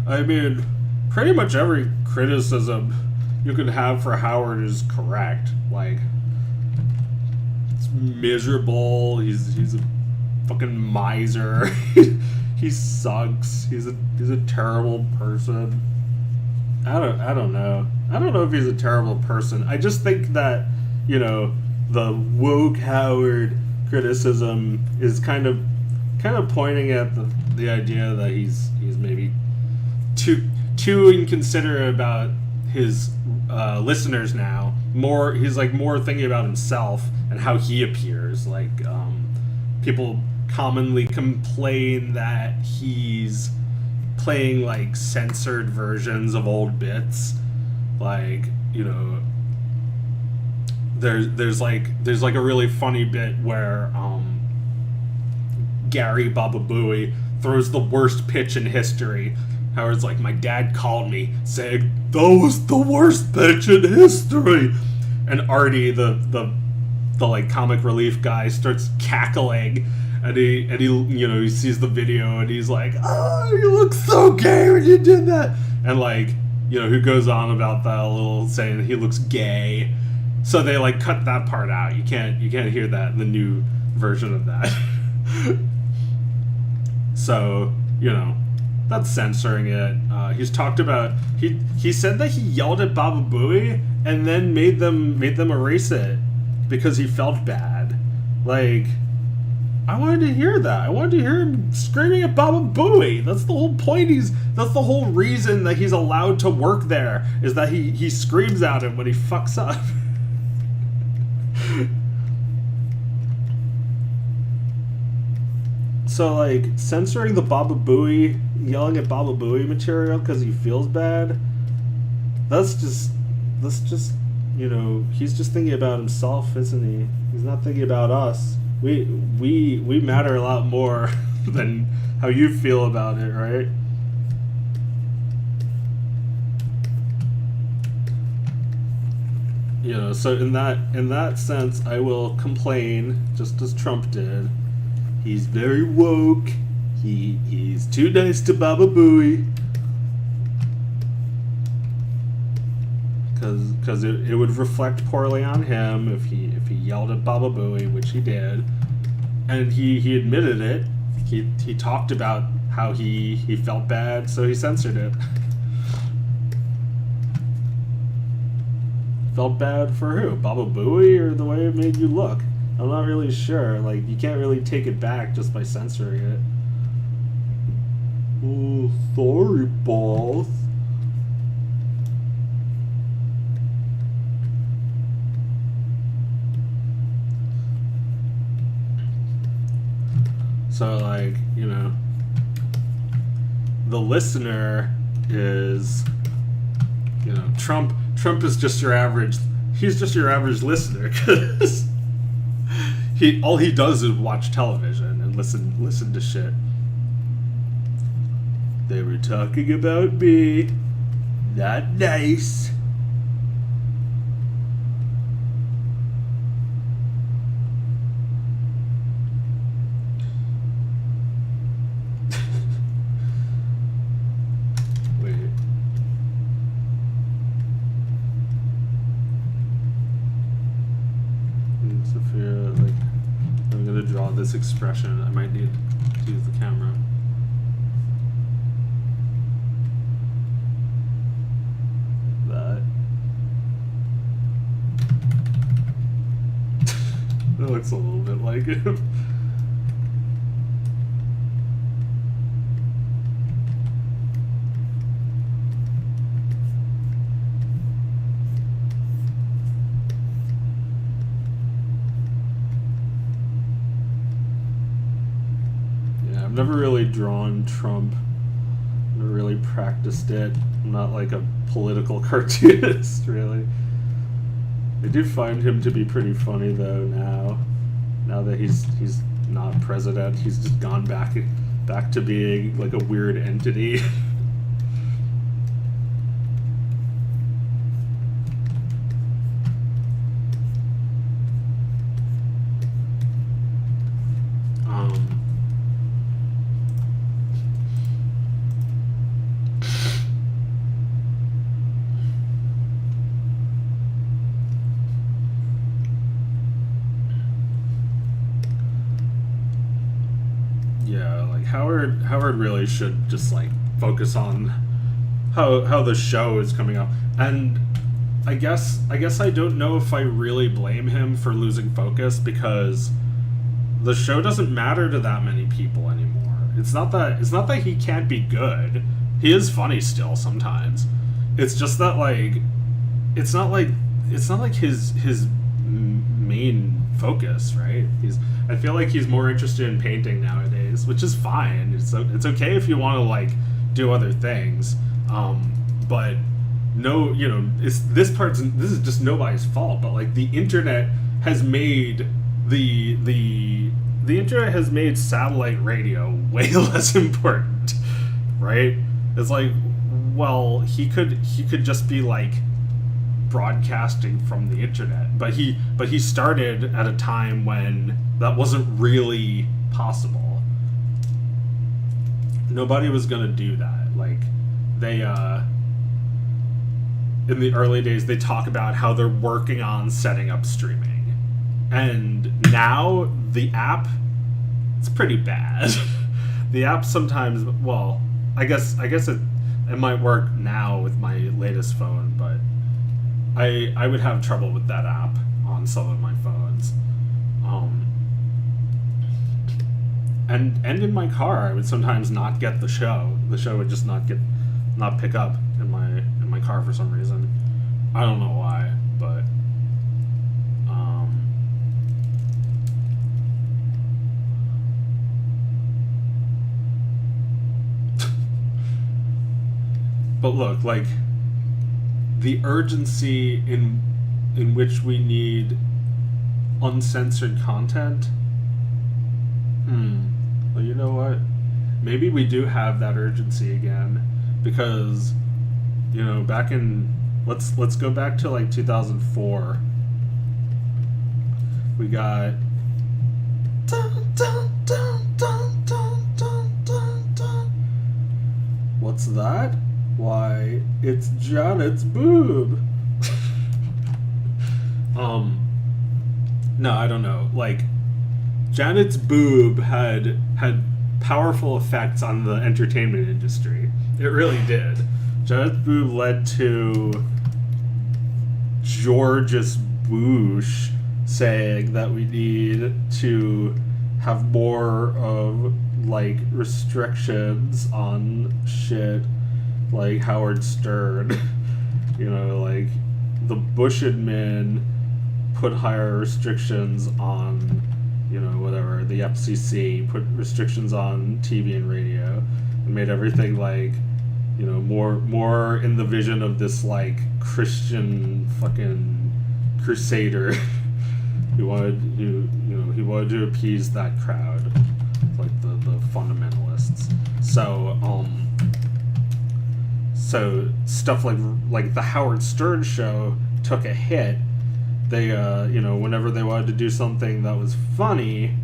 I mean, pretty much every criticism you can have for Howard is correct. Like, it's miserable. He's a fucking miser. He sucks. He's a terrible person. I don't know. I don't know if he's a terrible person. I just think that, the woke Howard criticism is kind of pointing at the idea that he's maybe too inconsiderate about his listeners now. He's like more thinking about himself and how he appears. Like people commonly complain that he's playing like censored versions of old bits. Like, there's like a really funny bit where Gary Baba Booey throws the worst pitch in history. Howard's like, my dad called me saying that was the worst pitch in history, and Artie, the like comic relief guy, starts cackling, and he sees the video and he's like, oh, you look so gay when you did that, and like who goes on about that a little, saying he looks gay. So they like cut that part out. You can't hear that in the new version of that. So that's censoring it. He's talked about he said that he yelled at Baba Booey and then made them erase it because he felt bad. Like, I wanted to hear that. I wanted to hear him screaming at Baba Booey. That's the whole point. That's the whole reason that he's allowed to work there, is that he screams at him when he fucks up. So, like, censoring the Baba Booey, yelling at Baba Booey material because he feels bad, that's just, he's just thinking about himself, isn't he? He's not thinking about us. We matter a lot more than how you feel about it, right? So in that sense, I will complain, just as Trump did. He's very woke. He's too nice to Baba Booey. Because it would reflect poorly on him if he yelled at Baba Booey, which he did, and he admitted it. He talked about how he felt bad, so he censored it. Felt bad for who? Baba Booey or the way it made you look? I'm not really sure. Like, you can't really take it back just by censoring it. Oh, sorry, boss. So, like, you know, the listener is, you know, Trump is just your average, he's just your average listener, because all he does is watch television and listen to shit. They were talking about me. Not nice. This expression, I might need to use the camera. That. That looks a little bit like him. Never really drawn Trump. Never really practiced it. I'm not like a political cartoonist, really. I do find him to be pretty funny though now. Now that he's not president, he's just gone back to being like a weird entity. Howard really should just like focus on how the show is coming up, and I guess I don't know if I really blame him for losing focus, because the show doesn't matter to that many people anymore. It's not that he can't be good. He is funny still sometimes. It's just that like it's not like his main focus, right? I feel like he's more interested in painting nowadays, which is fine. It's okay if you want to like do other things, but no, you know, this is just nobody's fault. But like the internet has made the internet has made satellite radio way less important, right? It's like, well, he could just be like broadcasting from the internet, but he started at a time when that wasn't really possible. Nobody was gonna do that. Like they in the early days they talk about how they're working on setting up streaming, and now the app, it's pretty bad. The app sometimes, well, I guess it might work now with my latest phone, but I would have trouble with that app on some of my phones. And in my car, I would sometimes not get the show. The show would just not pick up in my car for some reason. I don't know why, but but look, like the urgency in which we need uncensored content. Well, you know what? Maybe we do have that urgency again, because, you know, back in let's go back to like 2004. We got what's that? Why, it's Janet's boob. No, I don't know. Like, Janet's boob had powerful effects on the entertainment industry. It really did. Janet's boob led to Georges Bush saying that we need to have more of like restrictions on shit, like Howard Stern. You know, like the Bush admin put higher restrictions on, you know, whatever, the FCC put restrictions on TV and radio and made everything like, you know, more in the vision of this like Christian fucking crusader he wanted to appease that crowd, like the fundamentalists. So stuff like the Howard Stern show took a hit. They you know, whenever they wanted to do something that was funny,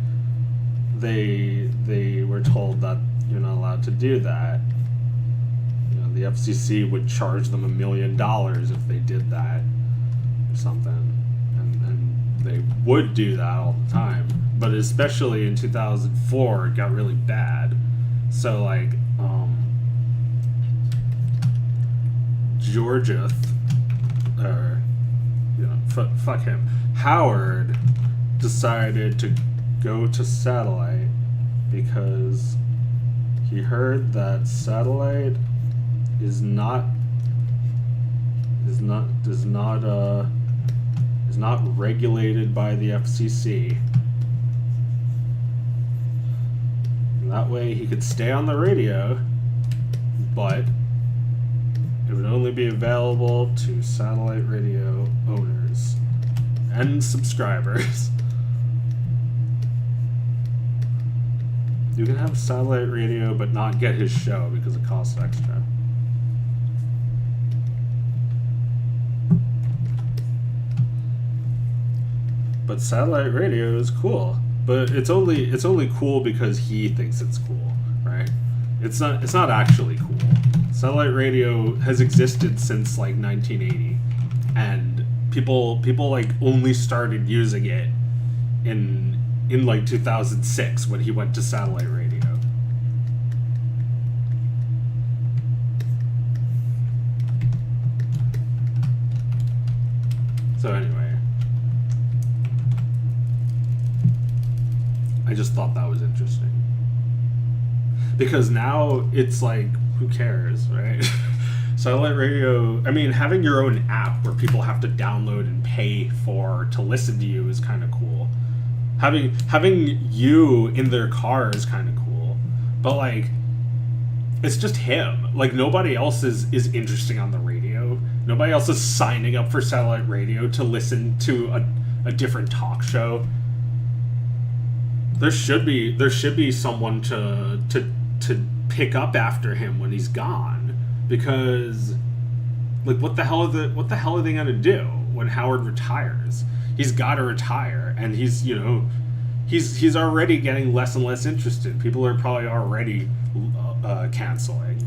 they were told that you're not allowed to do that. You know, the FCC would charge them $1 million if they did that or something, and they would do that all the time. But especially in 2004, it got really bad. So like Georgia, or you know, fuck him, Howard decided to go to satellite because he heard that satellite is not regulated by the FCC. And that way he could stay on the radio, but it would only be available to satellite radio owners and subscribers. You can have satellite radio but not get his show because it costs extra. But satellite radio is cool. But it's only cool because he thinks it's cool, right? It's not actually cool. Satellite radio has existed since like 1980, and people like only started using it in like 2006 when he went to satellite radio. So anyway, I just thought that was interesting. Because now it's like, who cares, right? Satellite radio, I mean, having your own app where people have to download and pay to listen to you is kind of cool. Having you in their car is kind of cool. But like, it's just him. Like, nobody else is interesting on the radio. Nobody else is signing up for satellite radio to listen to a different talk show. There should be someone to pick up after him when he's gone, because like what the hell are they gonna do when Howard retires? He's got to retire, and he's already getting less and less interested. People are probably already canceling.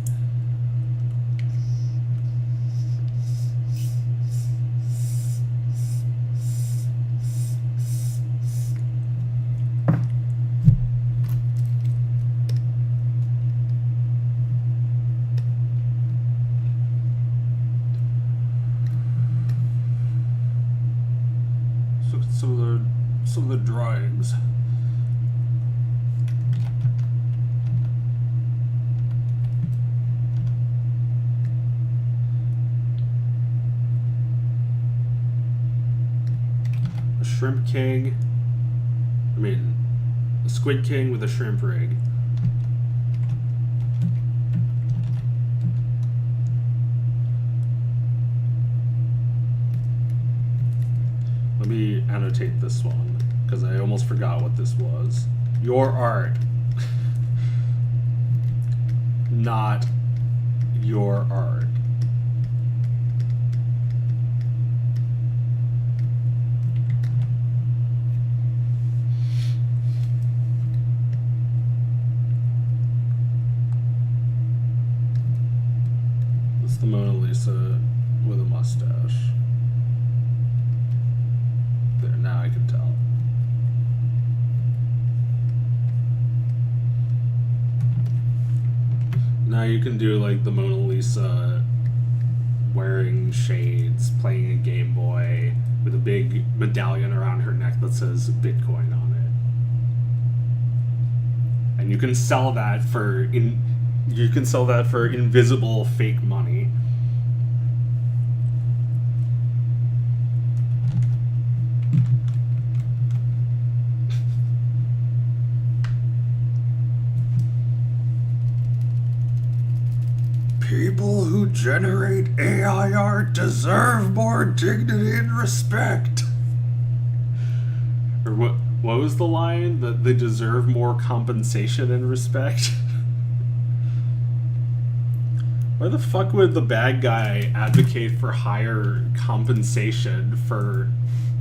Some of the drawings. A shrimp king. A squid king with a shrimp rig. Let me annotate this one, because I almost forgot what this was. Your art. Not your art. It's the Mona Lisa with a mustache. There, now I can tell. Now you can do like the Mona Lisa wearing shades, playing a Game Boy with a big medallion around her neck that says Bitcoin on it. And you can sell that for invisible fake money. People who generate AI art deserve more dignity and respect. Or what was the line? That they deserve more compensation and respect? Why the fuck would the bad guy advocate for higher compensation for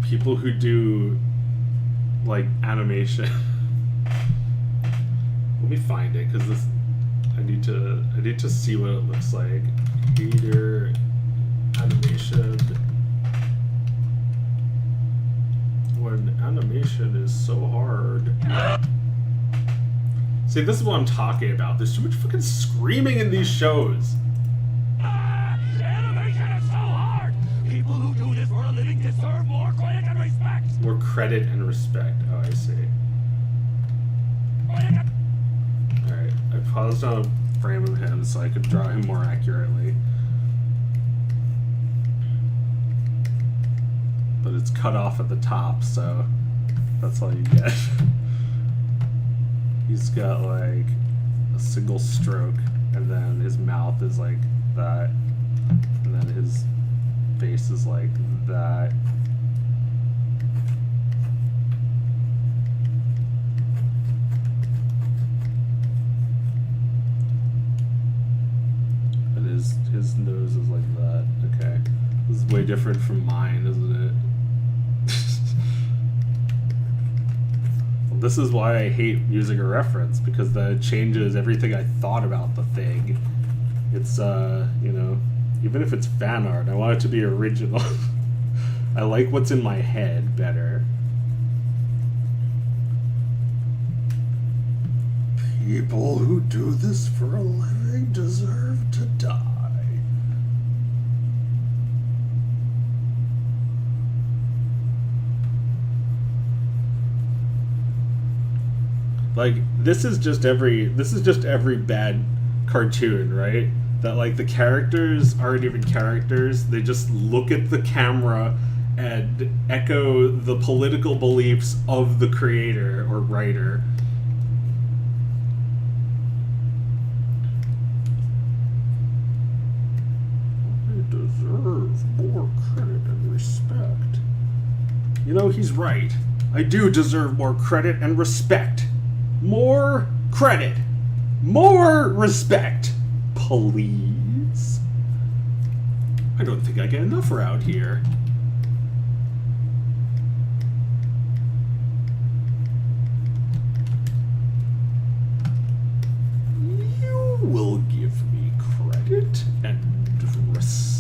people who do, like, animation? Let me find it, because this... I need to see what it looks like. Creator animation. When animation is so hard. See, this is what I'm talking about. There's too much fucking screaming in these shows. Animation is so hard. People who do this for a living deserve more credit and respect. More credit and respect. Oh, I see. Alright, I paused on a frame of him so I could draw him more accurately. But it's cut off at the top, so that's all you get. He's got like a single stroke, and then his mouth is like that, and then his face is like that. His nose is like that. Okay. This is way different from mine, isn't it? Well, this is why I hate using a reference, because that changes everything I thought about the thing. It's, you know, even if it's fan art, I want it to be original. I like what's in my head better. People who do this for a living deserve to die. Like, this is just every bad cartoon, right? That, like, the characters aren't even characters. They just look at the camera and echo the political beliefs of the creator or writer. I deserve more credit and respect. You know, he's right. I do deserve more credit and respect. More credit. More respect. Please. I don't think I get enough around here. You will give me credit and respect.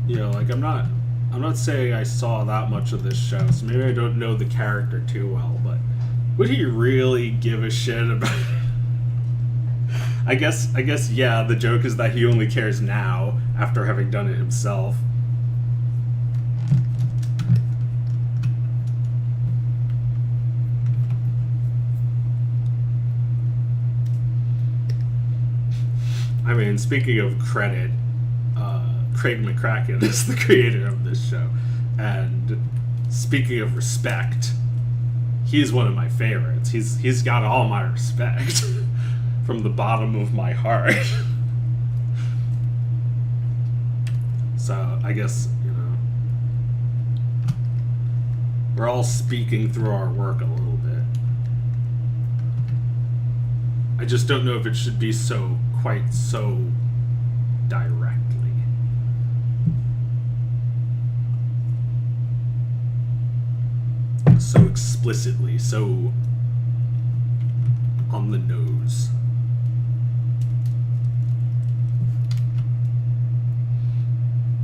You know, like, I'm not saying I saw that much of this show, so maybe I don't know the character too well, but would he really give a shit about it? I guess, yeah, the joke is that he only cares now, after having done it himself. I mean, speaking of credit, Craig McCracken is the creator of this show, and speaking of respect, he's one of my favorites. He's got all my respect from the bottom of my heart. So I guess, you know, we're all speaking through our work a little bit. I just don't know if it should be quite so directly. So explicitly, so on the nose.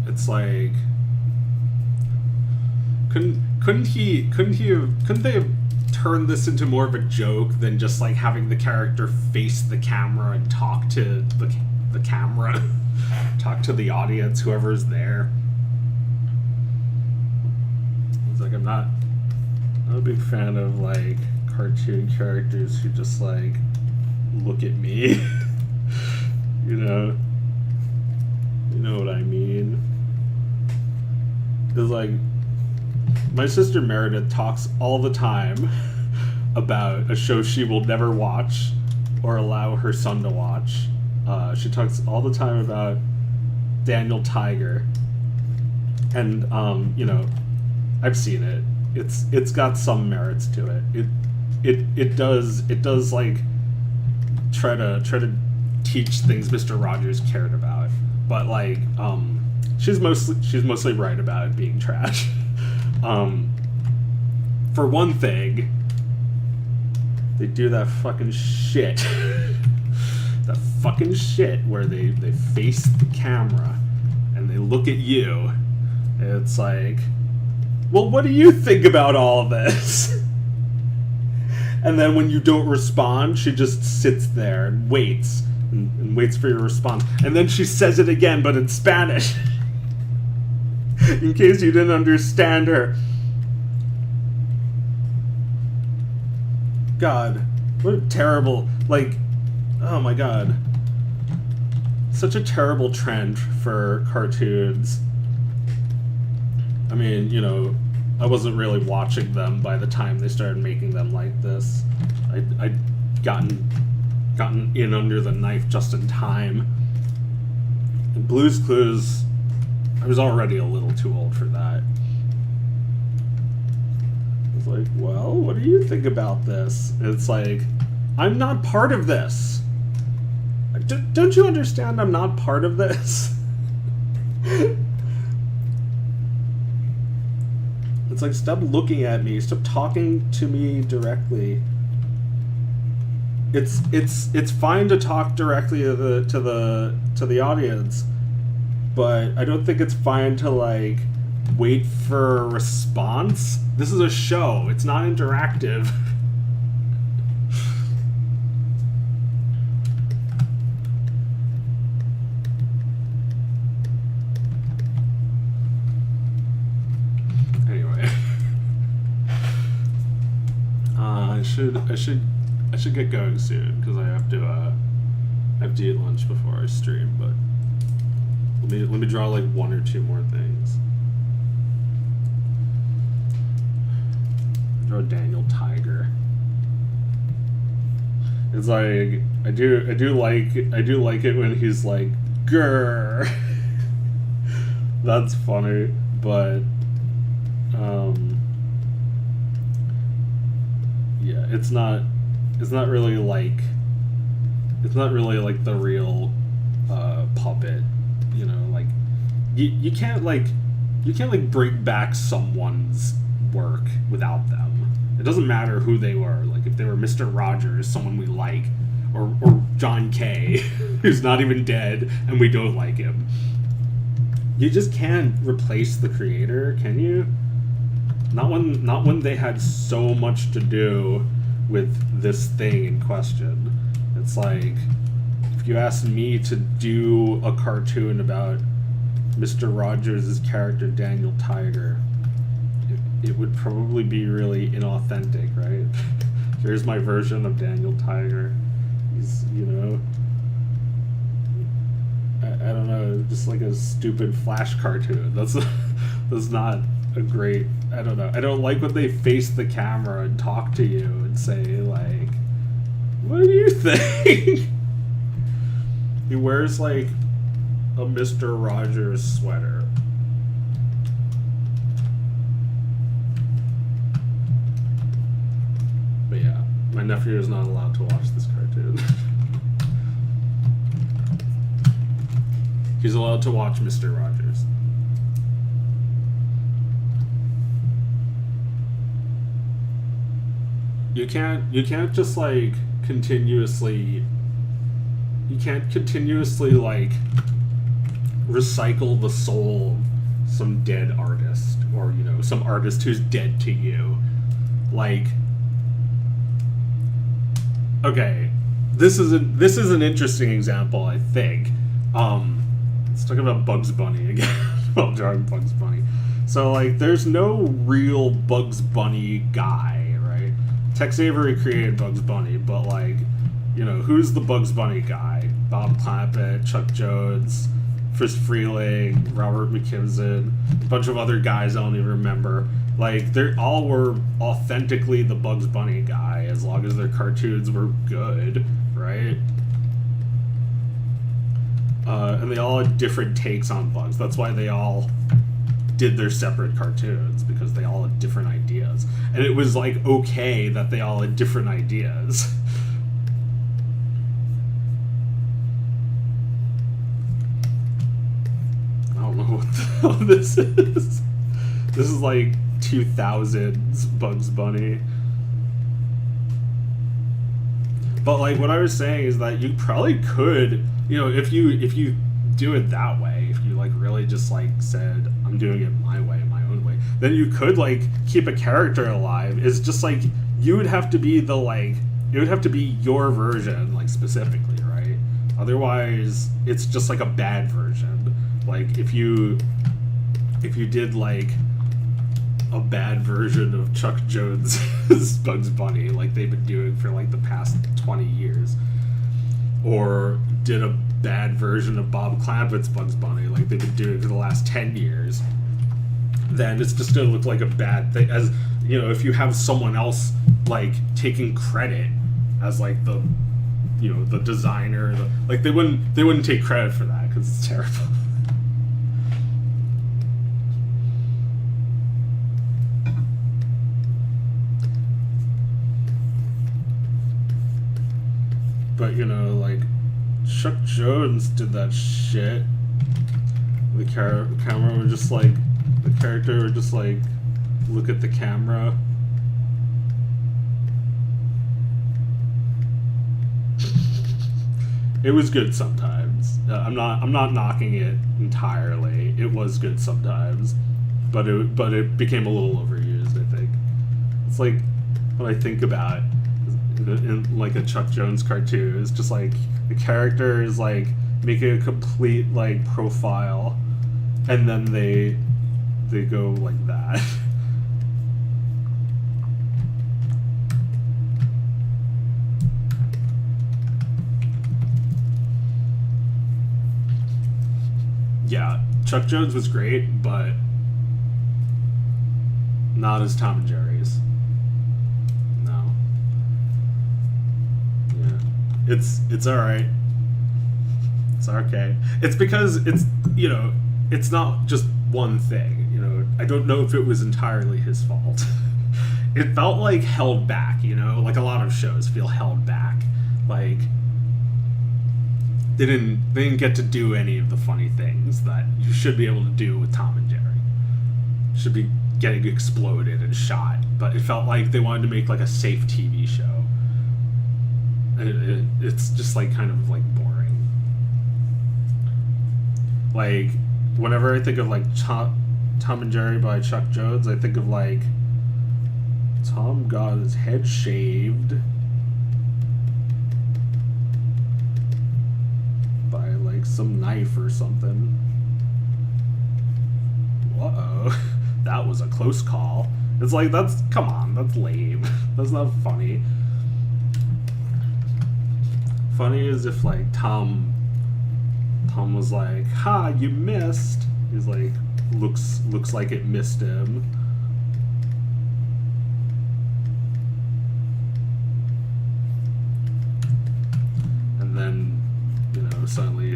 It's like, couldn't they have turned this into more of a joke than just like having the character face the camera and talk to the camera, talk to the audience, whoever's there. It's like, I'm not a big fan of like cartoon characters who just like look at me. You know what I mean? It's like, my sister Meredith talks all the time about a show she will never watch or allow her son to watch. She talks all the time about Daniel Tiger, and you know, I've seen it. It's got some merits to it. It does like try to teach things Mr. Rogers cared about, but like she's mostly right about it being trash. For one thing, they do that fucking shit. That fucking shit where they face the camera and they look at you. And it's like, well, what do you think about all of this? And then when you don't respond, she just sits there and waits. And waits for your response. And then she says it again, but in Spanish. In case you didn't understand her. God, what a terrible, like, oh my god. Such a terrible trend for cartoons. I mean, you know, I wasn't really watching them by the time they started making them like this. I'd gotten in under the knife just in time. And Blue's Clues, I was already a little too old for that. It's like, well, what do you think about this? It's like, I'm not part of this. Don't you understand I'm not part of this? It's like, stop looking at me. Stop talking to me directly. It's fine to talk directly to the audience, but I don't think it's fine to like wait for a response. This is a show. It's not interactive. Anyway, I should get going soon because I have to eat lunch before I stream. But let me draw like one or two more things. Draw Daniel Tiger. It's like I do like it when he's like grr. That's funny, but yeah, it's not really like the real puppet, you know, like you can't bring back someone's work without them. It doesn't matter who they were. Like if they were Mr. Rogers, someone we like, or John Kay, who's not even dead and we don't like him. You just can't replace the creator, can you? Not when they had so much to do with this thing in question. It's like, if you asked me to do a cartoon about Mr. Rogers' character Daniel Tiger, it would probably be really inauthentic, right? Here's my version of Daniel Tiger. He's, you know, I don't know, just like a stupid Flash cartoon. That's not a great, I don't know. I don't like when they face the camera and talk to you and say like, What do you think? He wears like a Mr. Rogers sweater. But yeah, my nephew is not allowed to watch this cartoon. He's allowed to watch Mr. Rogers. You can't just like continuously like recycle the soul of some dead artist, or you know, some artist who's dead to you. Like, okay, this is an interesting example, I think. Let's talk about Bugs Bunny again. Well, drawing Bugs Bunny. So like, there's no real Bugs Bunny guy, right? Tex Avery created Bugs Bunny, but like, you know, who's the Bugs Bunny guy? Bob Clampett, Chuck Jones, Frisk Freeling, Robert McKimson, a bunch of other guys I don't even remember. Like, they all were authentically the Bugs Bunny guy, as long as their cartoons were good, right? And they all had different takes on Bugs. That's why they all did their separate cartoons, because they all had different ideas. And it was, like, okay that they all had different ideas. I don't know what the hell this is. This is, like, 2000s Bugs Bunny. But, like, what I was saying is that you probably could, you know, if you do it that way, if you like really just like said, I'm doing it my way, my own way, then you could like keep a character alive. It's just like, you would have to be the like, it would have to be your version, like, specifically, right? Otherwise it's just like a bad version. Like, if you did like a bad version of Chuck Jones's Bugs Bunny, like they've been doing for like the past 20 years, or did a bad version of Bob Clampett's Bugs Bunny, like they've been doing for the last 10 years, then it's just gonna look like a bad thing. As you know, if you have someone else like taking credit as like the, you know, the designer, like they wouldn't take credit for that because it's terrible. But, you know, like, Chuck Jones did that shit. The camera would just, like, the character would just, like, look at the camera. It was good sometimes. I'm not knocking it entirely. It was good sometimes. But it became a little overused, I think. It's like, what I think about in like a Chuck Jones cartoon is just like the character is like making a complete like profile, and then they go like that. Yeah, Chuck Jones was great, but not as Tom and Jerry's. It's all right. It's okay. It's because it's, you know, it's not just one thing. You know, I don't know if it was entirely his fault. It felt like held back. You know, like a lot of shows feel held back. Like they didn't get to do any of the funny things that you should be able to do with Tom and Jerry. Should be getting exploded and shot, but it felt like they wanted to make like a safe TV show. It's just like kind of like boring. Like, whenever I think of like Tom and Jerry by Chuck Jones, I think of like Tom got his head shaved by like some knife or something. Uh-oh. That was a close call. It's like, come on, that's lame. That's not funny. Funny is if like Tom was like, ha, you missed. He's like, looks like it missed him.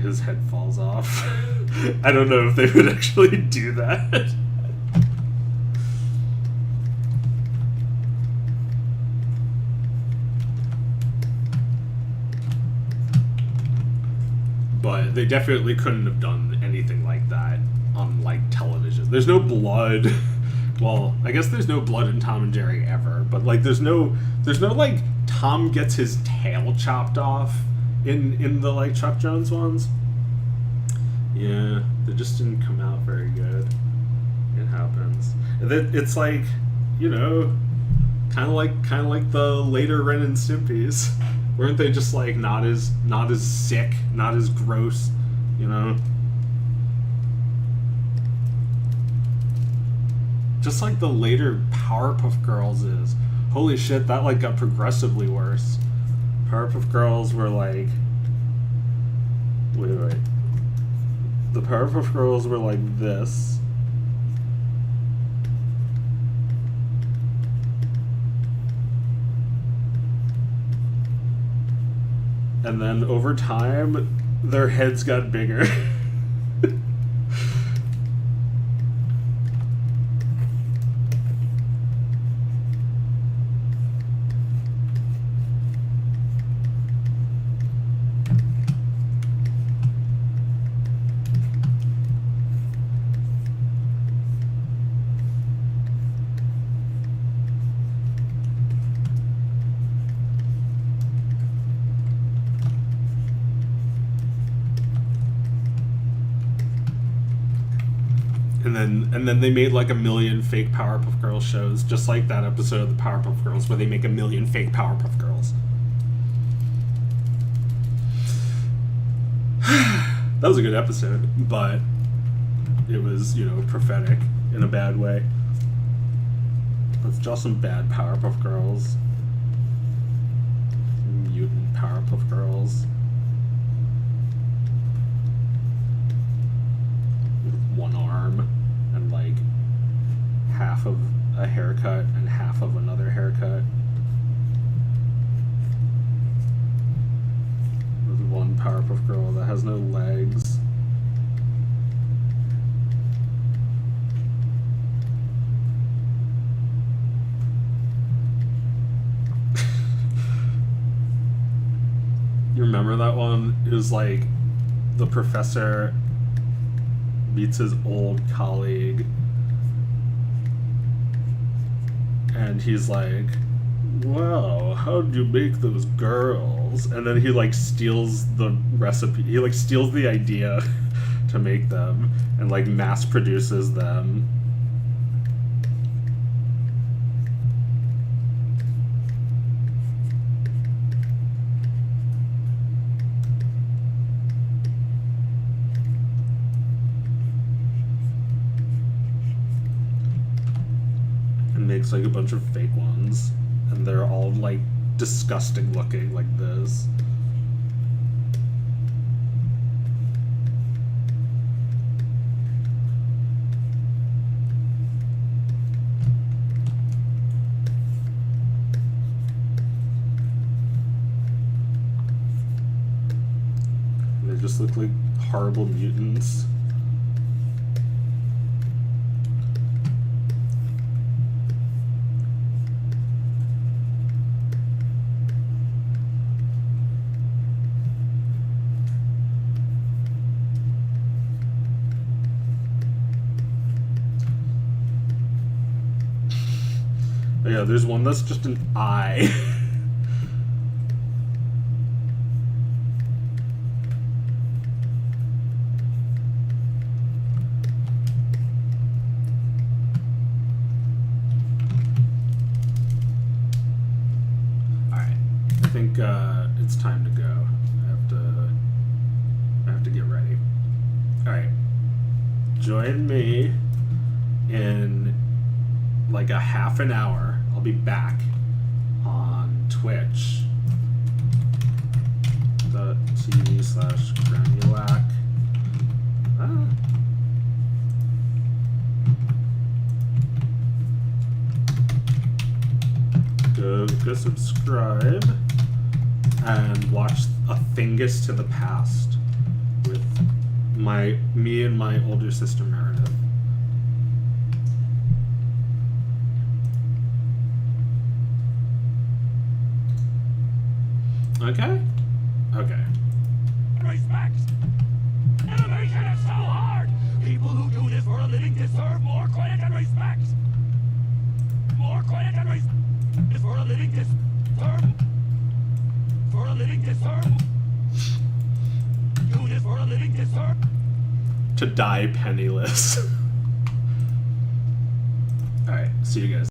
his head falls off. I don't know if they would actually do that. But they definitely couldn't have done anything like that on, like, television. There's no blood. Well, I guess there's no blood in Tom and Jerry ever, but, like, there's no like, Tom gets his tail chopped off in the, like, Chuck Jones ones. Yeah, they just didn't come out very good. It happens. It's like, you know, kind of like the later Ren and Stimpy's. Weren't they just, like, not as sick, not as gross, you know? Just like the later Powerpuff Girls is. Holy shit, that, like, got progressively worse. Powerpuff Girls were, like... Wait. The Powerpuff Girls were like this. And then over time, their heads got bigger. And then they made like a million fake Powerpuff Girls shows, just like that episode of the Powerpuff Girls where they make a million fake Powerpuff Girls. That was a good episode, but it was, you know, prophetic in a bad way. Let's draw some bad Powerpuff Girls. Mutant Powerpuff Girls. With one arm. And like half of a haircut and half of another haircut. There's one Powerpuff Girl that has no legs. You remember that one? It was like the professor meets his old colleague and he's like, wow, how'd you make those girls? And then he like steals the recipe, he like steals the idea to make them and like mass produces them. Makes like a bunch of fake ones and they're all like disgusting looking like this. They just look like horrible mutants. Yeah, there's one that's just an eye. Alright, I think it's time to go. I have to get ready. Alright, join me in like a half an hour. I'll be back on twitch.tv/Granulac. Go subscribe and watch A Thingus to the Past with me and my older sister Meredith. Okay. Okay. Respect. Innovation is so hard. People who do this for a living deserve more credit and respect. More credit and respect. For a living deserve. For a living deserve. Do this for a living deserve. To die penniless. Alright, see you guys.